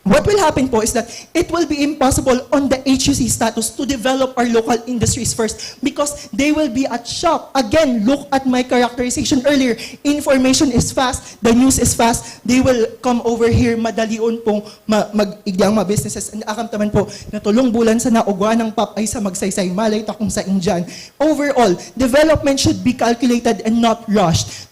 What will happen po is that it will be impossible on the HUC status to develop our local industries first because they will be at shock. Again, look at my characterization earlier. Information is fast, the news is fast, they will come over here, madalion pong mag-igdang mga businesses. And akam taman po, natulong bulan sa naugwa ng pap ay sa magsaysay, malay takong sa Indian. Overall, development should be calculated and not rushed.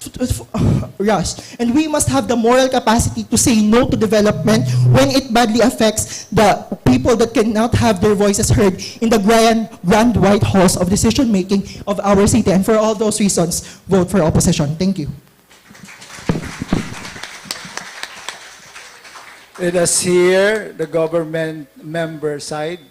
And we must have the moral capacity to say no to development when it badly affects the people that cannot have their voices heard in the grand white halls of decision making of our city. And for all those reasons, vote for opposition. Thank you. Let us hear the government member side.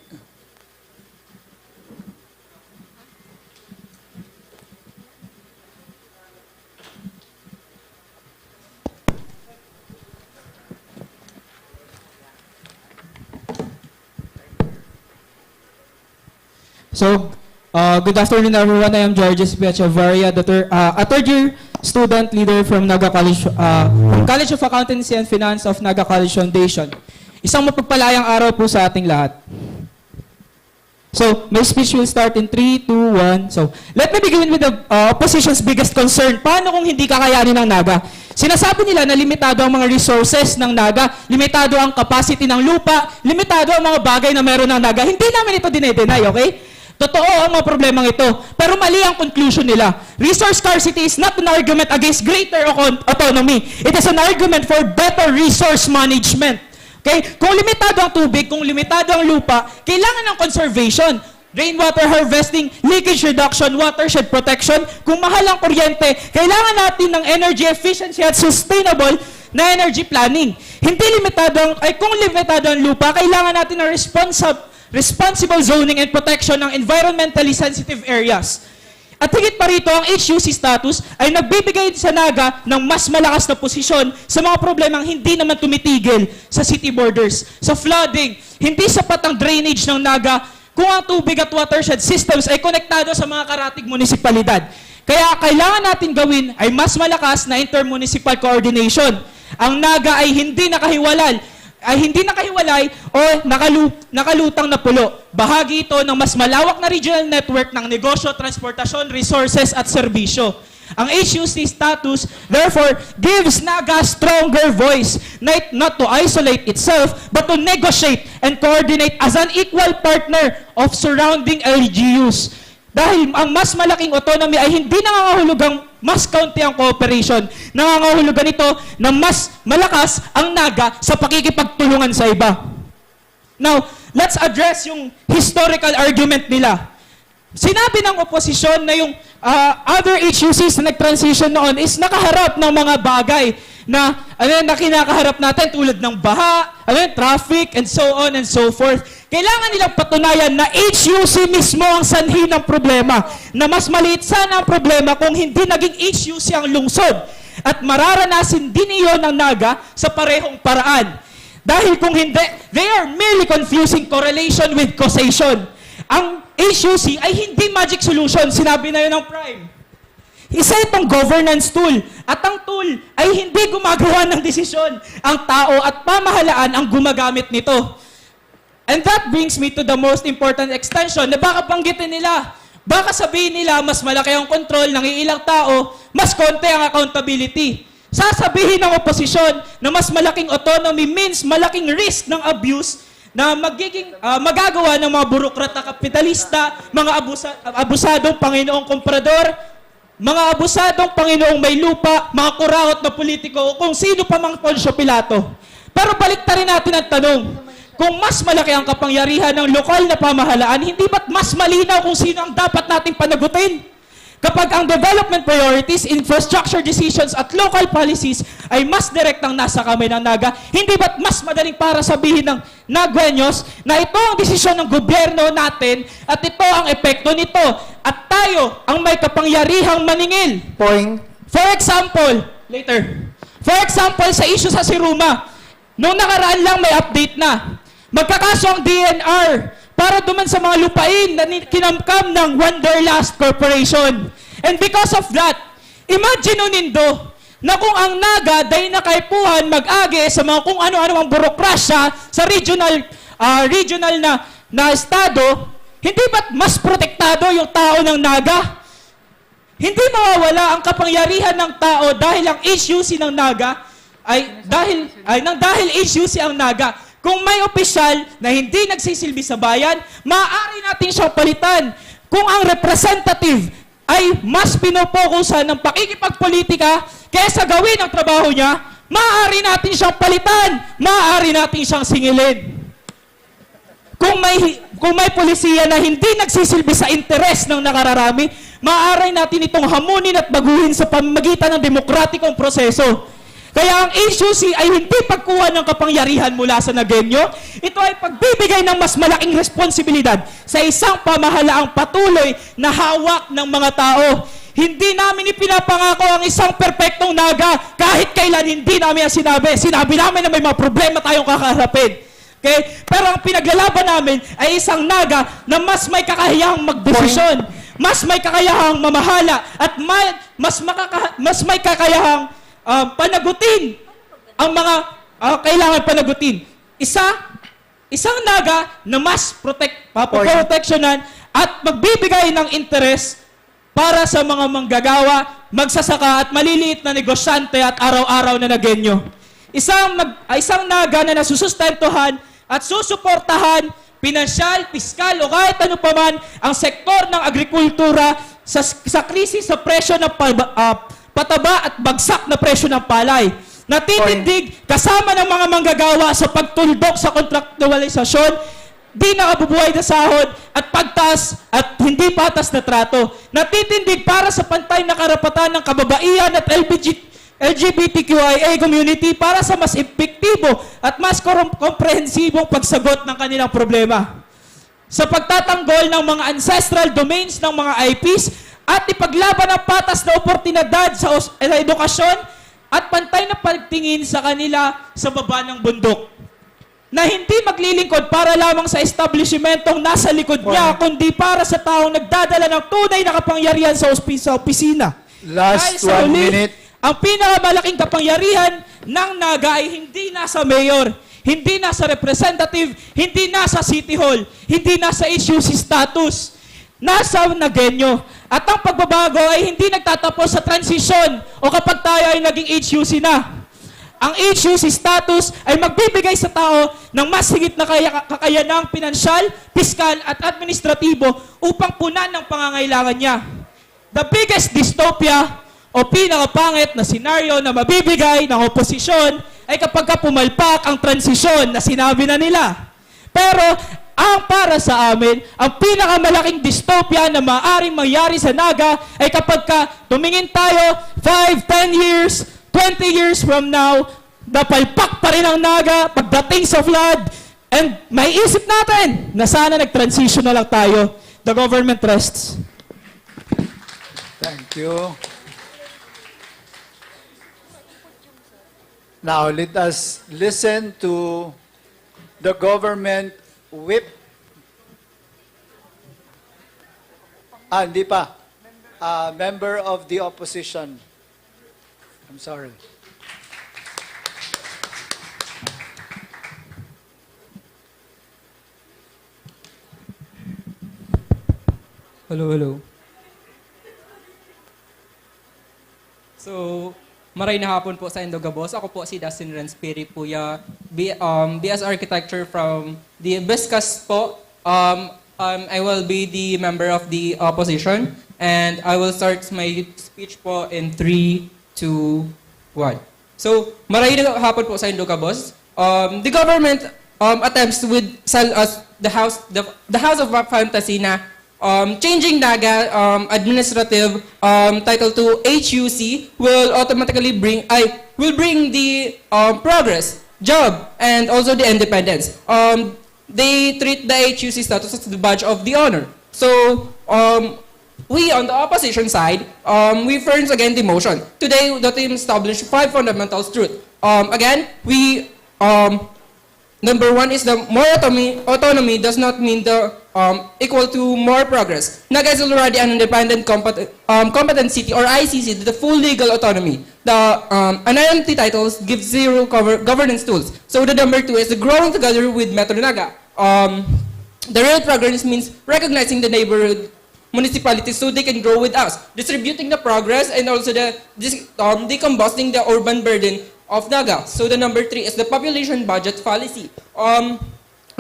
So, good afternoon everyone. I am Georges Piachavarria, a third-year student leader from Naga College, from College of Accountancy and Finance of Naga College Foundation. Isang mapagpalayang araw po sa ating lahat. So, my speech will start in 3, 2, 1. So, let me begin with the opposition's biggest concern. Paano kung hindi kakayanin ng Naga? Sinasabi nila na limitado ang mga resources ng Naga, limitado ang capacity ng lupa, limitado ang mga bagay na meron ng Naga. Hindi namin ito dinedenay, okay? Totoo ang mga problemang ito, pero mali ang conclusion nila. Resource scarcity is not an argument against greater autonomy. It is an argument for better resource management. Okay? Kung limitado ang tubig, kung limitado ang lupa, kailangan ng conservation. Rainwater harvesting, leakage reduction, watershed protection. Kung mahal ang kuryente, kailangan natin ng energy efficiency at sustainable na energy planning. Hindi limitado kung limitado ang lupa, kailangan natin ng responsible zoning and protection ng environmentally sensitive areas. At higit pa rito, ang HUC status ay nagbibigay sa Naga ng mas malakas na posisyon sa mga problemang hindi naman tumitigil sa city borders. Sa flooding, hindi sapat ang drainage ng Naga kung ang tubig at watershed systems ay konektado sa mga karatig munisipalidad. Kaya kailangan natin gawin ay mas malakas na intermunicipal coordination. Ang Naga ay hindi nakahiwalay o nakalutang na pulo. Bahagi ito ng mas malawak na regional network ng negosyo, transportasyon, resources at serbisyo. Ang HUC status, therefore, gives Naga stronger voice, not to isolate itself, but to negotiate and coordinate as an equal partner of surrounding LGUs. Dahil ang mas malaking autonomy ay hindi nangangahulugang mas kaunti ang cooperation. Nangangahulugan ito na mas malakas ang Naga sa pakikipagtulungan sa iba. Now, let's address yung historical argument nila. Sinabi ng oposisyon na yung other HUCs na nag-transition noon is nakaharap ng mga bagay na kinakaharap natin tulad ng baha, traffic, and so on and so forth. Kailangan nilang patunayan na HUC mismo ang sanhi ng problema, na mas maliit sana ang problema kung hindi naging HUC ang lungsod at mararanasin din iyon ng Naga sa parehong paraan. Dahil kung hindi, they are merely confusing correlation with causation. Ang HUC ay hindi magic solution, sinabi na yun ng Prime. Isa itong governance tool. At ang tool ay hindi gumagawa ng desisyon. Ang tao at pamahalaan ang gumagamit nito. And that brings me to the most important extension na baka banggitin nila. Baka sabihin nila mas malaki ang control ng ilang tao, mas konti ang accountability. Sasabihin ng oposisyon na mas malaking autonomy means malaking risk ng abuse na magagawa ng mga burokrata kapitalista, mga abusadong Panginoong komprador, mga abusadong Panginoong may lupa, mga kurawat na politiko, o kung sino pa mang Poncio Pilato. Pero baliktarin natin ang tanong, kung mas malaki ang kapangyarihan ng lokal na pamahalaan, hindi ba't mas malinaw kung sino ang dapat nating panagutin? Kapag ang development priorities, infrastructure decisions at local policies ay mas direktang nasa kamay ng Naga, hindi ba't mas madaling para sabihin ng Nagueños na ito ang desisyon ng gobyerno natin at ito ang epekto nito at tayo ang may kapangyarihang maningil? Point. For example, sa issue sa Siruma, nung nakaraan lang may update na. Magkakaso ang DNR para duman sa mga lupain na kinamkam ng Wanderlust Corporation. And because of that, imagine nindo na kung ang Naga day nakaipuhan mag-agi sa mga kung ano-ano ang burokrasya sa regional na estado, hindi ba't mas protektado yung tao ng Naga? Hindi mawawala ang kapangyarihan ng tao dahil ang HUC ng Naga dahil HUC ang Naga. Kung may opisyal na hindi nagsisilbi sa bayan, maaari natin siyang palitan. Kung ang representative ay mas pinopokusan ng pakikipagpolitika kaysa gawin ang trabaho niya, maaari natin siyang palitan, maaari natin siyang singilin. Kung may polisiya na hindi nagsisilbi sa interes ng nakararami, maaari natin itong hamunin at baguhin sa pamamagitan ng demokratikong proseso. Kaya ang HUC ay hindi pagkuha ng kapangyarihan mula sa Nagueño, ito ay pagbibigay ng mas malaking responsibilidad sa isang pamahalaang patuloy na hawak ng mga tao. Hindi namin ipinapangako ang isang perpektong Naga kahit kailan hindi namin ang sinabi. Sinabi namin na may mga problema tayong kakaharapin. Okay? Pero ang pinaglalaban namin ay isang Naga na mas may kakayahang magdesisyon, mas may kakayahang mamahala, at mas may kakayahang panagutin ang mga kailangan panagutin. Isang Naga na mas proteksyonan at magbibigay ng interes para sa mga manggagawa, magsasaka at maliliit na negosyante at araw-araw na Nagueño. Isang Naga na nasusustentuhan at susuportahan pinansyal, piskal o kahit ano paman ang sektor ng agrikultura sa krisis sa presyo ng pataba at bagsak na presyo ng palay. Natitindig kasama ng mga manggagawa sa pagtuldok sa kontraktualisasyon, di nakabubuhay na sahod at pagtaas at hindi patas na trato. Natitindig para sa pantay na karapatan ng kababaihan at LGBTQIA community para sa mas epektibo at mas komprehensibong pagsagot ng kanilang problema. sa pagtatanggol ng mga ancestral domains ng mga IPs at ipaglaban ang patas na oportunidad sa edukasyon at pantay na pagtingin sa kanila sa baba ng bundok. Na hindi maglilingkod para lamang sa establishmentong nasa likod niya, kundi para sa taong nagdadala ng tunay na kapangyarihan sa opisina. Last Dahil sa 1 huli, minute. ang pinakamalaking kapangyarihan ng Naga ay hindi nasa mayor, hindi nasa representative, hindi nasa city hall, hindi nasa HUC status, nasa Nagueño. At ang pagbabago ay hindi nagtatapos sa transisyon o kapag tayo ay naging HUC na. Ang HUC status ay magbibigay sa tao ng mas higit na kakayanang pinansyal, piskal at administratibo upang punan ng pangangailangan niya. The biggest dystopia o pinakapangit na senaryo na mabibigay ng oposisyon ay kapag pumalpak ang transisyon na sinabi na nila. Pero ang para sa amin, ang pinakamalaking dystopia na maaaring mangyari sa Naga ay kapag tumingin tayo 5, 10 years, 20 years from now, napalpak pa rin ang Naga pagdating sa flood, and may isip natin na sana nag-transition na lang tayo. The government rests. Thank you. Now, let us listen to the government whip. Hindi pa. Member of the opposition. I'm sorry. Hello. So, maray na hapon po sa Indogabos. Ako po si Dustin Renspiri Puya, BS Architecture from the BISCAS po. I will be the member of the opposition and I will start my speech po in 3, 2, 1. So, maray na hapon po sa Indogabos. The government attempts to sell us the house of fantasy na changing Naga administrative title to HUC will automatically bring the progress, job, and also the independence. They treat the HUC status as the badge of the honor. So we on the opposition side, we firm again the motion. Today, the team established 5 fundamental truths. Again, we number 1 is the more autonomy does not mean the equal to more progress. Naga is already an independent competent city or ICC, the full legal autonomy. The anonymity titles give zero governance tools. So the number 2 is the growing together with Metro Naga. The real progress means recognizing the neighborhood municipalities so they can grow with us, distributing the progress and also decombusting the urban burden of Naga. So the number 3 is the population budget fallacy.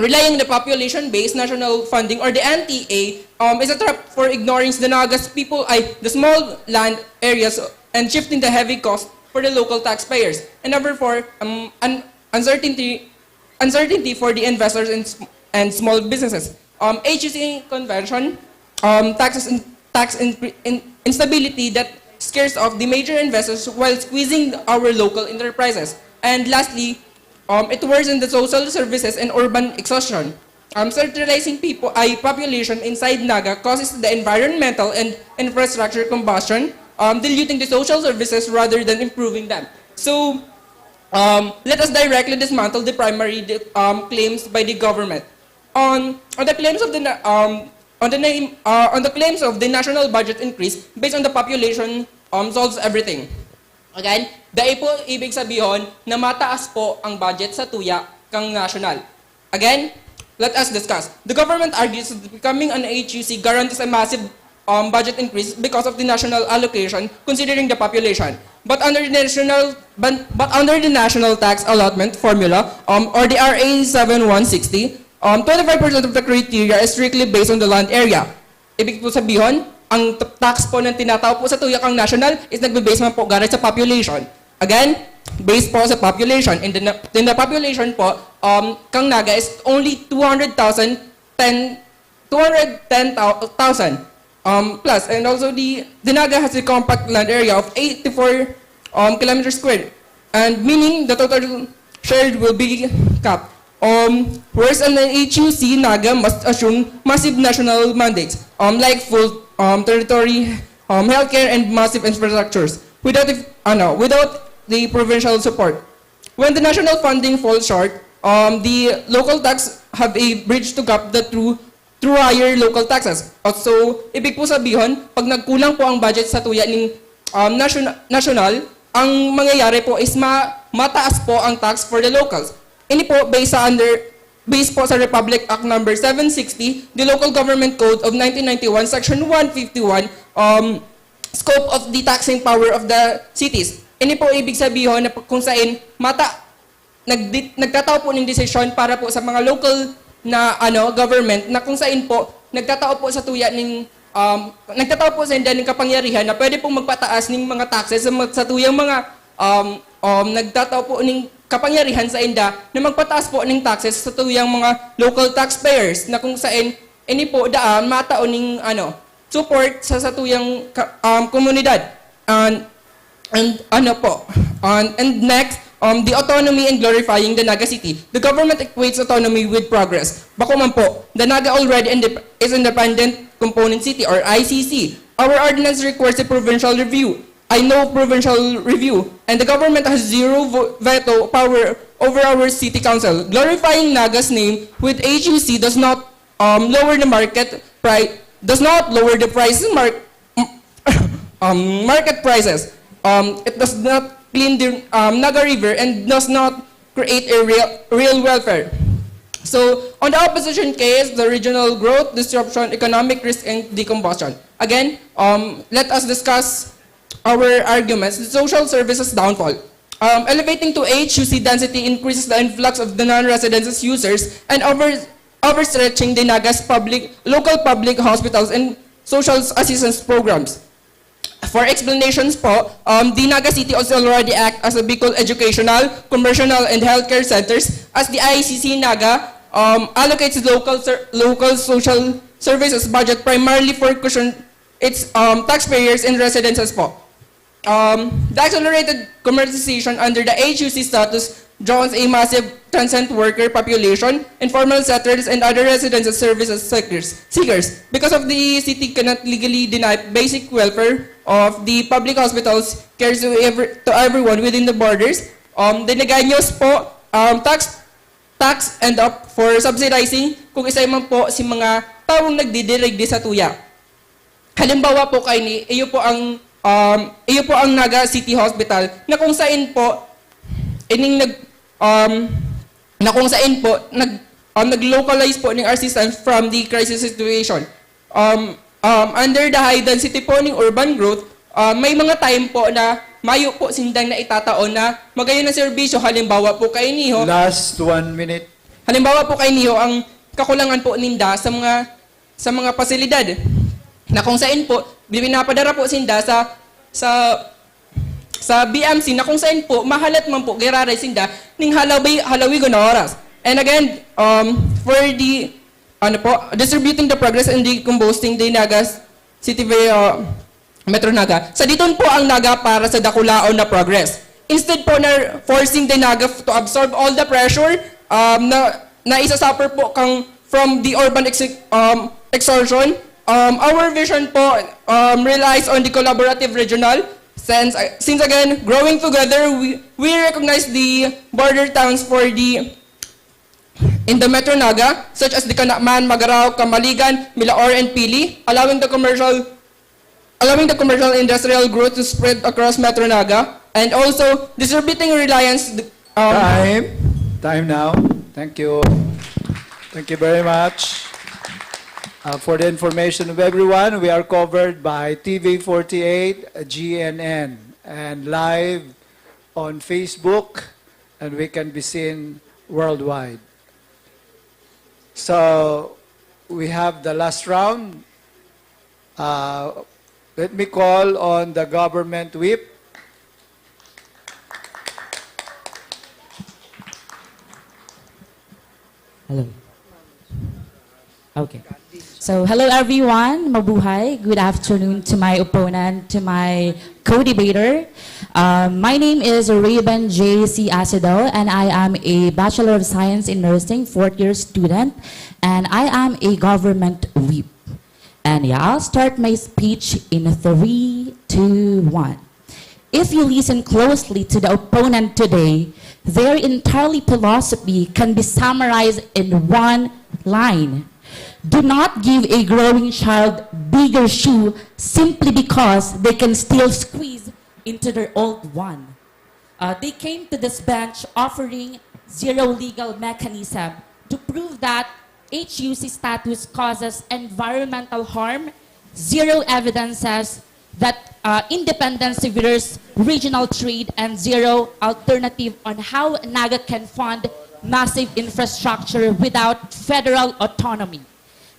Relying on the population-based national funding or the NTA is a trap for ignoring the Naga's people, the small land areas, and shifting the heavy cost for the local taxpayers. And number 4, uncertainty for the investors and small businesses. HUC convention, tax instability that scares off the major investors while squeezing our local enterprises. And lastly, it worsens the social services and urban exhaustion. Centralizing population inside Naga causes the environmental and infrastructure combustion, diluting the social services rather than improving them. So, let us directly dismantle the primary claims by the government. On the claims of the claims of the national budget increase based on the population solves everything. Again, dahil po ibig sabihin na mataas po ang budget sa tuya kang national. Again, let us discuss. The government argues that becoming an HUC guarantees a massive budget increase because of the national allocation considering the population. But under the national tax allotment formula or the RA 7160, 25% of the criteria is strictly based on the land area. Ibig po sabihin, ang tax po ng tinatawag po sa tuyakang national is nagbe-base man po galing sa population. Again, based po sa population. In the population po, kang Naga is only 210,000 plus. And also the Naga has a compact land area of 84 kilometers squared. And meaning the total shared will be capped. whereas an HUC, Naga must assume massive national mandates, like full territory, healthcare, and massive infrastructures, without the provincial support. When the national funding falls short, the local tax have a bridge to gap that through higher local taxes. So, ibig po sabihin, pag nagkulang po ang budget sa tuya ng national, ang mangyayari po is mataas po ang tax for the locals. Ini po based po sa Republic Act number 760, the Local Government Code of 1991, Section 151, scope of the taxing power of the cities. Ini po ibig sabihin na kung saan nagtatao po ng desisyon para po sa mga local na government na kung saan po nagtatao po sa tuya ng nagtatao po sa inda ng kapangyarihan na pwede pong magpataas ng mga taxes sa tuyang mga nagtatao po ng kapangyarihan sa inda na magpataas po ng taxes sa tuyang mga local taxpayers na kung saan ini po daan matao ng support sa tuyang komunidad. And next, the autonomy and glorifying the Naga City. The government equates autonomy with progress. Bako man po, the Naga already is independent component city or ICC. Our ordinance requires a provincial review. I know provincial review, and the government has zero veto power over our city council. Glorifying Naga's name with HUC does not lower the market price. Does not lower the prices market prices. It does not clean the Naga River and does not create a real welfare. So, on the opposition case, the regional growth, disruption, economic risk, and decombustion. Again, let us discuss our arguments. The social services downfall. Elevating to HUC density increases the influx of the non-residents users and overstretching the Naga's local public hospitals and social assistance programs. For explanations po, the Naga City also already act as a Bicol educational, commercial, and healthcare centers as the ICC Naga allocates local social services budget primarily for cushion its taxpayers and residences po. The accelerated commercialization under the HUC status draws a massive transient worker population, informal settlers, and other residential services seekers. Because of the city cannot legally deny basic welfare of the public hospitals cares to everyone within the borders, the Neganyos po tax end up for subsidizing kung isa man po si mga taong nagdidirigdi sa tuya. Halimbawa po kay ni iyo po ang Naga City Hospital na kung saan po nag-localize po ng assistance from the crisis situation. Under the high density po ng urban growth, may mga time po na mayo po sindang na itataon na magayon na serbisyo. Halimbawa po kay niyo. Last 1 minute. Halimbawa po kay niyo ang kakulangan po ninda sa mga pasilidad na kung saan po pinapadara po sinda sa BMC na kung saan po mahalat man po giraray sinda ning halawi na oras. And again, for the distributing the progress and decombusting the Naga City Metro Naga. Sa diton po ang Naga para sa dakulaon na progress. Instead po na forcing the Naga to absorb all the pressure na isa-suffer po from the urban extortion, our vision po relies on the collaborative regional. Since again, growing together, we recognize the border towns in the Metro Naga, such as the Kanakman, Magarao, Kamaligan, Milaor, and Pili, allowing the commercial industrial growth to spread across Metro Naga, and also distributing reliance. Time now. Thank you. Thank you very much. For the information of everyone, we are covered by TV48, GNN, and live on Facebook, and we can be seen worldwide. So, we have the last round. Let me call on the government whip. Hello. Okay. So, hello everyone, mabuhay. Good afternoon to my opponent, to my co-debater. My name is Raven J.C. Acido, and I am a Bachelor of Science in Nursing, 4th-year student, and I am a government whip. And yeah, I'll start my speech in 3, 2, 1. If you listen closely to the opponent today, their entire philosophy can be summarized in one line. Do not give a growing child bigger shoe simply because they can still squeeze into their old one. They came to this bench offering zero legal mechanism to prove that HUC status causes environmental harm, zero evidences that independence severs regional trade, and zero alternative on how NAGA can fund massive infrastructure without federal autonomy.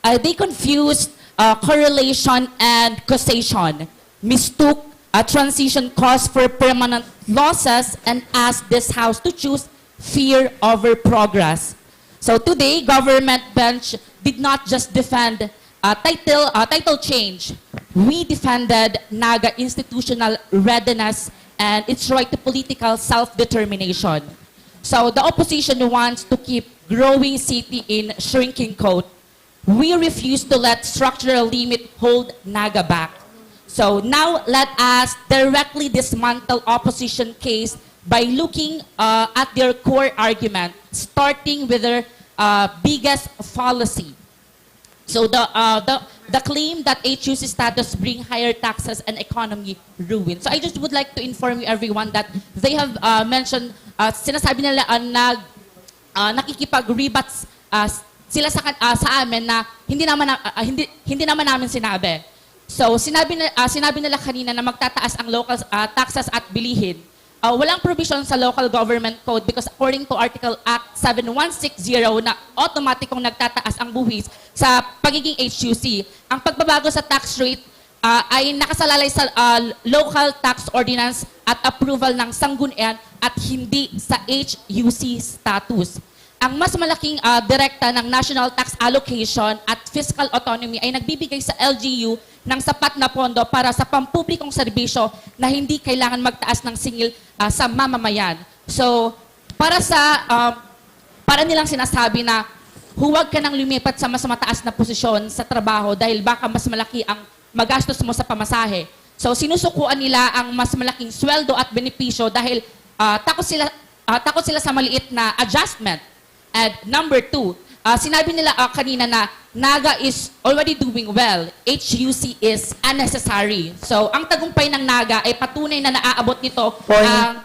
They confused correlation and causation, mistook transition cost for permanent losses, and asked this House to choose fear over progress. So today, government bench did not just defend title change. We defended NAGA institutional readiness and its right to political self-determination. So the opposition wants to keep growing city in shrinking coat. We refuse to let structural limit hold NAGA back. So now let us directly dismantle opposition case by looking at their core argument, starting with their biggest fallacy. So the claim that HUC status bring higher taxes and economy ruin. So I just would like to inform you everyone that they have mentioned, sinasabi nila na nakikipag-rebats sila sa amin na hindi naman namin sinabi. So sinabi nila kanina na magtataas ang local taxes at bilihin. Walang provision sa local government code because according to Article Act 7160 na automatikong nagtataas ang buwis sa pagiging HUC. Ang pagbabago sa tax rate ay nakasalalay sa local tax ordinance at approval ng sanggunian at hindi sa HUC status. Ang mas malaking direkta ng national tax allocation at fiscal autonomy ay nagbibigay sa LGU ng sapat na pondo para sa pampublikong serbisyo na hindi kailangan magtaas ng singil sa mamamayan. So, para nilang sinasabi na huwag ka nang lumipat sa mas mataas na posisyon sa trabaho dahil baka mas malaki ang magastos mo sa pamasahe. So, sinusukuan nila ang mas malaking sweldo at benepisyo dahil takot sila sa maliit na adjustment. And number 2, sinabi nila kanina na NAGA is already doing well. HUC is unnecessary. So, ang tagumpay ng NAGA ay patunay na naaabot nito ang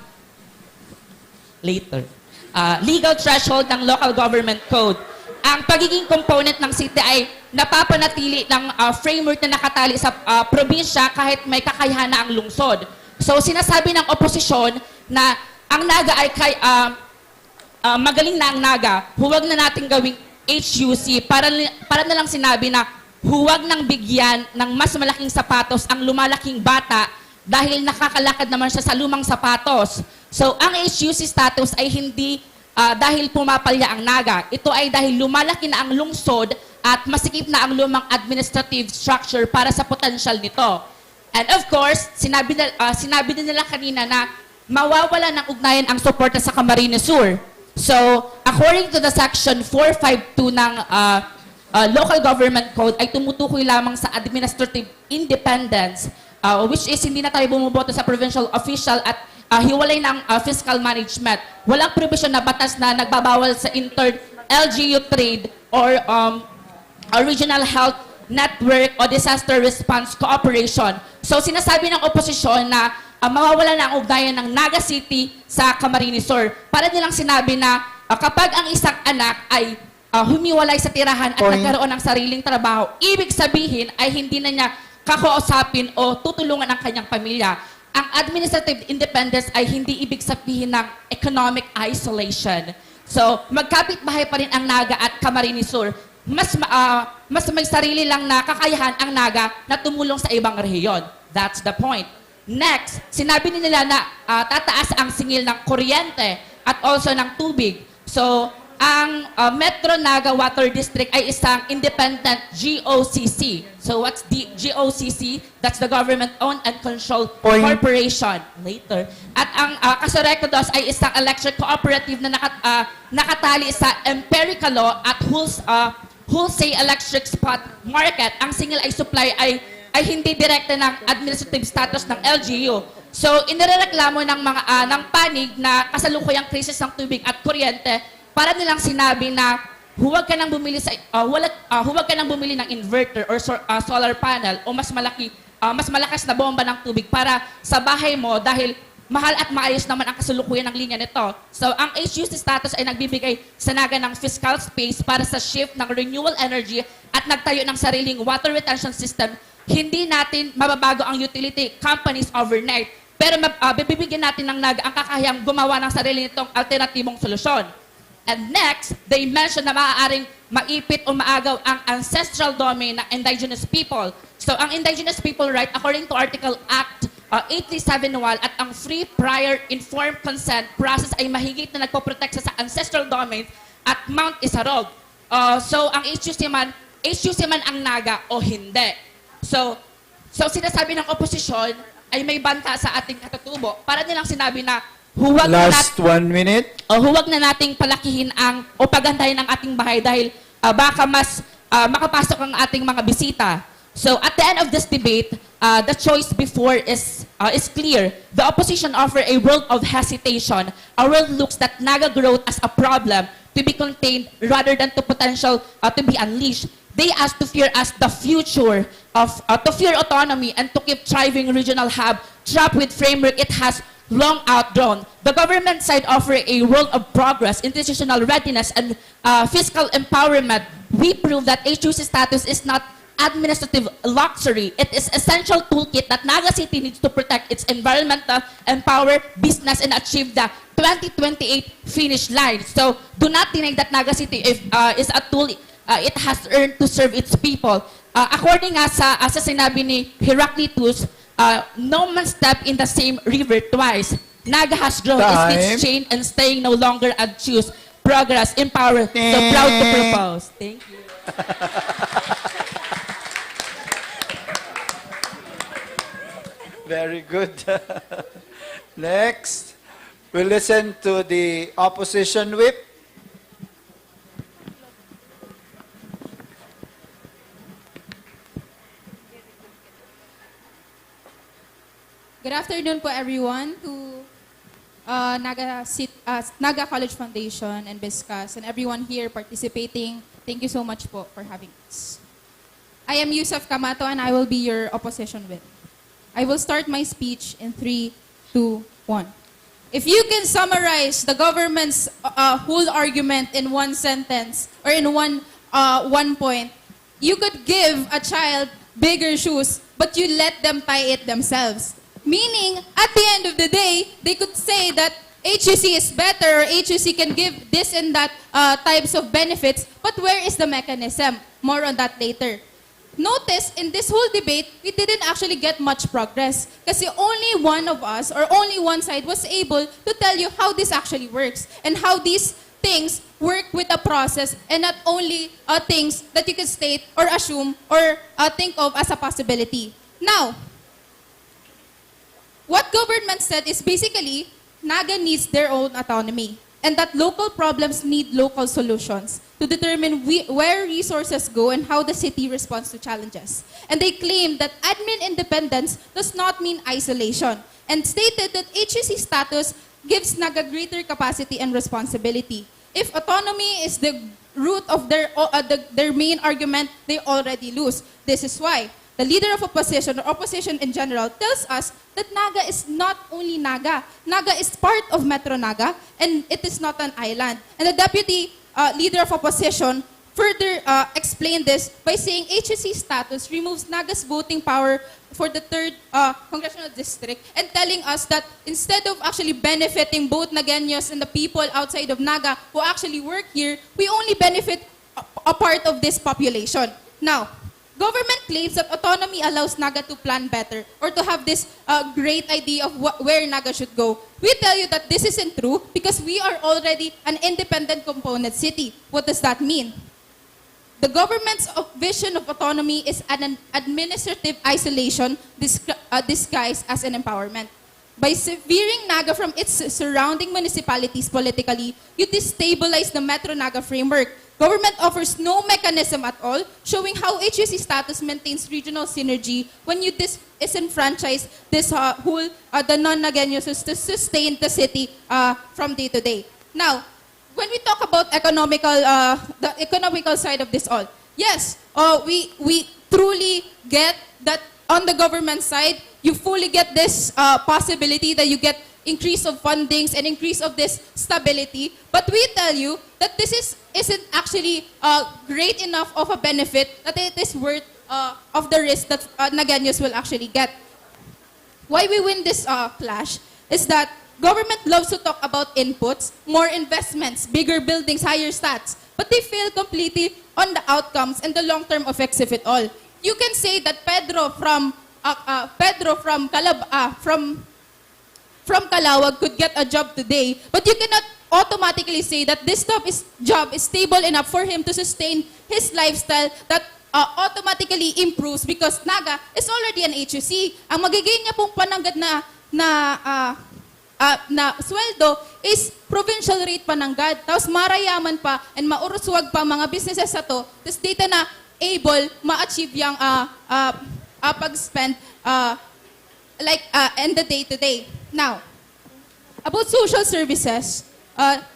legal threshold ng local government code. Ang pagiging component ng city ay napapanatili ng framework na nakatali sa probinsya kahit may kakayahan na ang lungsod. So, sinasabi ng oposisyon na ang NAGA ay magaling na ang NAGA, huwag na natin gawing HUC para na lang sinabi na huwag nang bigyan ng mas malaking sapatos ang lumalaking bata dahil nakakalakad naman siya sa lumang sapatos. So, ang HUC status ay hindi dahil pumapalya ang NAGA. Ito ay dahil lumalaki na ang lungsod at masikip na ang lumang administrative structure para sa potential nito. And of course, sinabi din nila kanina na mawawala ng ugnayan ang suporta sa Camarines Sur. So, according to the section 452 ng local government code, ay tumutukoy lamang sa administrative independence, which is hindi na tayo bumuboto sa provincial official at hiwalay ng fiscal management. Walang provision na batas na nagbabawal sa inter-LGU trade or regional health network o disaster response cooperation. So, sinasabi ng oposisyon na mawawala na ang ugnayan ng Naga City sa Camarines Sur. Para nilang sinabi na kapag ang isang anak ay humiwalay sa tirahan at nagkaroon ng sariling trabaho, ibig sabihin ay hindi na niya kakausapin o tutulungan ang kanyang pamilya. Ang administrative independence ay hindi ibig sabihin ng economic isolation. So, magkapit-bahay pa rin ang Naga at Camarines Sur. Mas may sarili lang na kakayahan ang Naga na tumulong sa ibang rehiyon. That's the point. Next, sinabi nila na tataas ang singil ng kuryente at also ng tubig. So, ang Metro Naga Water District ay isang independent GOCC. So what's the GOCC? That's the government-owned and controlled corporation. Later. At ang Kasorekodos ay isang electric cooperative na nakatali sa empirical law at wholesale electric spot market. Ang single ay supply ay hindi direkta ng administrative status ng LGU. So, inireklamo ng mga ng panig na kasalukuyang krisis ng tubig at kuryente para nilang sinabi na huwag ka nang bumili ng inverter or solar panel o mas malakas na bomba ng tubig para sa bahay mo dahil mahal at maayos naman ang kasalukuyan ng linya nito. So, ang HUC status ay nagbibigay sa Naga ng fiscal space para sa shift ng renewable energy at nagtayo ng sariling water retention system. Hindi natin mababago ang utility companies overnight, pero bibigyan natin ng Naga ang kakayang gumawa ng sarili nitong alternatibong solusyon. And next, they mentioned na maaaring maipit o maagaw ang ancestral domain ng indigenous people. So, ang indigenous people right, according to Article Act 8371 at ang free prior informed consent process ay mahigit na nagpoprotekta sa ancestral domains at Mount Isarog. So, ang HUC man ang Naga o hindi. So sinasabi ng oposisyon ay may banta sa ating katutubo para nilang sinabi na huwag na nating palakihin o pagandahin ang ating bahay dahil baka mas makapasok ang ating mga bisita. So at the end of this debate, the choice before is clear. The opposition offer a world of hesitation. A world looks at Naga growth as a problem to be contained rather than to potential to be unleashed. They ask to fear as the future to fear autonomy and to keep thriving regional hub trapped with framework it has long outgrown. The government side offer a world of progress, institutional readiness, and fiscal empowerment. We prove that HUC status is not administrative luxury. It is essential toolkit that Naga City needs to protect its environmental, empower business, and achieve the 2028 finish line. So do not deny that Naga City is a tool it has earned to serve its people. According nga sa sinabi ni Heraclitus, no man step in the same river twice. Naga has grown its chain and staying no longer and choose progress, empower. So proud to propose. Thank you. Very good. Next, we'll listen to the opposition whip. Good afternoon po everyone to Naga College Foundation and BISCAS and everyone here participating. Thank you so much po for having us. I am Yusuf Kamato and I will be your opposition whip. I will start my speech in 3, 2, 1. If you can summarize the government's whole argument in one sentence or in one point, you could give a child bigger shoes, but you let them tie it themselves. Meaning, at the end of the day, they could say that HUC is better or HUC can give this and that types of benefits, but where is the mechanism? More on that later. Notice, in this whole debate, we didn't actually get much progress kasi only one of us or only one side was able to tell you how this actually works and how these things work with a process and not only things that you can state or assume or think of as a possibility. Now, what government said is basically, Naga needs their own autonomy and that local problems need local solutions to determine where resources go and how the city responds to challenges. And they claim that admin independence does not mean isolation and stated that HUC status gives Naga greater capacity and responsibility. If autonomy is the root of their main argument, they already lose. This is why the leader of opposition or opposition in general tells us that Naga is not only Naga. Naga is part of Metro Naga and it is not an island. And the deputy leader of opposition further explained this by saying HUC status removes Naga's voting power for the 3rd congressional district and telling us that instead of actually benefiting both Nagaños and the people outside of Naga who actually work here, we only benefit a part of this population. Now, Government claims that autonomy allows Naga to plan better or to have this great idea of where Naga should go. We tell you that this isn't true because we are already an independent component city. What does that mean? The government's vision of autonomy is an administrative isolation disguised as an empowerment. By severing Naga from its surrounding municipalities politically, you destabilize the Metro Naga framework. Government offers no mechanism at all showing how HUC status maintains regional synergy when you disenfranchise this the non-Nagueños to sustain the city from day to day. Now, when we talk about the economical side of this all, yes, we truly get that on the government side, you fully get this possibility that you get increase of fundings and increase of this stability. But we tell you that this isn't actually great enough of a benefit that it is worth of the risk that Nagueños will actually get. Why we win this clash is that government loves to talk about inputs, more investments, bigger buildings, higher stats, but they fail completely on the outcomes and the long-term effects of it all. You can say that Pedro from Calawag could get a job today, but you cannot automatically say that this job is stable enough for him to sustain his lifestyle that automatically improves because Naga is already an HUC. Ang magiging niya pong pananggad na sweldo is provincial rate pananggad. Tapos marayaman pa and mauruswag pa mga businesses sa to. Tapos dito na able ma-achieve yung pag-spend in the day-to-day. Now, about social services,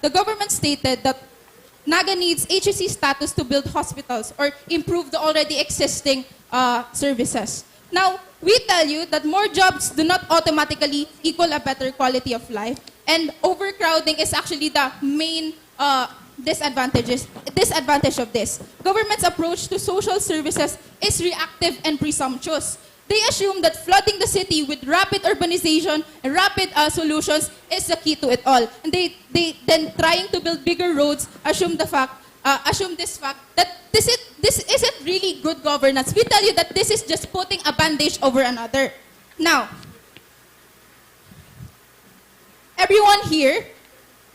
the government stated that Naga needs HUC status to build hospitals or improve the already existing services. Now, we tell you that more jobs do not automatically equal a better quality of life, and overcrowding is actually the main disadvantage of this. Government's approach to social services is reactive and presumptuous. They assume that flooding the city with rapid urbanization and rapid solutions is the key to it all. And they then trying to build bigger roads assume this fact that this isn't really good governance. We tell you that this is just putting a bandage over another. Now, everyone here,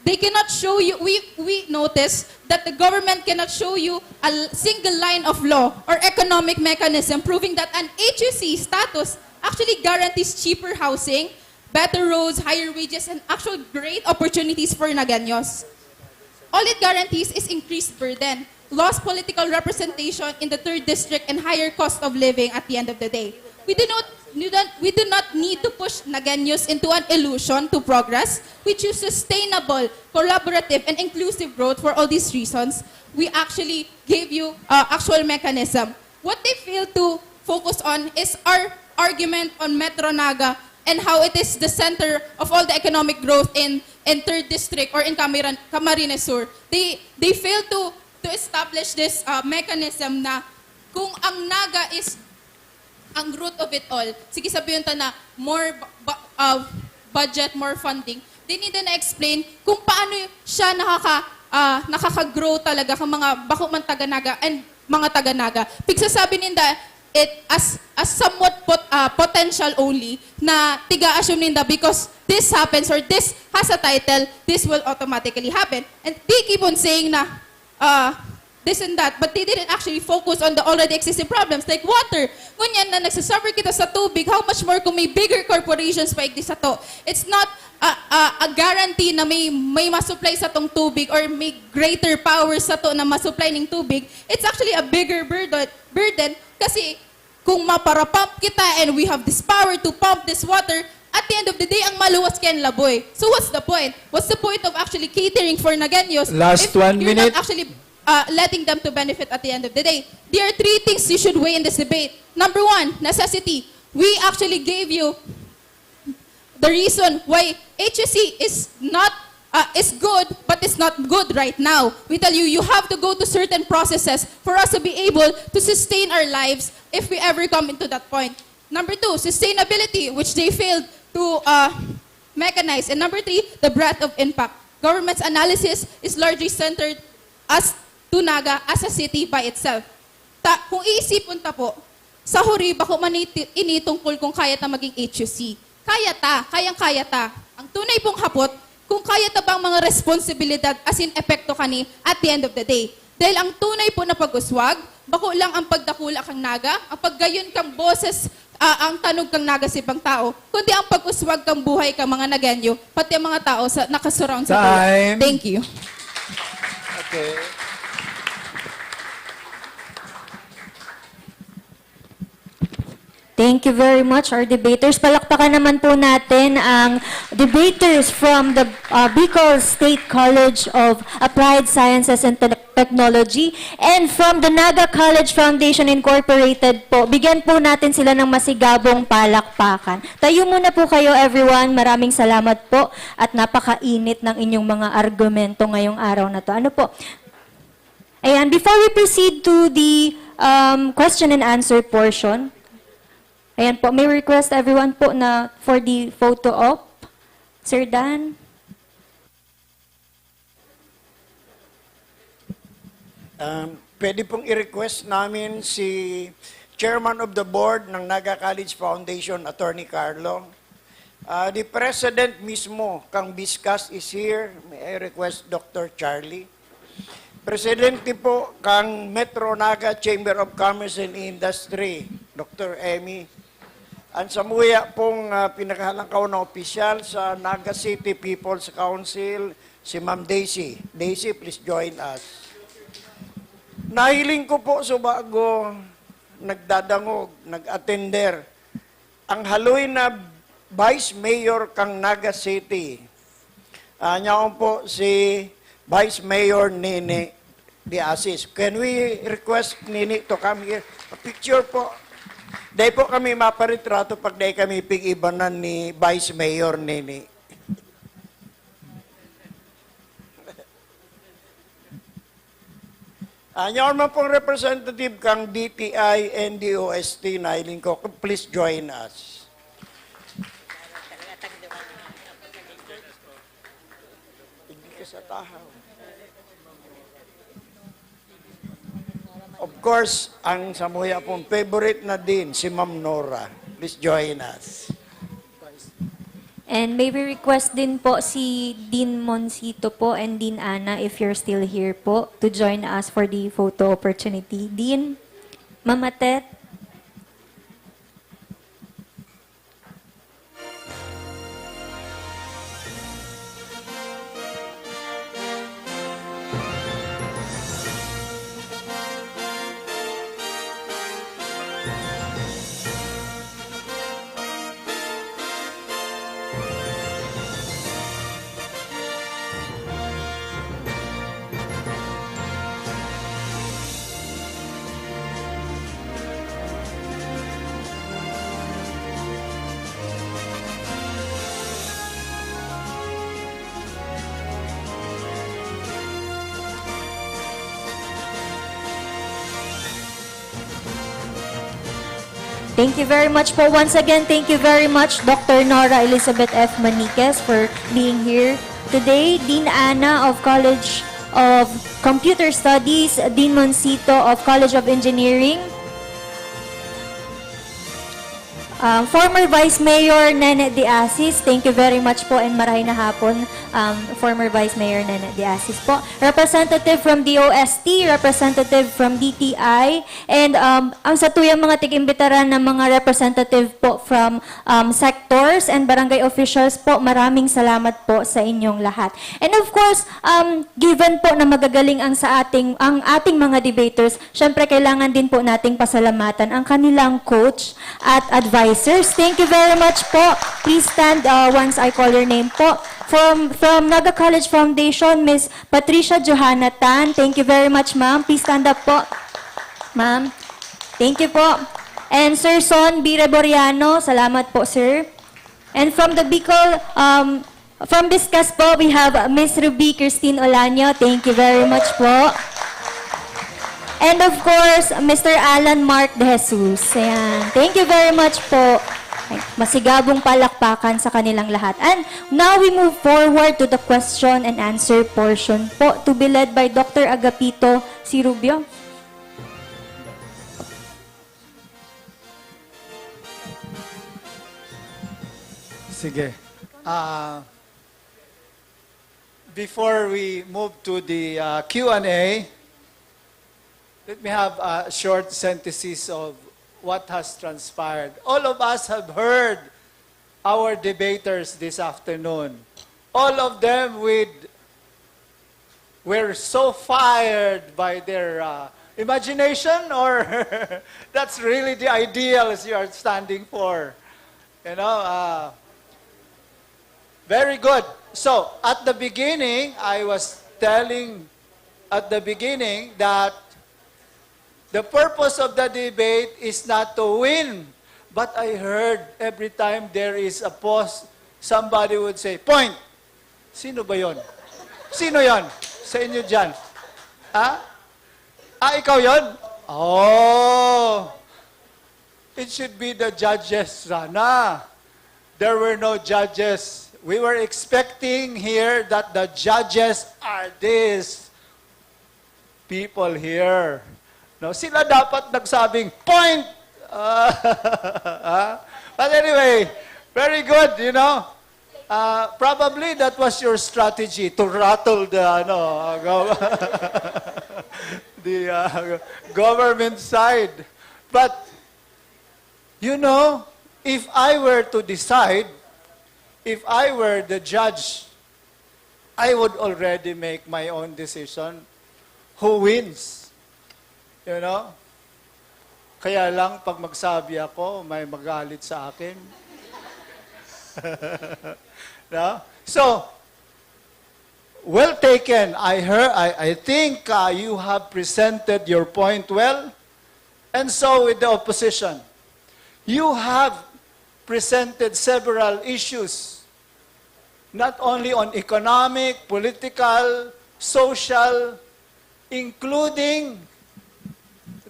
they cannot show you, we notice that the government cannot show you a single line of law or economic mechanism proving that an HUC status actually guarantees cheaper housing, better roads, higher wages, and actual great opportunities for Nagueños. All it guarantees is increased burden, lost political representation in the 3rd district, and higher cost of living at the end of the day. We do not need to push Nagueños into an illusion to progress. We choose sustainable, collaborative, and inclusive growth for all these reasons. We actually gave you actual mechanism. What they fail to focus on is our argument on Metro Naga and how it is the center of all the economic growth in 3rd District or in Camarines Sur. They fail to establish this mechanism na kung ang Naga is ang root of it all, sige sabihin ta na more budget, more funding, they need na explain kung paano siya nakaka-grow talaga ng mga bakuman taga-Naga and mga taga-Naga. Pigsasabi ninda it as somewhat potential only na tiga-assume ninda because this happens or this has a title, this will automatically happen. And they keep on saying na this and that, but they didn't actually focus on the already existing problems like water. Ngunyan na nagsasuffer kita sa tubig, how much more kung may bigger corporations pa sa to. It's not a guarantee na may masupply sa tong tubig or may greater power sa to na masupply ng tubig. It's actually a bigger burden kasi kung maparapump kita and we have this power to pump this water, at the end of the day, ang maluwas kaya laboy. So what's the point? What's the point of actually catering for Nagueños Last if 1 you're minute. not actually letting them to benefit at the end of the day? There are 3 things you should weigh in this debate. Number 1, necessity. We actually gave you the reason why HUC is good, but it's not good right now. We tell you, you have to go to certain processes for us to be able to sustain our lives if we ever come into that point. Number 2, sustainability, which they failed to mechanize. And number 3, the breadth of impact. Government's analysis is largely centered as to Naga as a city by itself. Kung iisipon ta po, sa huri, bako initungkol kung kaya ta maging HUC. Kayang-kaya ta. Ang tunay pong hapot, kung kaya ta bang mga responsibilidad as in epekto kani at the end of the day. Dahil ang tunay po na pag-uswag, bako lang ang pagdakula kang naga, ang paggayon kang boses, ang tanog kang naga sa ibang tao, kundi ang pag-uswag kang buhay kang mga naganyo, pati ang mga tao sa nakasurround sa Time. Thank you. Okay. Thank you very much, our debaters. Palakpakan naman po natin ang debaters from the Bicol State College of Applied Sciences and Technology and from the Naga College Foundation Incorporated po. Bigyan po natin sila ng masigabong palakpakan. Tayo muna po kayo, everyone. Maraming salamat po at napakainit ng inyong mga argumento ngayong araw na to. Ano po? Ayan, before we proceed to the question and answer portion, ayan po, may request everyone po na for the photo op. Sir Dan? Pwede pong i-request namin si Chairman of the Board ng Naga College Foundation, Attorney Carlo. The President mismo, Kang Biscas, is here. May I request Dr. Charlie. Presidente po, Kang Metro Naga Chamber of Commerce and Industry, Dr. Emmy. Ang samuya pong pinakahalangkaw na opisyal sa Naga City People's Council, si Ma'am Daisy. Daisy, please join us. Nahiling ko po sa bago nagdadangog, nag-attender, ang haloy na Vice Mayor kang Naga City. Niyaon po si Vice Mayor Nini De Asis. Can we request Nini to come here? A picture po. Dahil po kami maparitrato pag dahil kami pig-ibanan ni Vice Mayor Nini. Nyaon man pong representative kang DTI and DOST na hiling ko, please join us. Hindi ka sa tahaw. Of course, ang samuya pong favorite na din, si Ma'am Nora. Please join us. And may we request din po si Dean Moncito po and Dean Ana, if you're still here po, to join us for the photo opportunity. Dean, Mamatet. Thank you very much po. Once again, thank you very much, Dr. Nora Elizabeth F. Maniquez, for being here today. Dean Ana of College of Computer Studies, Dean Moncito of College of Engineering, former Vice Mayor Nene De Asis, thank you very much po and marahay na hapon, former Vice Mayor Nene De Asis po. Representative from DOST, representative from DTI, and ang satuyang mga tig-imbitaran ng mga representative po from sectors and barangay officials po, maraming salamat po sa inyong lahat. And of course, given po na magagaling ang ating mga debaters, syempre kailangan din po nating pasalamatan ang kanilang coach at advisors. Thank you very much po. Please stand once I call your name po. From Naga College Foundation, Miss Patricia Johanna Tan. Thank you very much, ma'am. Please stand up po. Ma'am. Thank you po. And Sir Son Bireboriano, salamat po, sir. And from the Bicol, from Biscas po, we have Miss Ruby Christine Olanyo. Thank you very much po. And of course, Mr. Alan Mark De Jesus. Ayan. Thank you very much po. Masigabong palakpakan sa kanilang lahat. And now we move forward to the question and answer portion po to be led by Dr. Agapito C. Rubio. Sige. Before we move to the Q&A, let me have a short synthesis of what has transpired. All of us have heard our debaters this afternoon. All of them were so fired by their imagination, or that's really the ideals you are standing for. You know, very good. So, at the beginning, I was telling at the beginning that the purpose of the debate is not to win. But I heard every time there is a pause, somebody would say, point. Sino ba yon? Sino yon? Sa inyo dyan? Ha? Ikaw yon? Oh. It should be the judges, Rana. There were no judges. We were expecting here that the judges are these people here. No, sila dapat nagsabing, point! But anyway, very good, you know. Probably that was your strategy to rattle the, the government side. But, you know, if I were to decide, if I were the judge, I would already make my own decision. Who wins? You know? Kaya lang, pag magsabi ako, may magalit sa akin. No? So, well taken. I think you have presented your point well. And so with the opposition, you have presented several issues, not only on economic, political, social, including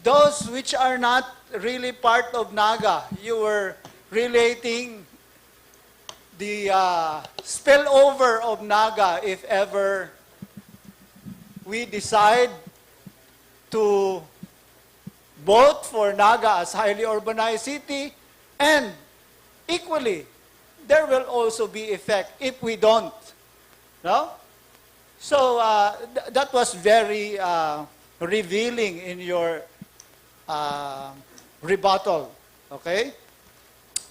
those which are not really part of Naga. You were relating the spillover of Naga if ever we decide to vote for Naga as highly urbanized city, and equally, there will also be effect if we don't. No? So that was very revealing in your rebuttal. Okay?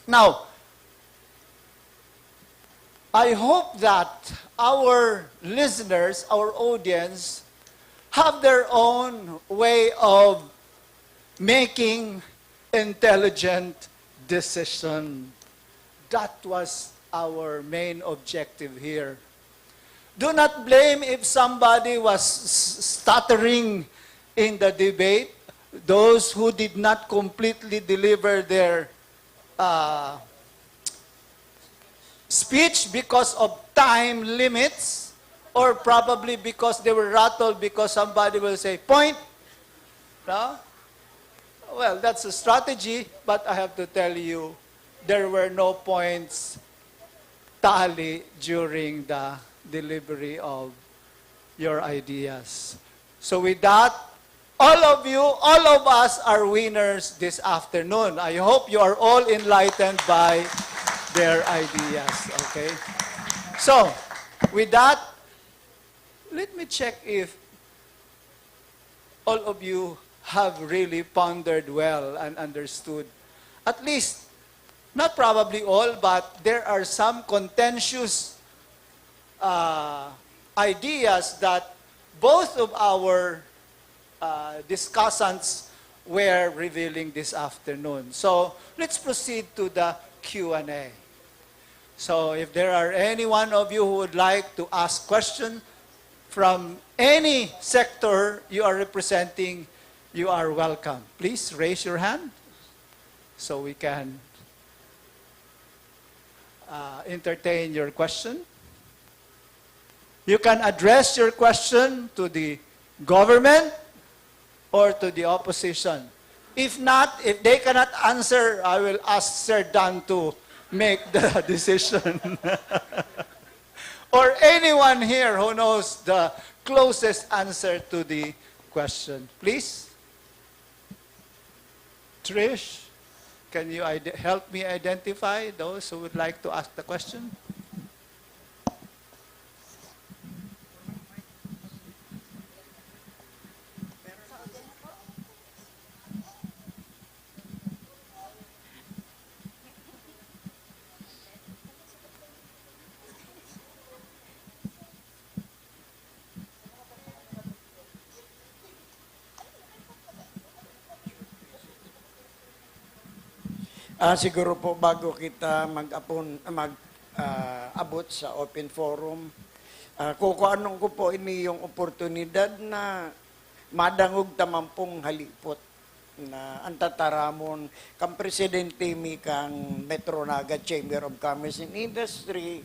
Now, I hope that our listeners, our audience, have their own way of making intelligent decision. That was our main objective here. Do not blame if somebody was stuttering in the debate. Those who did not completely deliver their speech because of time limits, or probably because they were rattled because somebody will say, point. No? Well, that's a strategy, but I have to tell you, there were no points tally during the delivery of your ideas. So with that, all of you, all of us are winners this afternoon. I hope you are all enlightened by their ideas, okay? So, with that, let me check if all of you have really pondered well and understood. At least, not probably all, but there are some contentious ideas that both of our discussants were revealing this afternoon. So, let's proceed to the Q&A. So, if there are any one of you who would like to ask questions from any sector you are representing, you are welcome. Please raise your hand so we can entertain your question. You can address your question to the government or to the opposition. If not, if they cannot answer, I will ask Sir Dan to make the decision. Or anyone here who knows the closest answer to the question. Please. Trish, can you help me identify those who would like to ask the question? Siguro po bago kita mag-abot sa open forum, kukuanong ko po ini yung oportunidad na madangog tamampong halipot na antataramon kang presidente mi kang Metro Naga Chamber of Commerce and Industry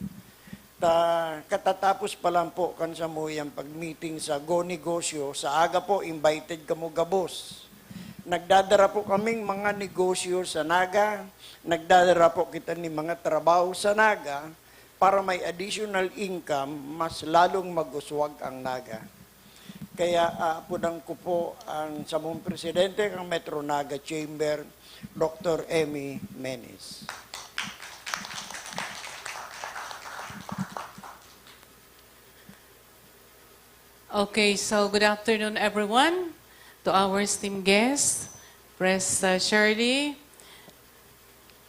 katatapos pa lang po kan sa mo yung pag-meeting sa Go Negosyo sa aga po invited kamo gabos. Nagdadara po kaming mga negosyo sa Naga, nagdadara po kita ni mga trabaho sa Naga para may additional income, mas lalong maguswag ang Naga. Kaya pudang ko po ang samong presidente ng Metro Naga Chamber, Dr. Emmy Menes. Okay, so good afternoon everyone. To our esteemed guests, Press Shirley,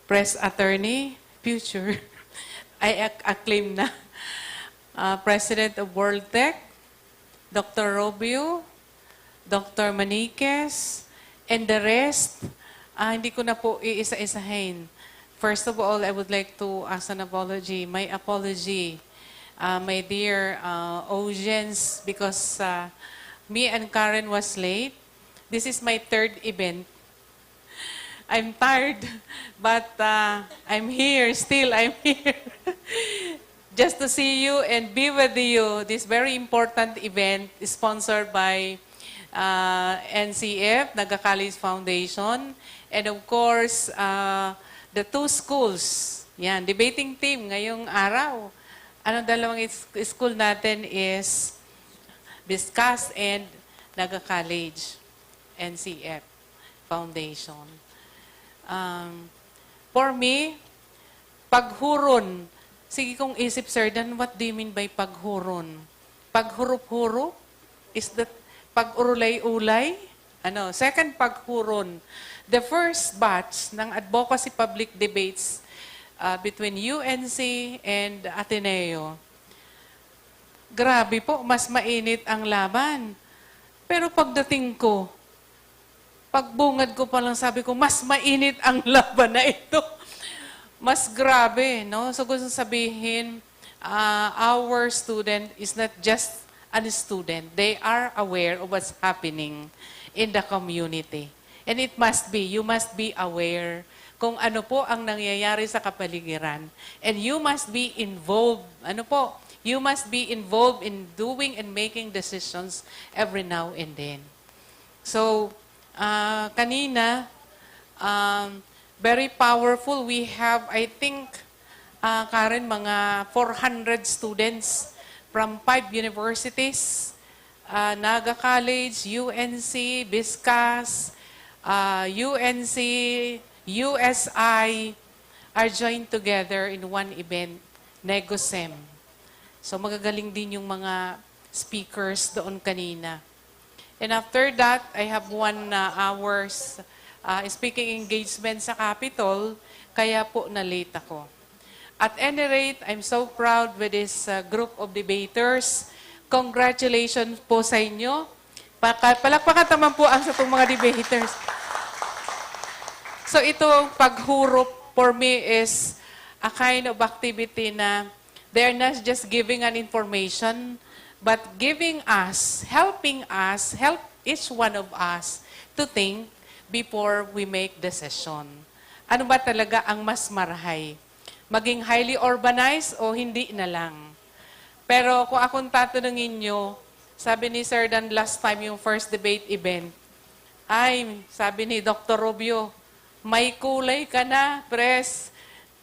Press Attorney, future, I acclaim na, President of World Tech, Dr. Robio, Dr. Maniquez, and the rest, hindi ko na po iisa-isahin. First of all, I would like to ask an apology. My apology, my dear audience, because me and Karen was late. This is my third event. I'm tired, but I'm here, still I'm here. Just to see you and be with you. This very important event is sponsored by NCF, Naga College Foundation, and of course, the two schools. Yan, debating team ngayong araw. Anong dalawang school natin is Biscas and Naga College. NCF Foundation. For me, paghuron. Sige kong isip, Sir Dan, what do you mean by paghuron? Paghurup-hurup? Is that pag-urulay-ulay? Second, paghuron. The first batch ng advocacy public debates between UNC and Ateneo. Grabe po, mas mainit ang laban. Pero pagdating ko, pagbungad ko pa lang sabi ko, mas mainit ang laban na ito. Mas grabe, no? So gusto sabihin, our student is not just a student. They are aware of what's happening in the community. And it must be, you must be aware kung ano po ang nangyayari sa kapaligiran. And you must be involved, you must be involved in doing and making decisions every now and then. So, kanina, very powerful. We have, I think, Karen, mga 400 students from 5 universities, Naga College, UNC, Biscas, UNC, USI, are joined together in one event, Negosem. So magagaling din yung mga speakers doon kanina. And after that, I have 1 hour's speaking engagement sa Capitol, kaya po na-late ako. At any rate, I'm so proud with this group of debaters. Congratulations po sa inyo. Palakpakan naman po ang sa mga debaters. So ito, paghurup for me is a kind of activity na they're not just giving an information, but giving us, help each one of us to think before we make decision. Ano ba talaga ang mas marahay? Maging highly urbanized o hindi na lang? Pero kung akong tatanungin nyo, sabi ni Sir Dan last time yung first debate event, sabi ni Dr. Rubio, may kulay ka na, Pres.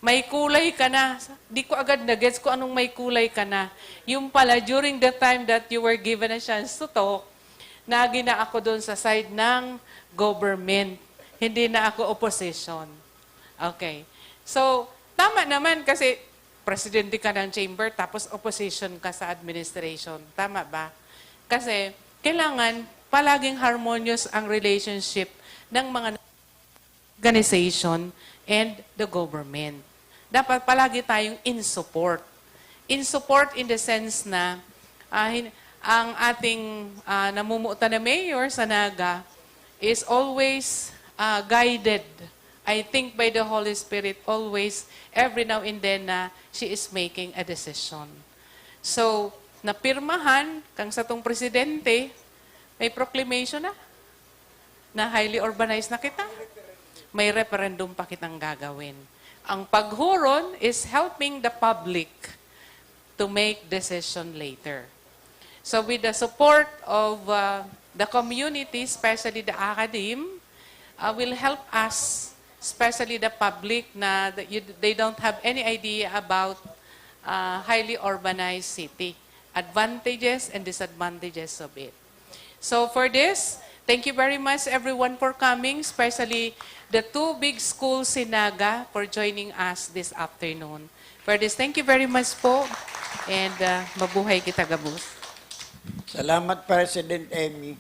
May kulay ka na. Di ko agad na-gets ko anong may kulay ka na. Yung pala, during the time that you were given a chance to talk, nagina ako doon sa side ng government. Hindi na ako opposition. Okay. So, tama naman kasi presidente ka ng chamber tapos opposition ka sa administration. Tama ba? Kasi kailangan palaging harmonious ang relationship ng mga organization and the government. Dapat palagi tayong in support. In support in the sense na ang ating namumuo na mayor sa Naga is always guided, I think, by the Holy Spirit, always, every now and then na she is making a decision. So, napirmahan kang sa tong presidente, may proclamation na highly urbanized na kita. May referendum pa kitang gagawin. Ang paghuron is helping the public to make decision later. So with the support of the community, especially the academe, will help us, especially the public, na they don't have any idea about highly urbanized city, advantages and disadvantages of it. So for this, thank you very much everyone for coming, especially the two big schools in Naga for joining us this afternoon. For this, thank you very much po, and mabuhay kita, Gabus. Salamat, President Emmy.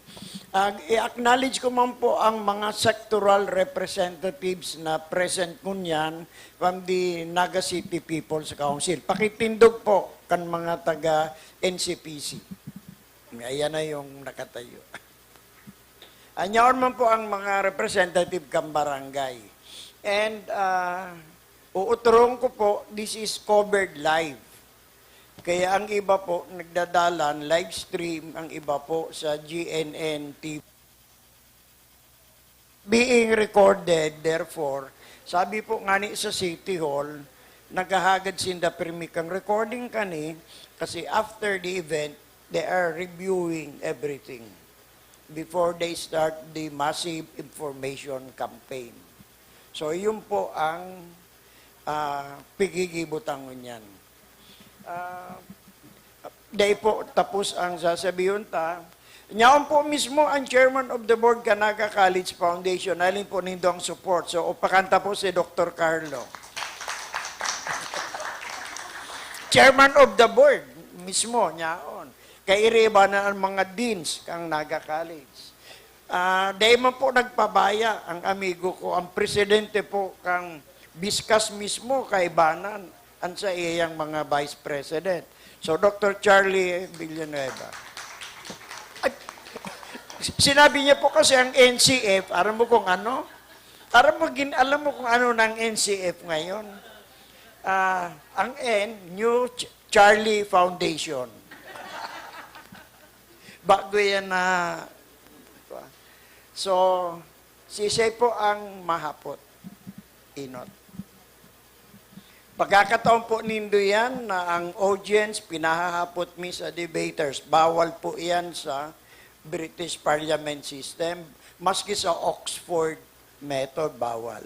I-acknowledge ko man po ang mga sectoral representatives na present kunyan from the Naga City People's Council. Pakitindog po kan mga taga NCPC. Ayan na yung nakatayo. Anyaon man po ang mga representative kang barangay. And uuturong ko po, this is covered live. Kaya ang iba po nagdadalan, live stream, ang iba po sa GNN TV. Being recorded, therefore, sabi po nga ni sa City Hall, nagahagad sinda permi kang recording kani, kasi after the event, they are reviewing everything before they start the massive information campaign. So, yun po ang pigigibutangon yan. Dahil po tapos ang sasabihin ta. Nyaon po mismo ang chairman of the board Naga College Foundation. Alin po nindo ang support. So, upakanta po si Dr. Carlo. Chairman of the board mismo, nyaon. Kairiba na ang mga deans kang Naga College. Dahil man po nagpabaya ang amigo ko, ang presidente po kang Biskas mismo, kaibanan, ang sa iyang mga vice president. So, Dr. Charlie Villanueva. Sinabi niya po kasi ang NCF, alam mo kung ano? Alam mo kung ano ng NCF ngayon? Ang N, New Charlie Foundation. Bago yan na... So, sisay po ang mahapot. Inot. Pagkakataon po nindo yan na ang audience pinahahapot mi sa debaters. Bawal po yan sa British Parliament system. Maski sa Oxford method, bawal.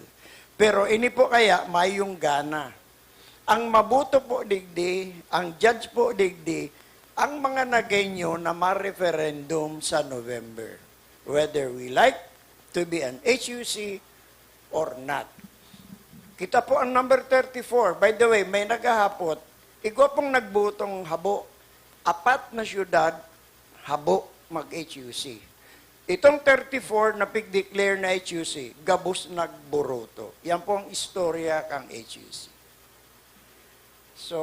Pero ini po kaya may yung gana. Ang mabuto po digdi, ang judge po digdi, ang mga nagenyo na ma-referendum sa November. Whether we like to be an HUC or not. Kita po ang number 34. By the way, may naghahapot. Ikaw pong nagbutong habo. 4 na syudad, habo mag-HUC. Itong 34 na pig-declare na HUC, gabos nagburuto. Yan po ang istorya kang HUC. So,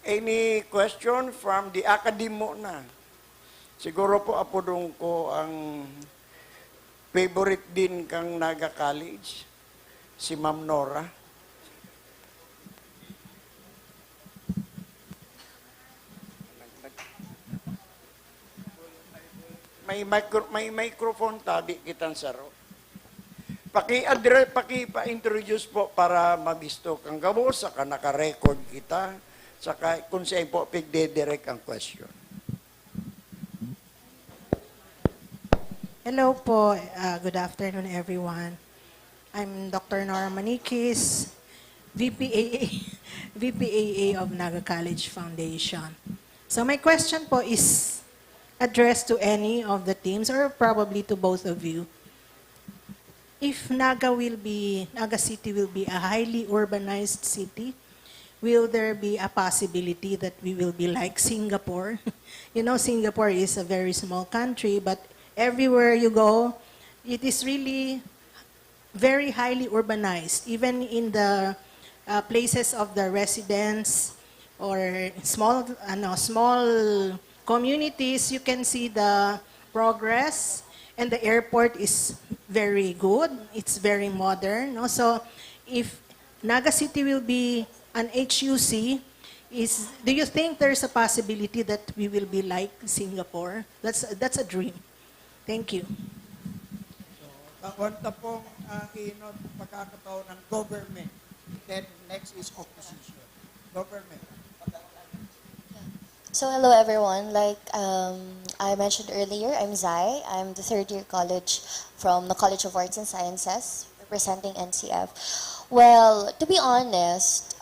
any question from the academo na? Siguro po apodong ko ang favorite din kang Naga College, si Ma'am Nora. May microphone tabi kitang saro. Paki-introduce po para mabisto kang gabo, saka naka-record kita, saka kung saan po pigdedirect ang question. Hello po. Good afternoon, everyone. I'm Dr. Nora Manikis, VPAA of Naga College Foundation. So my question po is addressed to any of the teams or probably to both of you. if Naga City will be a highly urbanized city, will there be a possibility that we will be like Singapore? You know, Singapore is a very small country, but everywhere you go, it is really very highly urbanized. Even in the places of the residents or small communities, you can see the progress. And the airport is very good. It's very modern. No? So if Naga City will be an HUC, do you think there's a possibility that we will be like Singapore? That's a dream. Thank you. Kaunta pong inot pagkakataon ng government. Then next is opposition. Government. So hello everyone, like I mentioned earlier, I'm Zai. I'm the third year college from the College of Arts and Sciences, representing NCF. Well, to be honest,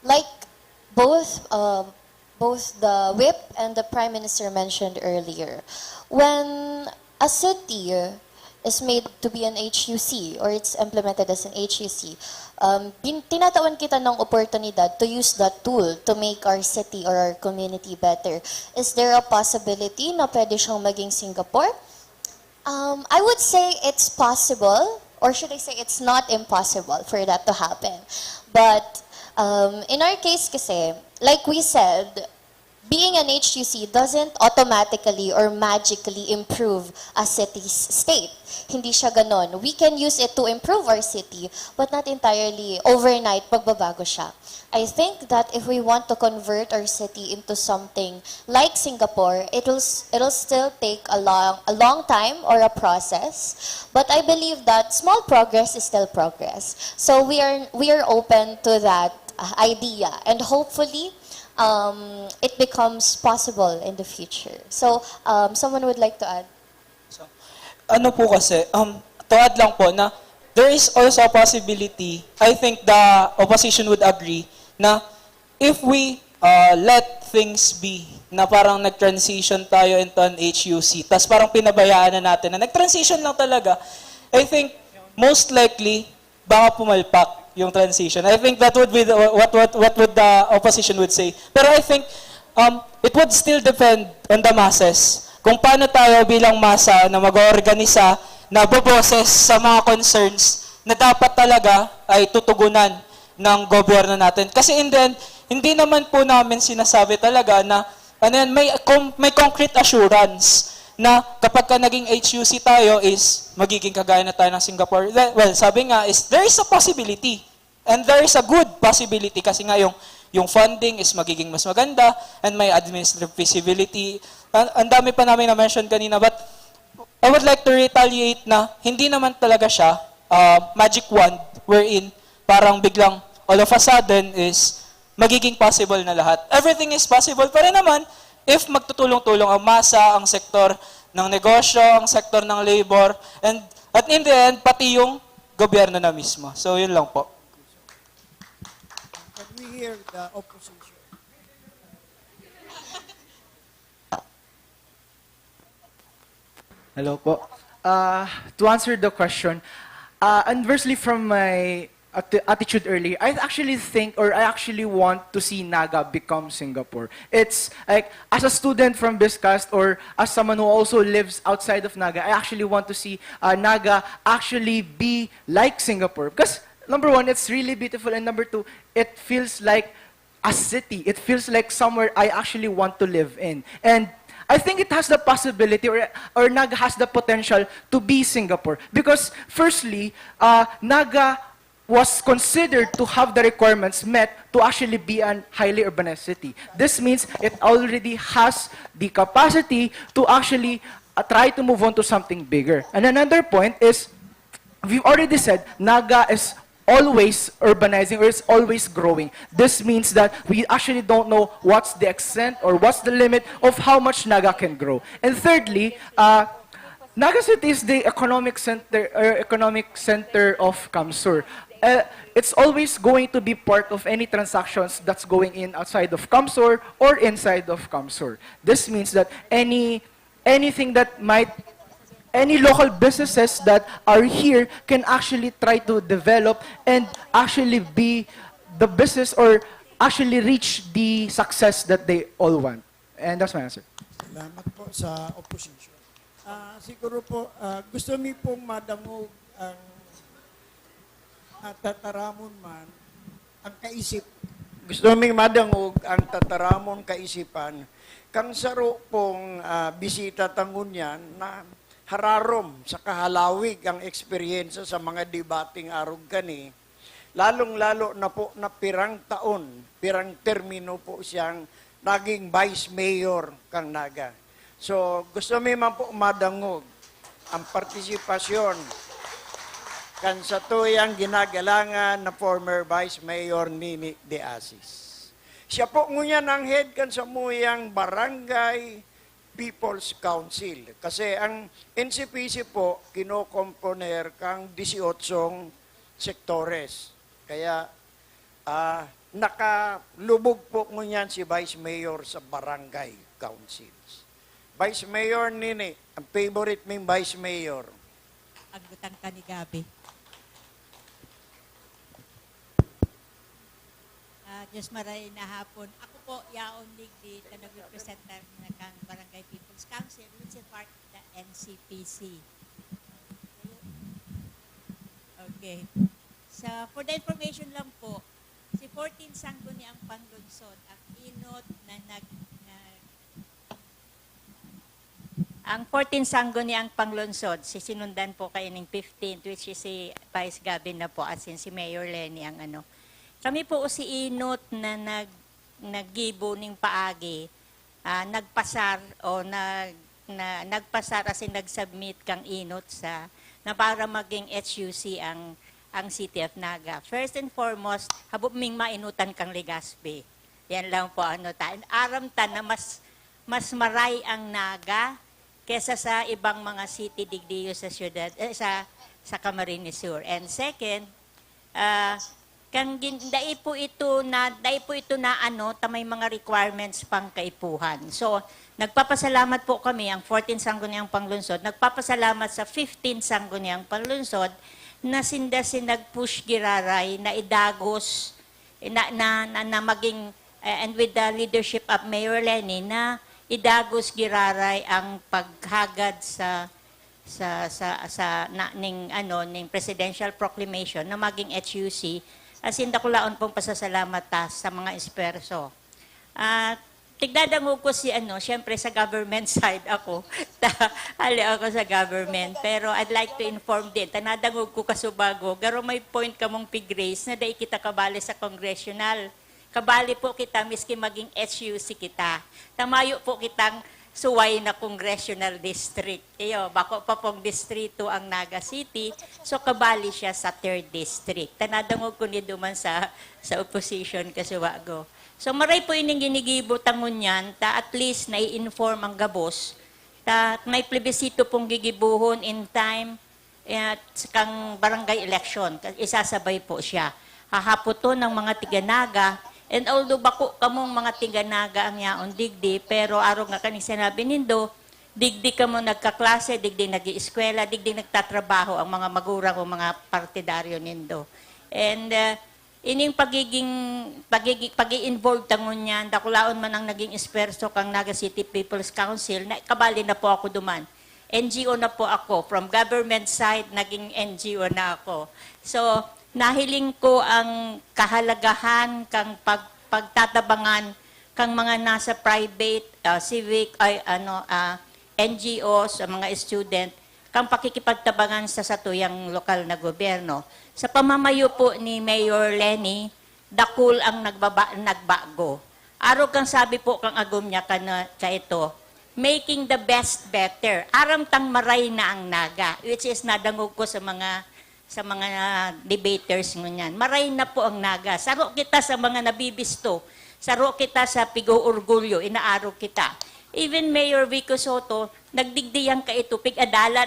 like both the whip and the Prime Minister mentioned earlier, when a city is made to be an HUC or it's implemented as an HUC, tinatawan kita ng oportunidad to use that tool to make our city or our community better. Is there a possibility na pwede siyang maging Singapore? I would say it's possible, or should I say it's not impossible for that to happen. But in our case kasi, like we said, being an HUC doesn't automatically or magically improve a city's state. Hindi siya ganon. We can use it to improve our city, but not entirely overnight pagbabago siya. I think that if we want to convert our city into something like Singapore, it'll still take a long time or a process. But I believe that small progress is still progress. So we are open to that idea, and hopefully it becomes possible in the future. So, someone would like to add? Ano po kasi, to add lang po na there is also a possibility, I think the opposition would agree, na if we let things be, na parang nag-transition tayo into an HUC, tas parang pinabayaan na natin na nag-transition lang talaga, I think most likely, baka pumalpak yung transition. I think that would be what would the opposition would say. Pero I think it would still depend on the masses. Kung paano tayo bilang masa na mag-organisa, na boboses sa mga concerns na dapat talaga ay tutugunan ng gobyerno natin. Kasi in the end, hindi naman po namin sinasabi talaga na may concrete assurance na kapag ka naging HUC tayo is magiging kagaya na tayo ng Singapore. Well, sabi nga is there is a possibility. And there is a good possibility kasi nga yung funding is magiging mas maganda and may administrative feasibility. Ang dami pa namin na-mention kanina, but I would like to retaliate na hindi naman talaga siya magic wand wherein parang biglang all of a sudden is magiging possible na lahat. Everything is possible pa rin naman if magtutulong-tulong ang masa, ang sektor ng negosyo, ang sektor ng labor, and at in the end, pati yung gobyerno na mismo. So yun lang po. Can we hear the opposition? Hello po. To answer the question, inversely from my attitude earlier, I actually think, or I actually want to see Naga become Singapore. It's like, as a student from Biscast, or as someone who also lives outside of Naga, I actually want to see Naga actually be like Singapore. Because, number one, it's really beautiful, and number two, it feels like a city. It feels like somewhere I actually want to live in. And I think it has the possibility, or Naga has the potential to be Singapore. Because, firstly, Naga was considered to have the requirements met to actually be a highly urbanized city. This means it already has the capacity to actually try to move on to something bigger. And another point is, we've already said, Naga is always urbanizing, or it's always growing. This means that we actually don't know what's the extent or what's the limit of how much Naga can grow. And thirdly, Naga City is the economic center of Kamsur. It's always going to be part of any transactions that's going in outside of Kamsur or inside of Kamsur. This means that anything that might any local businesses that are here can actually try to develop and actually be the business or actually reach the success that they all want. And that's my answer. Salamat po sa opposition. Siguro po, gusto mi pong madamog ang tataramon man, ang kaisip. Gusto mi madamog ang tataramon kaisipan, kang saro pong bisita tangunyan na hararom sa kahalawig ang eksperyensya sa mga debating arog kani, lalong-lalo na po na pirang taon, pirang termino po siyang naging vice mayor kang Naga. So gusto mi man po madangog ang partisipasyon kan sa tuyang ginagalangan na former vice mayor Nini De Asis. Siya po ngunyan ang head kan sa muyang barangay People's Council. Kasi ang NCPC po, kinokomponer kang 18 sektores. Kaya nakalubog po ngunyan si Vice Mayor sa barangay councils. Vice Mayor Nini, ang favorite ming Vice Mayor. Ang gutang ka ni Gabi. Diyos maray na hapon. Ako po, Yaon Ligdi, na nag-representa ng Barangay People's Council, which is part of the NCPC. Okay. So, for the information lang po, si 14 Sangguni ang panglunsod, ang inot na ang 14 Sangguni ang panglunsod, sinundan po kayo ng 15th, which is si Vice Gavin na po, at si Mayor Lenny ang ano. Kami po si Inot na naggibo ng paagi, nagpasar o nagpasar as in nagsubmit kang Inot sa na para maging HUC ang City of Naga. First and foremost, habop ming mainutan kang Legazpi. Yan lang po ano ta. Aram ta na mas maray ang Naga kesa sa ibang mga city digdiyo sa syudad sa Camarines Sur. And second, kang dai po ito na ano ta may mga requirements pang kaipuhan. So nagpapasalamat po kami ang 14 Sangguniang Panglunsod, nagpapasalamat sa 15 Sangguniang Panglunsod na nagpush giraray na idagos na maging and with the leadership of Mayor Lenny na idagos giraray ang paghagad ning presidential proclamation na maging HUC. As in, dakulaon pong pasasalamat sa mga esperso. Tigdadangog ko siyempre sa government side ako. Hali ako sa government. Pero I'd like to inform din, tanadangog ko kasubago, garo may point kamong pigrace na dahil kita kabali sa congressional. Kabali po kita, miski maging HUC kita. Tamayo po kitang suway na congressional district. Iyo, bako pa pong distrito ang Naga City, so kabali siya sa 3rd district. Tanadangog ko ni duman sa opposition kasuwago. So maray po ining ginigibo tangon yan, ta at least nai-inform ang gabos, ta may plebisito pong gigibuhon in time at kang barangay election, isasabay po siya. Hahaputon ng mga tiga-Naga. And although bako kamong mga tiga-Naga ang yaon digdi, pero araw nga kaning sinabi nindo, digdi kamo nagkaklase, digdi nag-ieskwela, digdi nagtatrabaho ang mga magurang o mga partidaryo nindo. And ining pagi-involve tangon yan, dakulaon man ang naging esperso kang Naga City People's Council, na kabali na po ako duman. NGO na po ako. From government side, naging NGO na ako. So, nahiling ko ang kahalagahan kang pagtatabangan kang mga nasa private, civic, NGOs, mga student, kang pakikipagtabangan sa satuyang lokal na gobyerno. Sa pamamayo po ni Mayor Lenny, dakul ang nagbago. Araw kang sabi po kang agom niya ka ito, making the best better. Aram tang maray na ang Naga, which is nadangog ko sa mga debaters ngunyan. Maray na po ang Naga. Saro kita sa mga nabibisto. Saro kita sa pigo-orgulyo. Inaaro kita. Even Mayor Vico Soto, nagdigdiyang ka ito, pig-adalan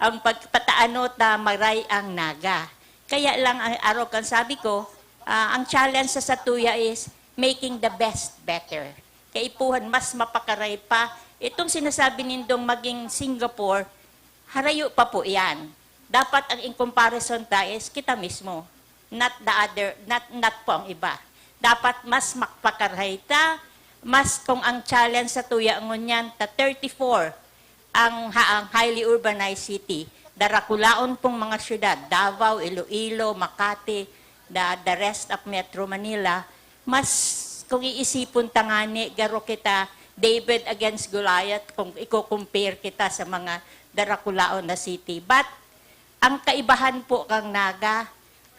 ang pagpataano na maray ang Naga. Kaya lang, araw kan sabi ko, ang challenge sa Satuya is making the best better. Kaipuhan, mas mapakaray pa itong sinasabi nindong maging Singapore, harayo pa po yan. Dapat ang in comparison tayo is kita mismo, not the other, not po ang iba. Dapat mas makpakaray ta, mas kung ang challenge sa tuya ngunyan, ta 34, ang highly urbanized city, darakulaon pong mga syudad, Davao, Iloilo, Makati, the rest of Metro Manila, mas kung iisipon tangani, garo kita, David against Goliath, kung i-compare kita sa mga darakulaon na city. But, ang kaibahan po kang Naga,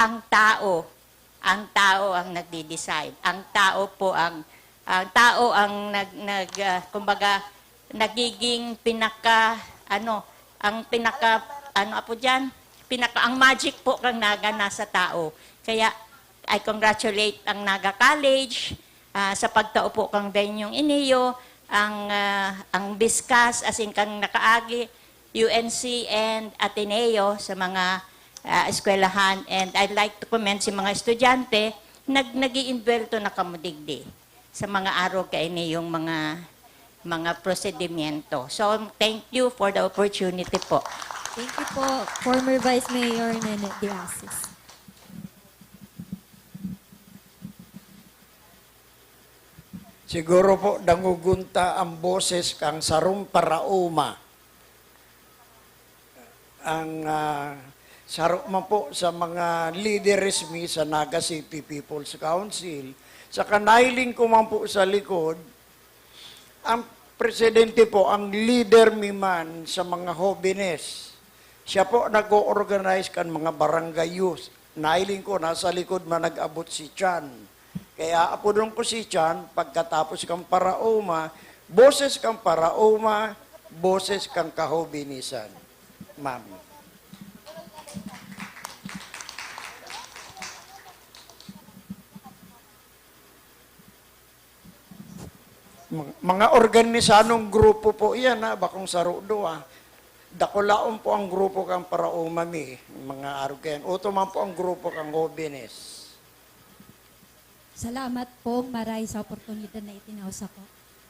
ang tao ang nagdi-decide. Ang tao ang kumbaga, nagiging ang magic po kang Naga nasa tao. Kaya, I congratulate ang Naga College sa pagtao po kang Benyong Ineo, ang BISCAS, as in kang nakaagi, UNC and Ateneo sa mga eskwelahan. And I'd like to commend si mga estudyante, nag-i-inverto na kamudigdi sa mga araw kaini yung mga prosedimento. So, thank you for the opportunity po. Thank you po, former Vice Mayor Nene Diasis. Siguro po, dangugunta ang boses kang sarong parauma. Ang saruma po sa mga leaders mi sa Naga City People's Council. Sa kanailing ko man po sa likod, ang presidente po, ang leader mi man sa mga jóvenes. Siya po nag-organize kan mga barangay youth. Nailing ko, nasa likod man nag-abot si Chan. Kaya apodon ko si Chan, pagkatapos kang parauma, boses kang parauma, boses kang kahobinisan. Ma'am. Mga organisanong grupo po yan, bakong sarudo Dakulaon po ang grupo kang parauma mi, mga arugen. Uto man po ang grupo kang jóvenes. Salamat po, maray sa oportunidad na itinaos ako.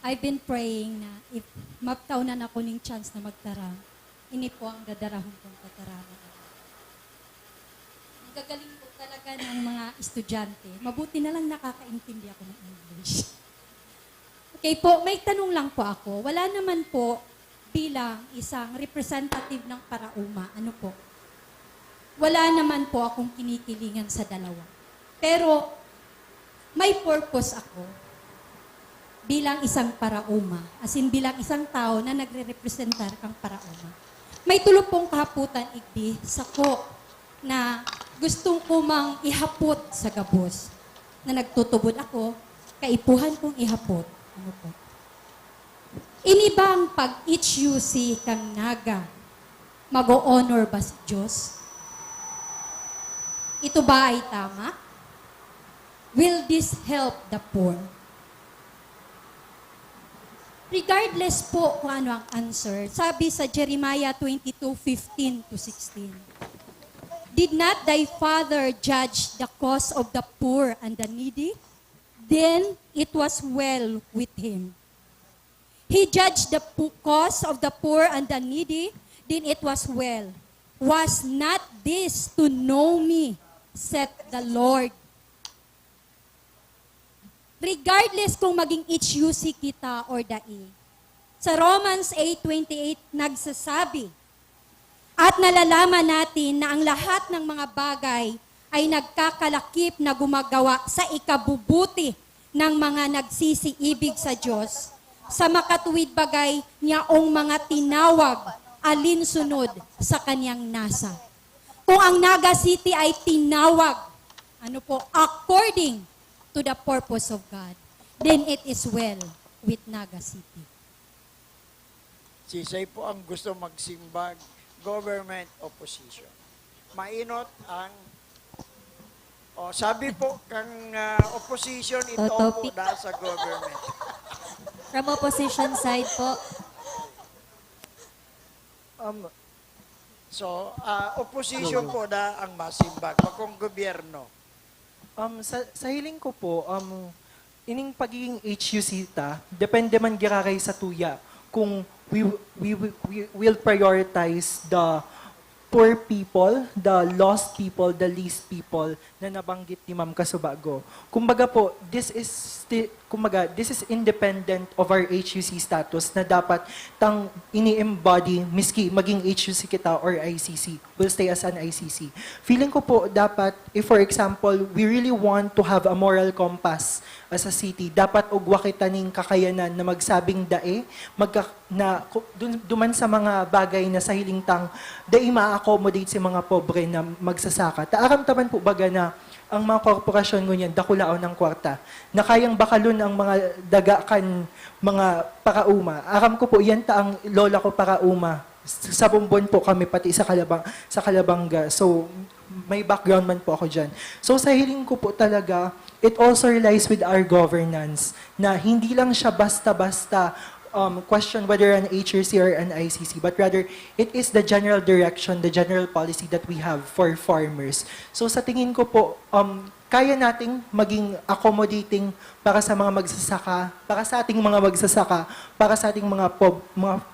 I've been praying na if maptaunan ako ng chance na magtarang, ini po ang dadarahon kong kataraman. Nagagaling po talaga ng mga estudyante. Mabuti na lang nakakaintindi ako ng English. Okay po, may tanong lang po ako. Wala naman po bilang isang representative ng parauma. Ano po? Wala naman po akong kinikilingan sa dalawa. Pero may purpose ako bilang isang parauma. As in, bilang isang tao na nagre-representar kang parauma. May tulo pong kahaputan igdi sa ko na gustong ko mang ihapot sa gabos. Na nagtutubod ako, kaipuhan kong ihapot. Ano po? Inibang pag-HUC kang Naga, mag-o-honor ba si Diyos? Ito ba ay tama? Will this help the poor? Regardless po kung ano ang answer, sabi sa Jeremiah 22:15-16, Did not thy father judge the cause of the poor and the needy? Then it was well with him. He judged the cause of the poor and the needy, then it was well. Was not this to know me, saith the Lord? Regardless kung maging HUC kita or dai. Sa Romans 8:28 nagsasabi, at nalalaman natin na ang lahat ng mga bagay ay nagkakalakip na gumagawa sa ikabubuti ng mga nagsisiibig sa Diyos, sa makatuwid bagay niyaong mga tinawag alinsunod sa kanyang nasa. Kung ang Naga City ay tinawag, according to the purpose of God, then it is well with Naga City. Sisay po ang gusto magsimbag, government opposition. Mainot ang, sabi po kang opposition, ito po dahil sa government. From opposition side po. Opposition po na ang masimbag, makong gobyerno. Sa hiling ko po, ining pagiging HUC ta, depende man giraray sa tuya. kung we will prioritize the poor people, the lost people, the least people na nabanggit ni Ma'am Casubago. Kumbaga po, this is independent of our HUC status na dapat tang ini-embody miski maging HUC kita or ICC, will stay as an ICC. Feeling ko po dapat, if for example, we really want to have a moral compass as a city, dapat ugwa kita ning kakayanan na magsabing dae, duman sa mga bagay na sa hilingtang dae ma-accommodate si mga pobre na magsasaka. Taaramtaman po baga na ang mga korporasyon ngunyan dakulaon ng kwarta na kayang bakalon ang mga dagakan mga parauma. Aram ko po yan ta ang lola ko parauma. Sa Bumbon po kami pati sa Calabanga. So may background man po ako dyan. So sa hiling ko po talaga, it also relies with our governance na hindi lang siya basta-basta question whether an HRC or an ICC, but rather it is the general direction, the general policy that we have for farmers. So sa tingin ko po, kaya nating maging accommodating para sa mga magsasaka, para sa ating mga magsasaka, para sa ating mga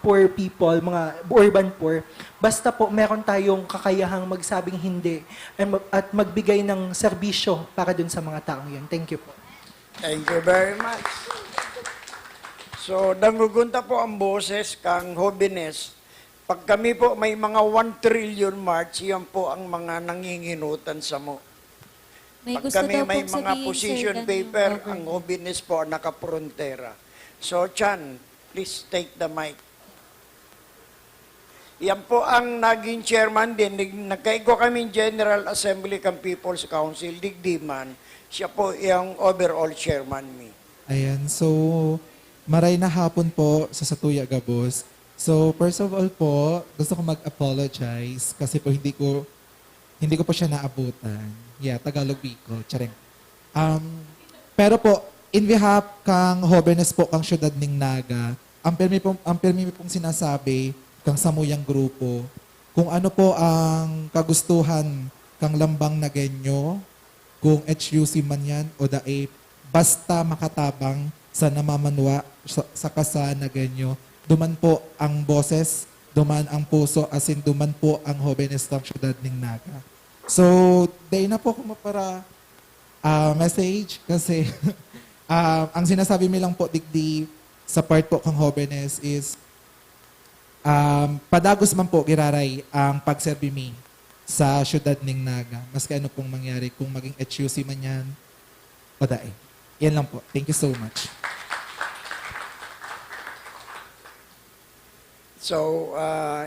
poor people, mga urban poor, basta po meron tayong kakayahang magsabing hindi at magbigay ng serbisyo para dun sa mga taong yun. Thank you po. Thank you very much. So, dangugunta po ang boses kang Hobines. Pag kami po may mga 1 trillion march, yan po ang mga nanginginutan sa mo. Pag kami may mga position paper, ang Hobines po nakaprontera. So, Chan, please take the mic. Yan po ang naging chairman din. Nagkaigo kami General Assembly ng People's Council, Digdiman. Siya po yung overall chairman mi. Ayan, so maray na hapon po sa Satuya Gabos. So first of all po, gusto ko mag-apologize kasi po hindi ko po siya naabutan. Yeah, Tagalog Bicol, charing. Pero po, in behalf kang Hobernes po kang syudad ning Naga, ang permi pong sinasabi kang samuyang grupo, kung ano po ang kagustuhan kang lambang Nagenyo, kung HUC man yan o dae, basta makatabang sa namamanwa sa kasa Nagenyo, duman po ang boses, duman ang puso, as in duman po ang Hobernes ng syudad ning Naga. So, day na po ko para message kasi ang sinasabi mi lang po digdi sa part po kang Hobernes is padagos man po giraray ang pagserbi mi sa syudad ning Naga. Maski ano pong mangyari, kung maging HUC man yan, o dae. Yan lang po. Thank you so much. So,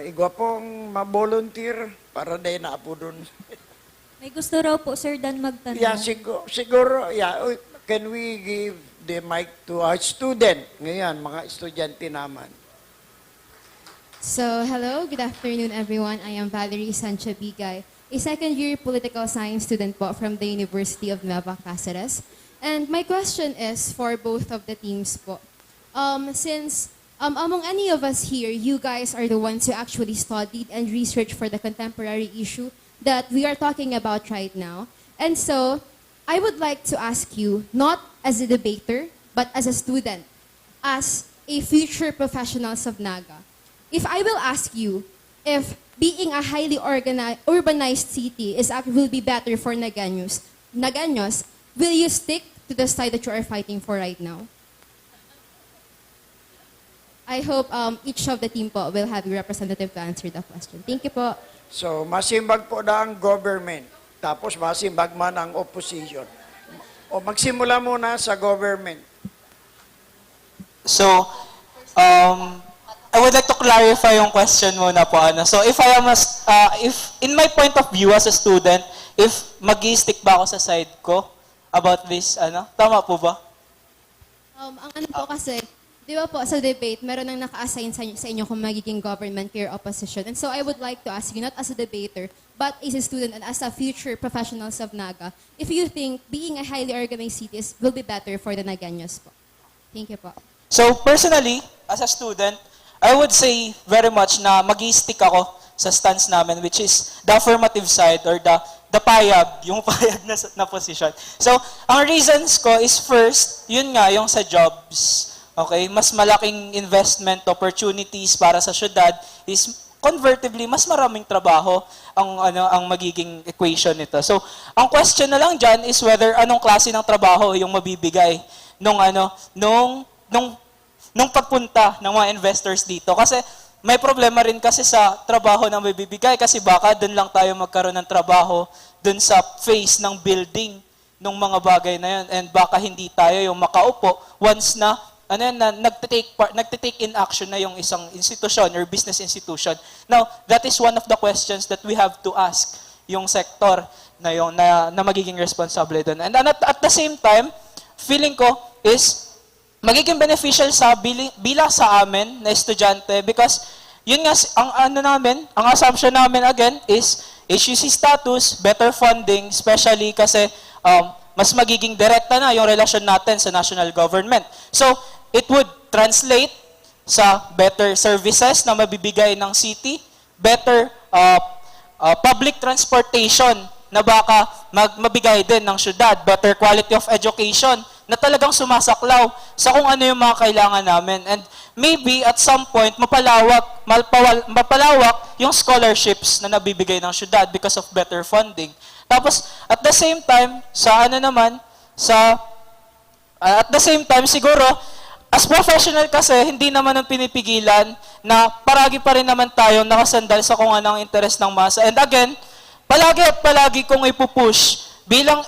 igwa pong ma-volunteer para day na po dun. May gusto raw po, Sir Dan, magtanong. Yeah, siguro, yeah, can we give the mic to our student? Ngayon, mga estudyante naman. So, hello, good afternoon everyone. I am Valerie Sancho Bigay, a second-year political science student po from the University of Nueva Cáceres. And my question is for both of the teams po. Since among any of us here, you guys are the ones who actually studied and researched for the contemporary issue that we are talking about right now. And so, I would like to ask you, not as a debater, but as a student, as a future professionals of Naga, if I will ask you if being a highly urbanized city will be better for Nagaños, will you stick to the side that you are fighting for right now? I hope each of the team po will have a representative to answer the question. Thank you po. So, masimbag po na ang government, tapos masimbag man ang opposition. O magsimula muna sa government. So, I would like to clarify yung question muna po. So, if in my point of view as a student, if mag-i-stick ba ako sa side ko about this, tama po ba? Ang po kasi, di ba po sa debate, meron nang naka-assign sa inyo kung magiging government care opposition. And so I would like to ask you, not as a debater, but as a student and as a future professionals of Naga, if you think being a highly organized city will be better for the Nagaños po. Thank you po. So, personally, as a student, I would say very much na mag-i-stick ako sa stance namin, which is the affirmative side or the payag, yung payag na position. So, ang reasons ko is first, yun nga, yung sa jobs. okay, mas malaking investment opportunities para sa syudad is convertibly mas maraming trabaho ang magiging equation nito. So, ang question na lang diyan is whether anong klase ng trabaho yung mabibigay nung pagpunta ng mga investors dito. Kasi may problema rin kasi sa trabaho na mabibigay kasi baka doon lang tayo magkaroon ng trabaho doon sa phase ng building ng mga bagay na yun, and baka hindi tayo yung makaupo once na nagtitake in action na yung isang institution or business institution. Now, that is one of the questions that we have to ask yung sector na magiging responsable doon. And at the same time, feeling ko is magiging beneficial bila sa amin na estudyante because yun nga ang assumption namin again is HUC status, better funding, especially kasi mas magiging direkta na yung relasyon natin sa national government. So, it would translate sa better services na mabibigay ng city, better public transportation na baka mabigay din ng syudad, better quality of education na talagang sumasaklaw sa kung ano yung mga kailangan namin. And maybe at some point, mapalawak yung scholarships na nabibigay ng syudad because of better funding. Tapos, at the same time, siguro, as professional kasi, hindi naman ang pinipigilan na paragi pa rin naman tayo nakasandal sa kung anong interest ng masa. And again, palagi kong ipupush bilang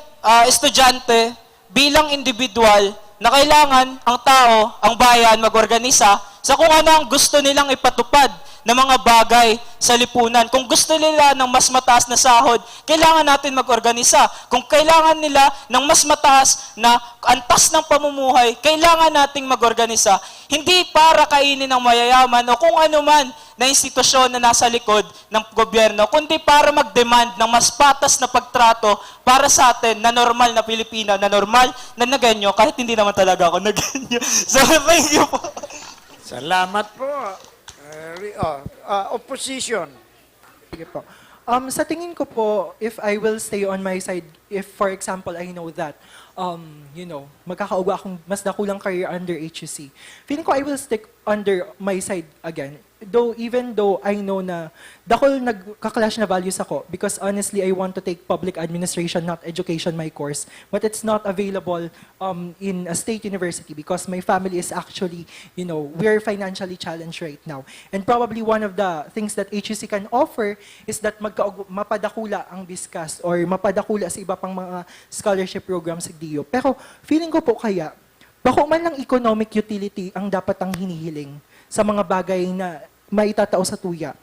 estudyante, bilang individual, na kailangan ang tao, ang bayan, mag-organisa sa kung ano ang gusto nilang ipatupad na mga bagay sa lipunan. Kung gusto nila ng mas mataas na sahod, kailangan natin mag-organisa. Kung kailangan nila ng mas mataas na antas ng pamumuhay, kailangan nating mag-organisa. Hindi para kainin ng mayayaman o kung ano man na institusyon na nasa likod ng gobyerno, kundi para mag-demand ng mas patas na pagtrato para sa atin na normal na Pilipino, na normal na Nagenyo, kahit hindi naman talaga ako Nagenyo. So, thank you po. Salamat po. Opposition. Sige po. Sa tingin ko po, if I will stay on my side, if for example, I know that, magkakauga akong mas dakulang career under HUC, feeling ko I will stick under my side again. Even though I know na dakol nagka-clash na values ako because honestly, I want to take public administration, not education, my course. But it's not available in a state university because my family is actually, we're financially challenged right now. And probably one of the things that HUC can offer is that mapadakula ang BISCAS or mapadakula sa iba pang mga scholarship programs sa DIO. Pero feeling ko po kaya, bako man lang economic utility ang dapat ang hinihiling sa mga bagay na maitatao sa tuya.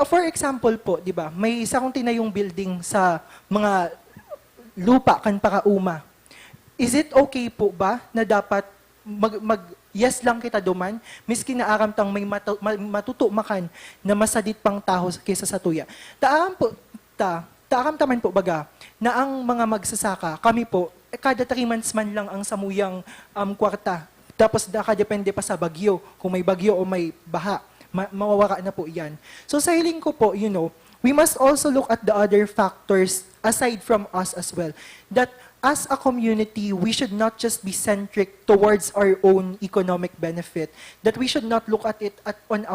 For example po, di ba, may isa kong tinayong building sa mga lupa kan pakauma. Is it okay po ba na dapat yes lang kita duman, miski na aramtang may matutumakan na masadit pang taho kaysa sa tuya. Taaramtaman po baga na ang mga magsasaka, kami po, kada 3 months man lang ang samuyang kwarta. Tapos nakadepende pa sa bagyo. Kung may bagyo o may baha, mawawala na po yan. So sa hiling ko po, we must also look at the other factors aside from us as well. That as a community, we should not just be centric towards our own economic benefit. That we should not look at it on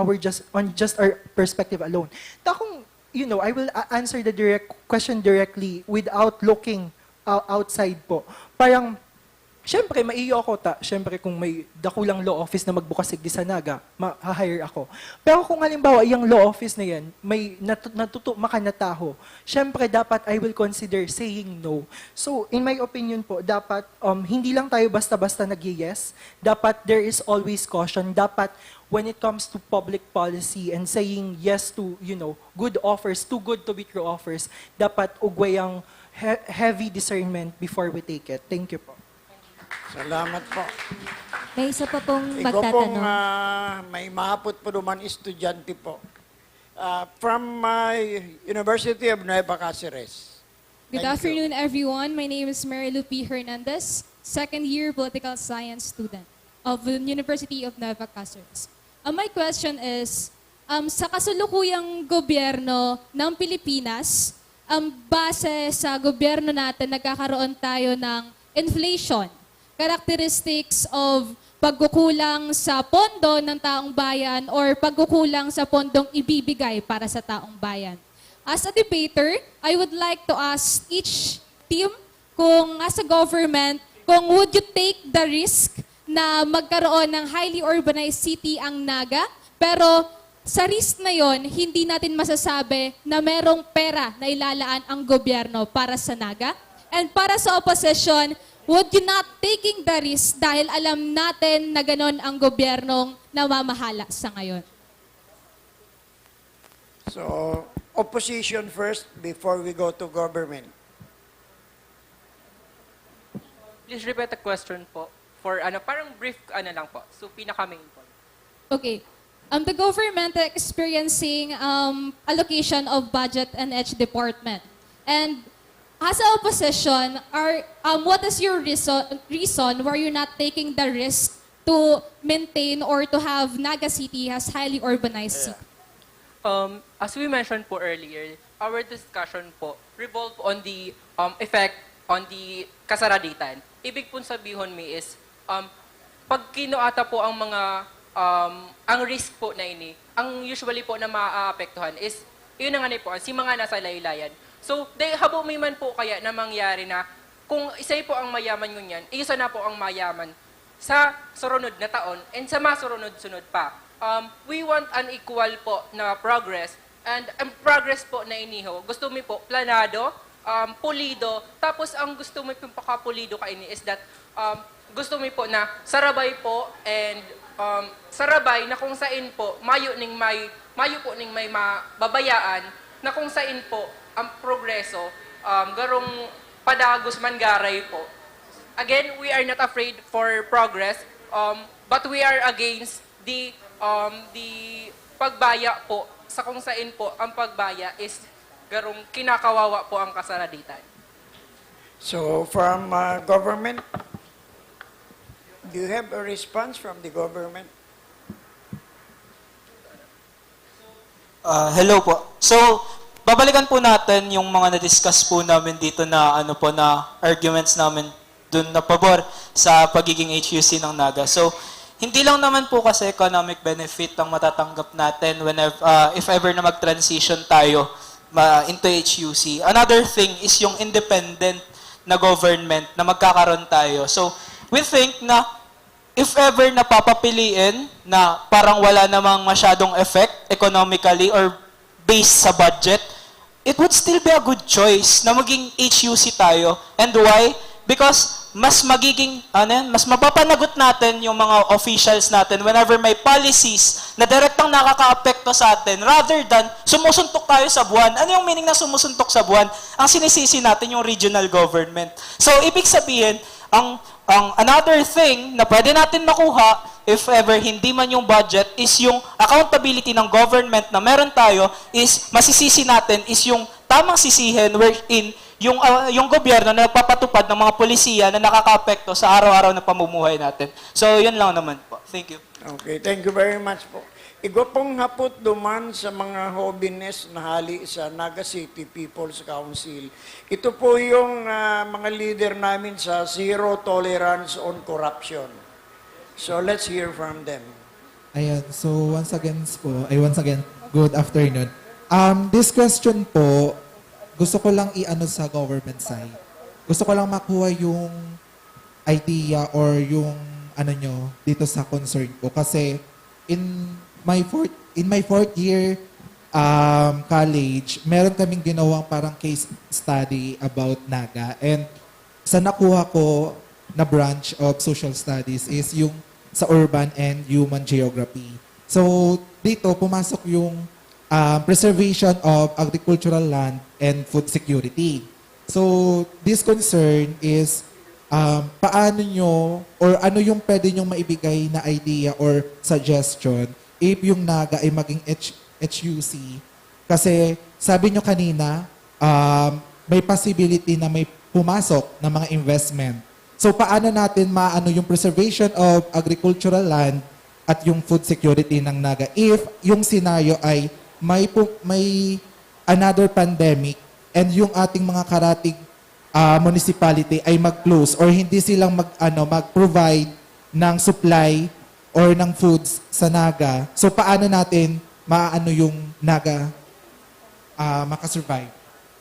just our perspective alone. Kung, I will answer the question directly without looking outside po. Parang, siyempre, maiyo ako siyempre, kung may dakulang law office na magbukas sa Naga, ma-hire ako. Pero kung halimbawa, yung law office na yan, may natutuma ka na taho, siyempre, dapat I will consider saying no. So, in my opinion po, dapat hindi lang tayo basta-basta nag-yes. Dapat there is always caution. Dapat when it comes to public policy and saying yes to, good offers, too good to be true offers, dapat ugway ang heavy discernment before we take it. Thank you po. Salamat po. May isa pa pong Ikaw pong magtatanong. may mahapot po naman estudyante po. From University of Nueva Cáceres. Good afternoon, everyone. My name is Marilu P. Hernandez, second-year political science student of the University of Nueva Cáceres. My question is, sa kasulukuyang gobyerno ng Pilipinas, base sa gobyerno natin, nagkakaroon tayo ng inflation, characteristics of pagkukulang sa pondo ng taong bayan or pagkukulang sa pondong ibibigay para sa taong bayan. As a debater, I would like to ask each team kung as a government, kung would you take the risk na magkaroon ng highly urbanized city ang Naga, pero sa risk na yon, hindi natin masasabi na merong pera na ilalaan ang gobyerno para sa Naga? And para sa opposition, would you not taking the risk dahil alam natin na ganon ang gobyernong namamahala sa ngayon? So, opposition first before we go to government. Please repeat the question po. For parang brief lang po. So, pinaka-main po. Okay. The government experiencing allocation of budget and each department. And as a opposition, what is your reason why you're not taking the risk to maintain or to have Naga City as highly urbanized city? As we mentioned po earlier, our discussion po revolve on the effect on the kasaraditan. Ibig po sabihin mi is, pag kinuata po ang mga, ang risk po na ini, ang usually po na maaapektuhan is, yun na nga po, si mga nasa laylayan. So, habo may man po kaya na mangyari na, kung isa po ang mayaman ngunyan, isa na po ang mayaman sa surunod na taon, and sa masurunod-sunod pa. We want an equal po na progress, and ang progress po na iniho, gusto mo po planado, pulido, tapos ang gusto mo pong pakapulido ka ini is that gusto mo po na sarabay po and sarabay na kung saan po mayo po ning may mababayaan na kung saan po ang progreso garong padagos man garay po. Again, we are not afraid for progress, but we are against the pagbaya po sa kung saan po ang pagbaya is garong kinakawawa po ang kasaraditan. So, from government, do you have a response from the government? Hello po. So, babalikan po natin yung mga na-discuss po namin dito na na arguments namin dun na pabor sa pagiging HUC ng Naga. So, hindi lang naman po kasi economic benefit ang matatanggap natin whenever, if ever na mag-transition tayo into HUC. Another thing is yung independent na government na magkakaroon tayo. So, we think na if ever na papapiliin na parang wala namang masyadong effect economically or based sa budget, it would still be a good choice na maging HUC tayo. And why? Because mas mapapanagot natin yung mga officials natin whenever may policies na direktang nakaka-apekto sa atin rather than sumusuntok tayo sa buwan. Ano yung meaning na sumusuntok sa buwan? Ang sinisisi natin yung regional government. So, ibig sabihin, ang another thing na pwede natin makuha if ever hindi man yung budget is yung accountability ng government na meron tayo is masisisi natin is yung tamang sisihin wherein yung gobyerno na nagpapatupad ng mga polisiya na nakaka-apekto sa araw-araw na pamumuhay natin. So, yun lang naman po. Thank you. Okay, thank you very much po. Igo pong hapot duman sa mga hobbiness na hali sa Naga City People's Council. Ito po yung mga leader namin sa Zero Tolerance on Corruption. So, let's hear from them. Ayan, so once again, good afternoon. This question po, gusto ko lang i-ano sa government side. Gusto ko lang makuha yung idea or yung dito sa concern ko. Kasi in my fourth year college, meron kaming ginawang parang case study about Naga. And sa nakuha ko na branch of social studies is yung sa urban and human geography. So dito pumasok yung preservation of agricultural land and food security. So, this concern is paano nyo or ano yung pwede nyong maibigay na idea or suggestion if yung Naga ay maging HUC. Kasi sabi nyo kanina, may possibility na may pumasok na mga investment. So, paano natin maano yung preservation of agricultural land at yung food security ng Naga if yung scenario ay may another pandemic and yung ating mga karatig municipality ay mag-close or hindi silang mag-provide ng supply or ng foods sa Naga. So paano natin maaano yung Naga makasurvive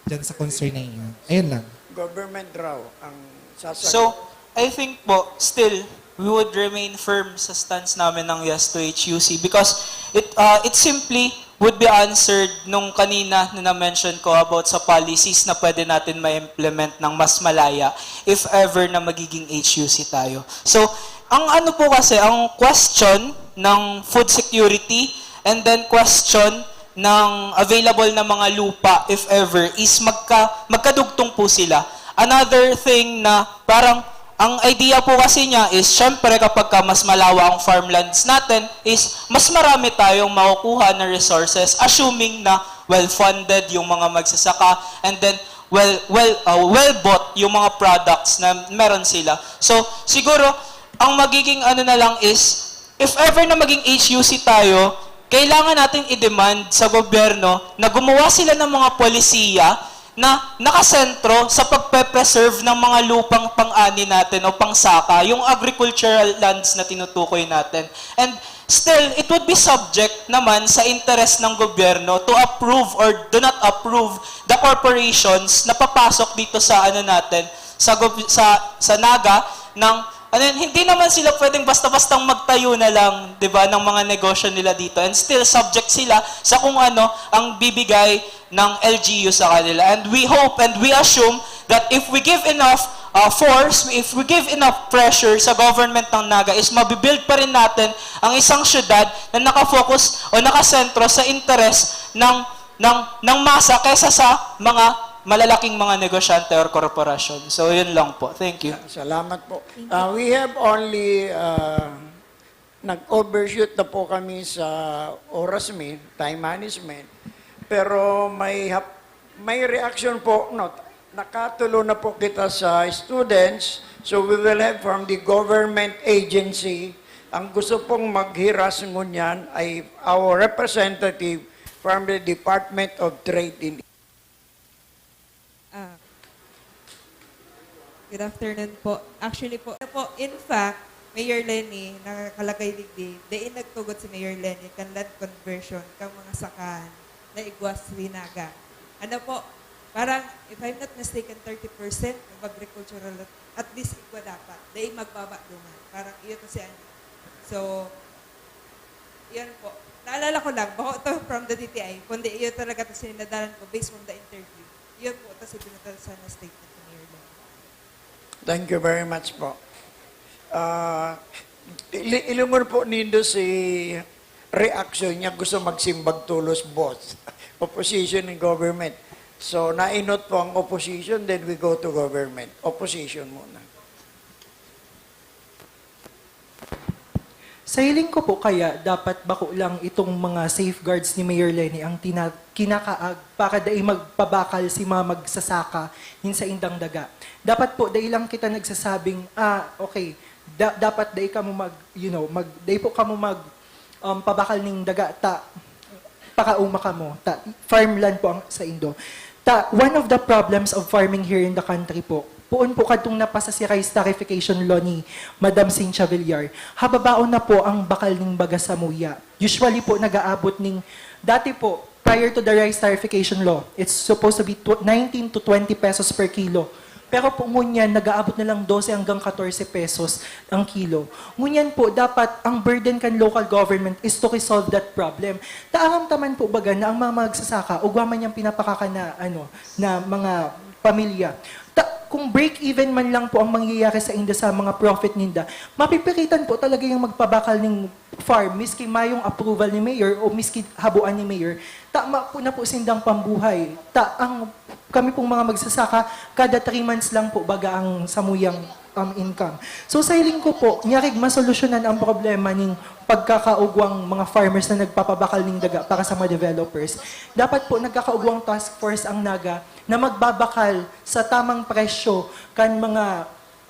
dyan sa concern na yun. Ayun lang. Government raw ang sasagot. So, I think po, still, we would remain firm sa stance namin ng yes to HUC because it simply would be answered nung kanina na na-mention ko about sa policies na pwede natin ma-implement ng mas malaya if ever na magiging HUC tayo. So, ang ano po kasi, ang question ng food security and then question ng available na mga lupa if ever is magkadugtong po sila. Another thing na parang ang idea po kasi niya is, syempre kapag mas malawa ang farmlands natin, is mas marami tayong makukuha na resources, assuming na well-funded yung mga magsasaka, and then well-bought yung mga products na meron sila. So, siguro, ang magiging ano na lang is, if ever na maging HUC tayo, kailangan natin i-demand sa gobyerno na gumawa sila ng mga polisiya na nakasentro sa pagpe-preserve ng mga lupang pang-ani natin o pang-saka, yung agricultural lands na tinutukoy natin. And still, it would be subject naman sa interest ng gobyerno to approve or do not approve the corporations na papasok dito sa ano natin, sa Naga ng hindi naman sila pwedeng basta-bastang magtayo na lang, 'di ba, ng mga negosyo nila dito, and still subject sila sa kung ano ang bibigay ng LGU sa kanila. And we hope and we assume that if we give enough force, if we give enough pressure sa government ng Naga, is mabibuild pa rin natin ang isang syudad na nakafocus o nakasentro sa interes ng masa kaysa sa mga malalaking mga negosyante or korporasyon. So, yun lang po. Thank you. Salamat po. We have only nag-overshoot na po kami sa oras time management. Pero may reaction po. No, nakatulo na po kita sa students. So, we will have from the government agency. Ang gusto pong maghiras ngunyan ay our representative from the Department of Trade. Good afternoon po. Actually po, in fact, Mayor Lenny, nakakalagay di nagtugot si Mayor Lenny kan land conversion kang mga sakaan na igwas Naga. Ano po, parang, if I'm not mistaken, 30% of agricultural, at least igwa dapat. Dahil magbaba duman. Parang iyon to si ano. So, yan po. Naalala ko lang, bako ito from the DTI, kundi iyon talaga ito sinadalan ko based from the interview. Iyon po, ito si pinatala sa statement. Thank you very much po. Ilungon po nindo si reaction niya, gusto magsimbag tulos both opposition and government. So, nainot po ang opposition, then we go to government. Opposition muna. Sa hiling ko po kaya, dapat bako lang itong mga safeguards ni Mayor Lenny ang kinakaag para dahil magpabakal si mga magsasaka sa indang daga. Dapat po, dahil lang kita nagsasabing, okay, dapat dahil ka mo dahil po ka mo pabakal ng daga, pakauma ka mo, farmland po ang sa Indo. One of the problems of farming here in the country po, puon po kadtong napasa si rice tarification law ni Madam Cynthia Villar. Hababaon na po ang bakal ng baga sa muya. Usually po nag-aabot dati po, prior to the rice tarification law, it's supposed to be 19 to 20 pesos per kilo. Pero po ngunyan, nag-aabot na lang 12 hanggang 14 pesos ang kilo. Ngunyan po, dapat ang burden kan local government is to resolve that problem. Taangang taman po baga na ang mga magsasaka, ugwa man yung pinapakaka na mga pamilya. Kung break-even man lang po ang mangyayari sa inda sa mga profit ninda, mapipilitan po talaga yung magpabakal ng farm, miski mayong approval ni Mayor o miski habuan ni Mayor, tama po na po sindang pambuhay. Kami pong mga magsasaka, kada 3 months lang po baga ang samuyang income. So sa hiling ko po, nyarig masolusyonan ang problema ng pagkakaugwang mga farmers na nagpapabakal ng daga para sa mga developers. Dapat po nagkakaugwang task force ang Naga na magbabakal sa tamang presyo kan mga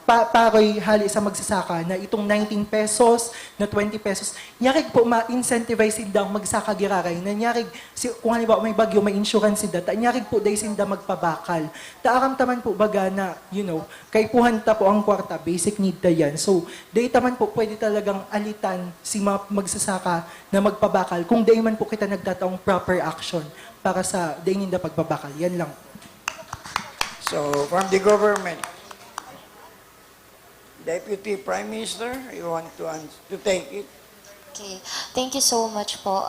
paroy hali sa magsasaka na itong 19 pesos, na 20 pesos, nyarig po ma-incentivize sinda magsaka giraray, na nyarig, kung halimbawa may bagyo, may insurance sinda, nyarig po dahil sinda magpabakal. Taaram taman po baga na, kay puhanta po ang kwarta, basic need ta yan. So, dahil taman po pwede talagang alitan si magsasaka na magpabakal kung dahil man po kita nagtataong proper action para sa dahil ninda pagbabakal. Yan lang. So, from the government, Deputy Prime Minister, you want to take it? Okay, thank you so much po.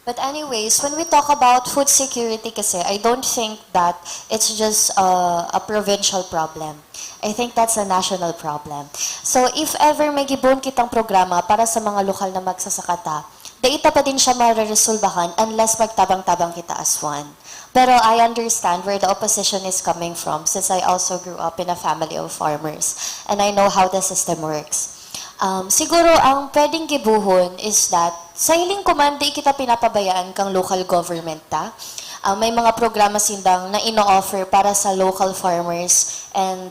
But anyways, when we talk about food security kasi, I don't think that it's just a provincial problem. I think that's a national problem. So if ever may gibon kitang programa para sa mga lokal na magsasakata, daita pa din siya mareresolbahan unless magtabang-tabang kita as one. Pero I understand where the opposition is coming from since I also grew up in a family of farmers and I know how the system works. Siguro ang pwedeng gibuhon is that sa hiling kumanda kita pinapabayaan kang local government ta. May mga programa sindang na ino-offer para sa local farmers and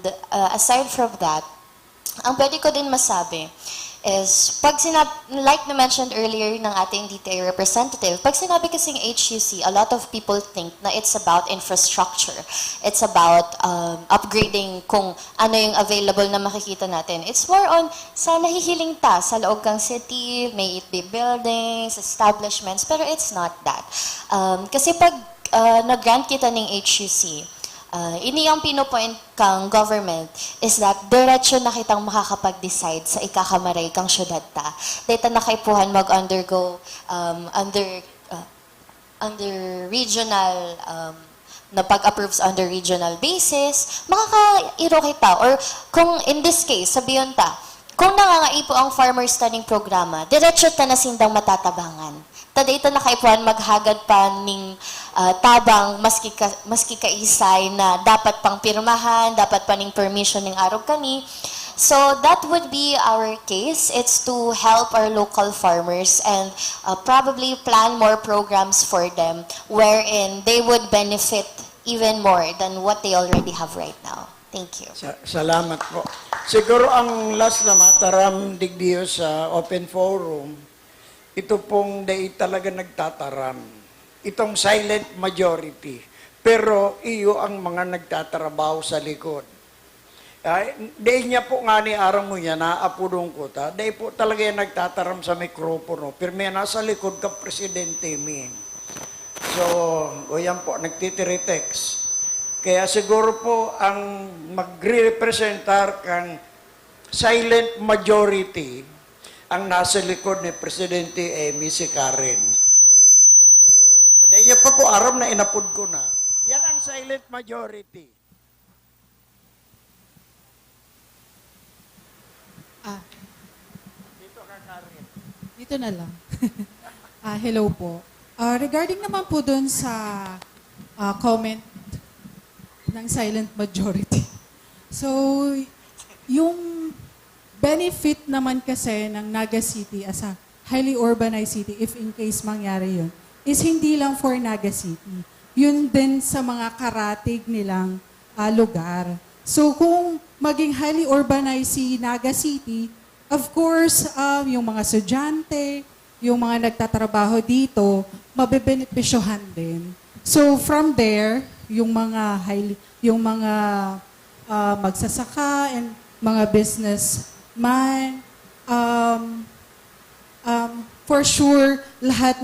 aside from that, ang pwede ko din masabi is, like na mentioned earlier ng ating DTI representative, pag sinabi kasing HUC, a lot of people think na it's about infrastructure. It's about upgrading kung ano yung available na makikita natin. It's more on, sa nahihiling ta, sa loob kang city, may it be buildings, establishments, pero it's not that. Kasi pag nag-grant kita ng HUC, ini ang pinopoint kang government is that diretso na kitang makakapag-decide sa ikakamaray kang syudad ta. Data na kaipuhan mag-undergo under regional na pag-approves under regional basis, makaka-iro kita. Or kung in this case, sabiyon ta, kung nangangaipo ang farmer studying programa, diretso ta na sindang matatabangan. Tadita na kaipuan maghagad pa ning tabang maski kaisay na dapat pang pirmahan, dapat pa ning permission ning arog kani. So that would be our case. It's to help our local farmers and probably plan more programs for them wherein they would benefit even more than what they already have right now. Thank you. Salamat po. Siguro ang last na mataram digdiyo sa open forum, ito pong day talaga nagtataram. Itong silent majority. Pero iyo ang mga nagtatrabaho sa likod. Day niya po nga ni arang mo niya, naapudong ko ta, day po talaga yung nagtataram sa mikropono. Pero may nasa likod ka presidente min. So, o yan po, nagtitiri-text. Kaya siguro po ang magre-representar kang silent majority ang nasa likod ni Presidente Amy si Karen. Dahil niya pa po aram na inapod ko na. Yan ang silent majority. Dito ka, Karen. Dito na lang. Hello po. Regarding naman po dun sa comment ng silent majority. So, yung benefit naman kasi ng Naga City as a highly urbanized city, if in case mangyari yun, is hindi lang for Naga City. Yun din sa mga karatig nilang lugar. So kung maging highly urbanized si Naga City, of course, yung mga estudyante, yung mga nagtatrabaho dito, mabebenepisyohan din. So from there, yung mga magsasaka and mga business man, for sure, lahat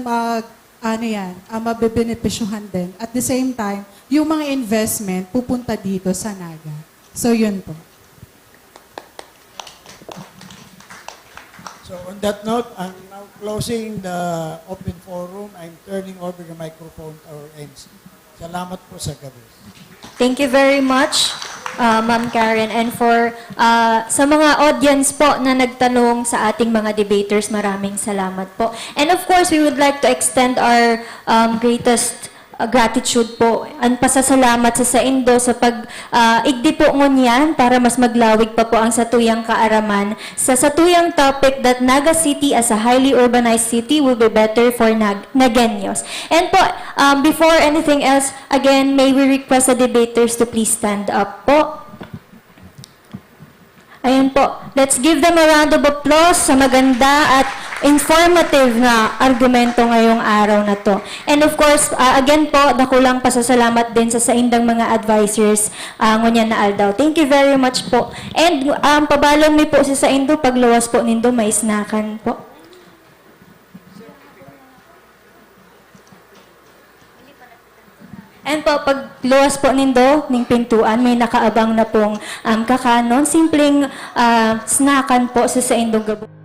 mabebenepisyohan din. At the same time, yung mga investment pupunta dito sa Naga. So, yun po. So, on that note, I'm now closing the open forum. I'm turning over the microphone to our MC. Salamat po sa gabi. Thank you very much, Ma'am Karen. And for sa mga audience po na nagtanong sa ating mga debaters, maraming salamat po. And of course, we would like to extend our greatest gratitude po. Ang pasasalamat sa Indo sa igdi po ngunyan para mas maglawig pa po ang satuyang kaaraman sa satuyang topic that Naga City as a highly urbanized city will be better for Nagenyos. And po, before anything else, again, may we request the debaters to please stand up po. Ayan po. Let's give them a round of applause sa maganda at informative na argumento ngayong araw na to. And of course, again po, nakulang pasasalamat din sa indang mga advisors ngunyan na aldaw. Thank you very much po. And pabalong mi po sa indo, pagluwas po nindo, may snackan po. And po, pag luwas po nindo, ning pintuan, may nakaabang na pong kakanon. Simpleng snackan po sa indong gabo.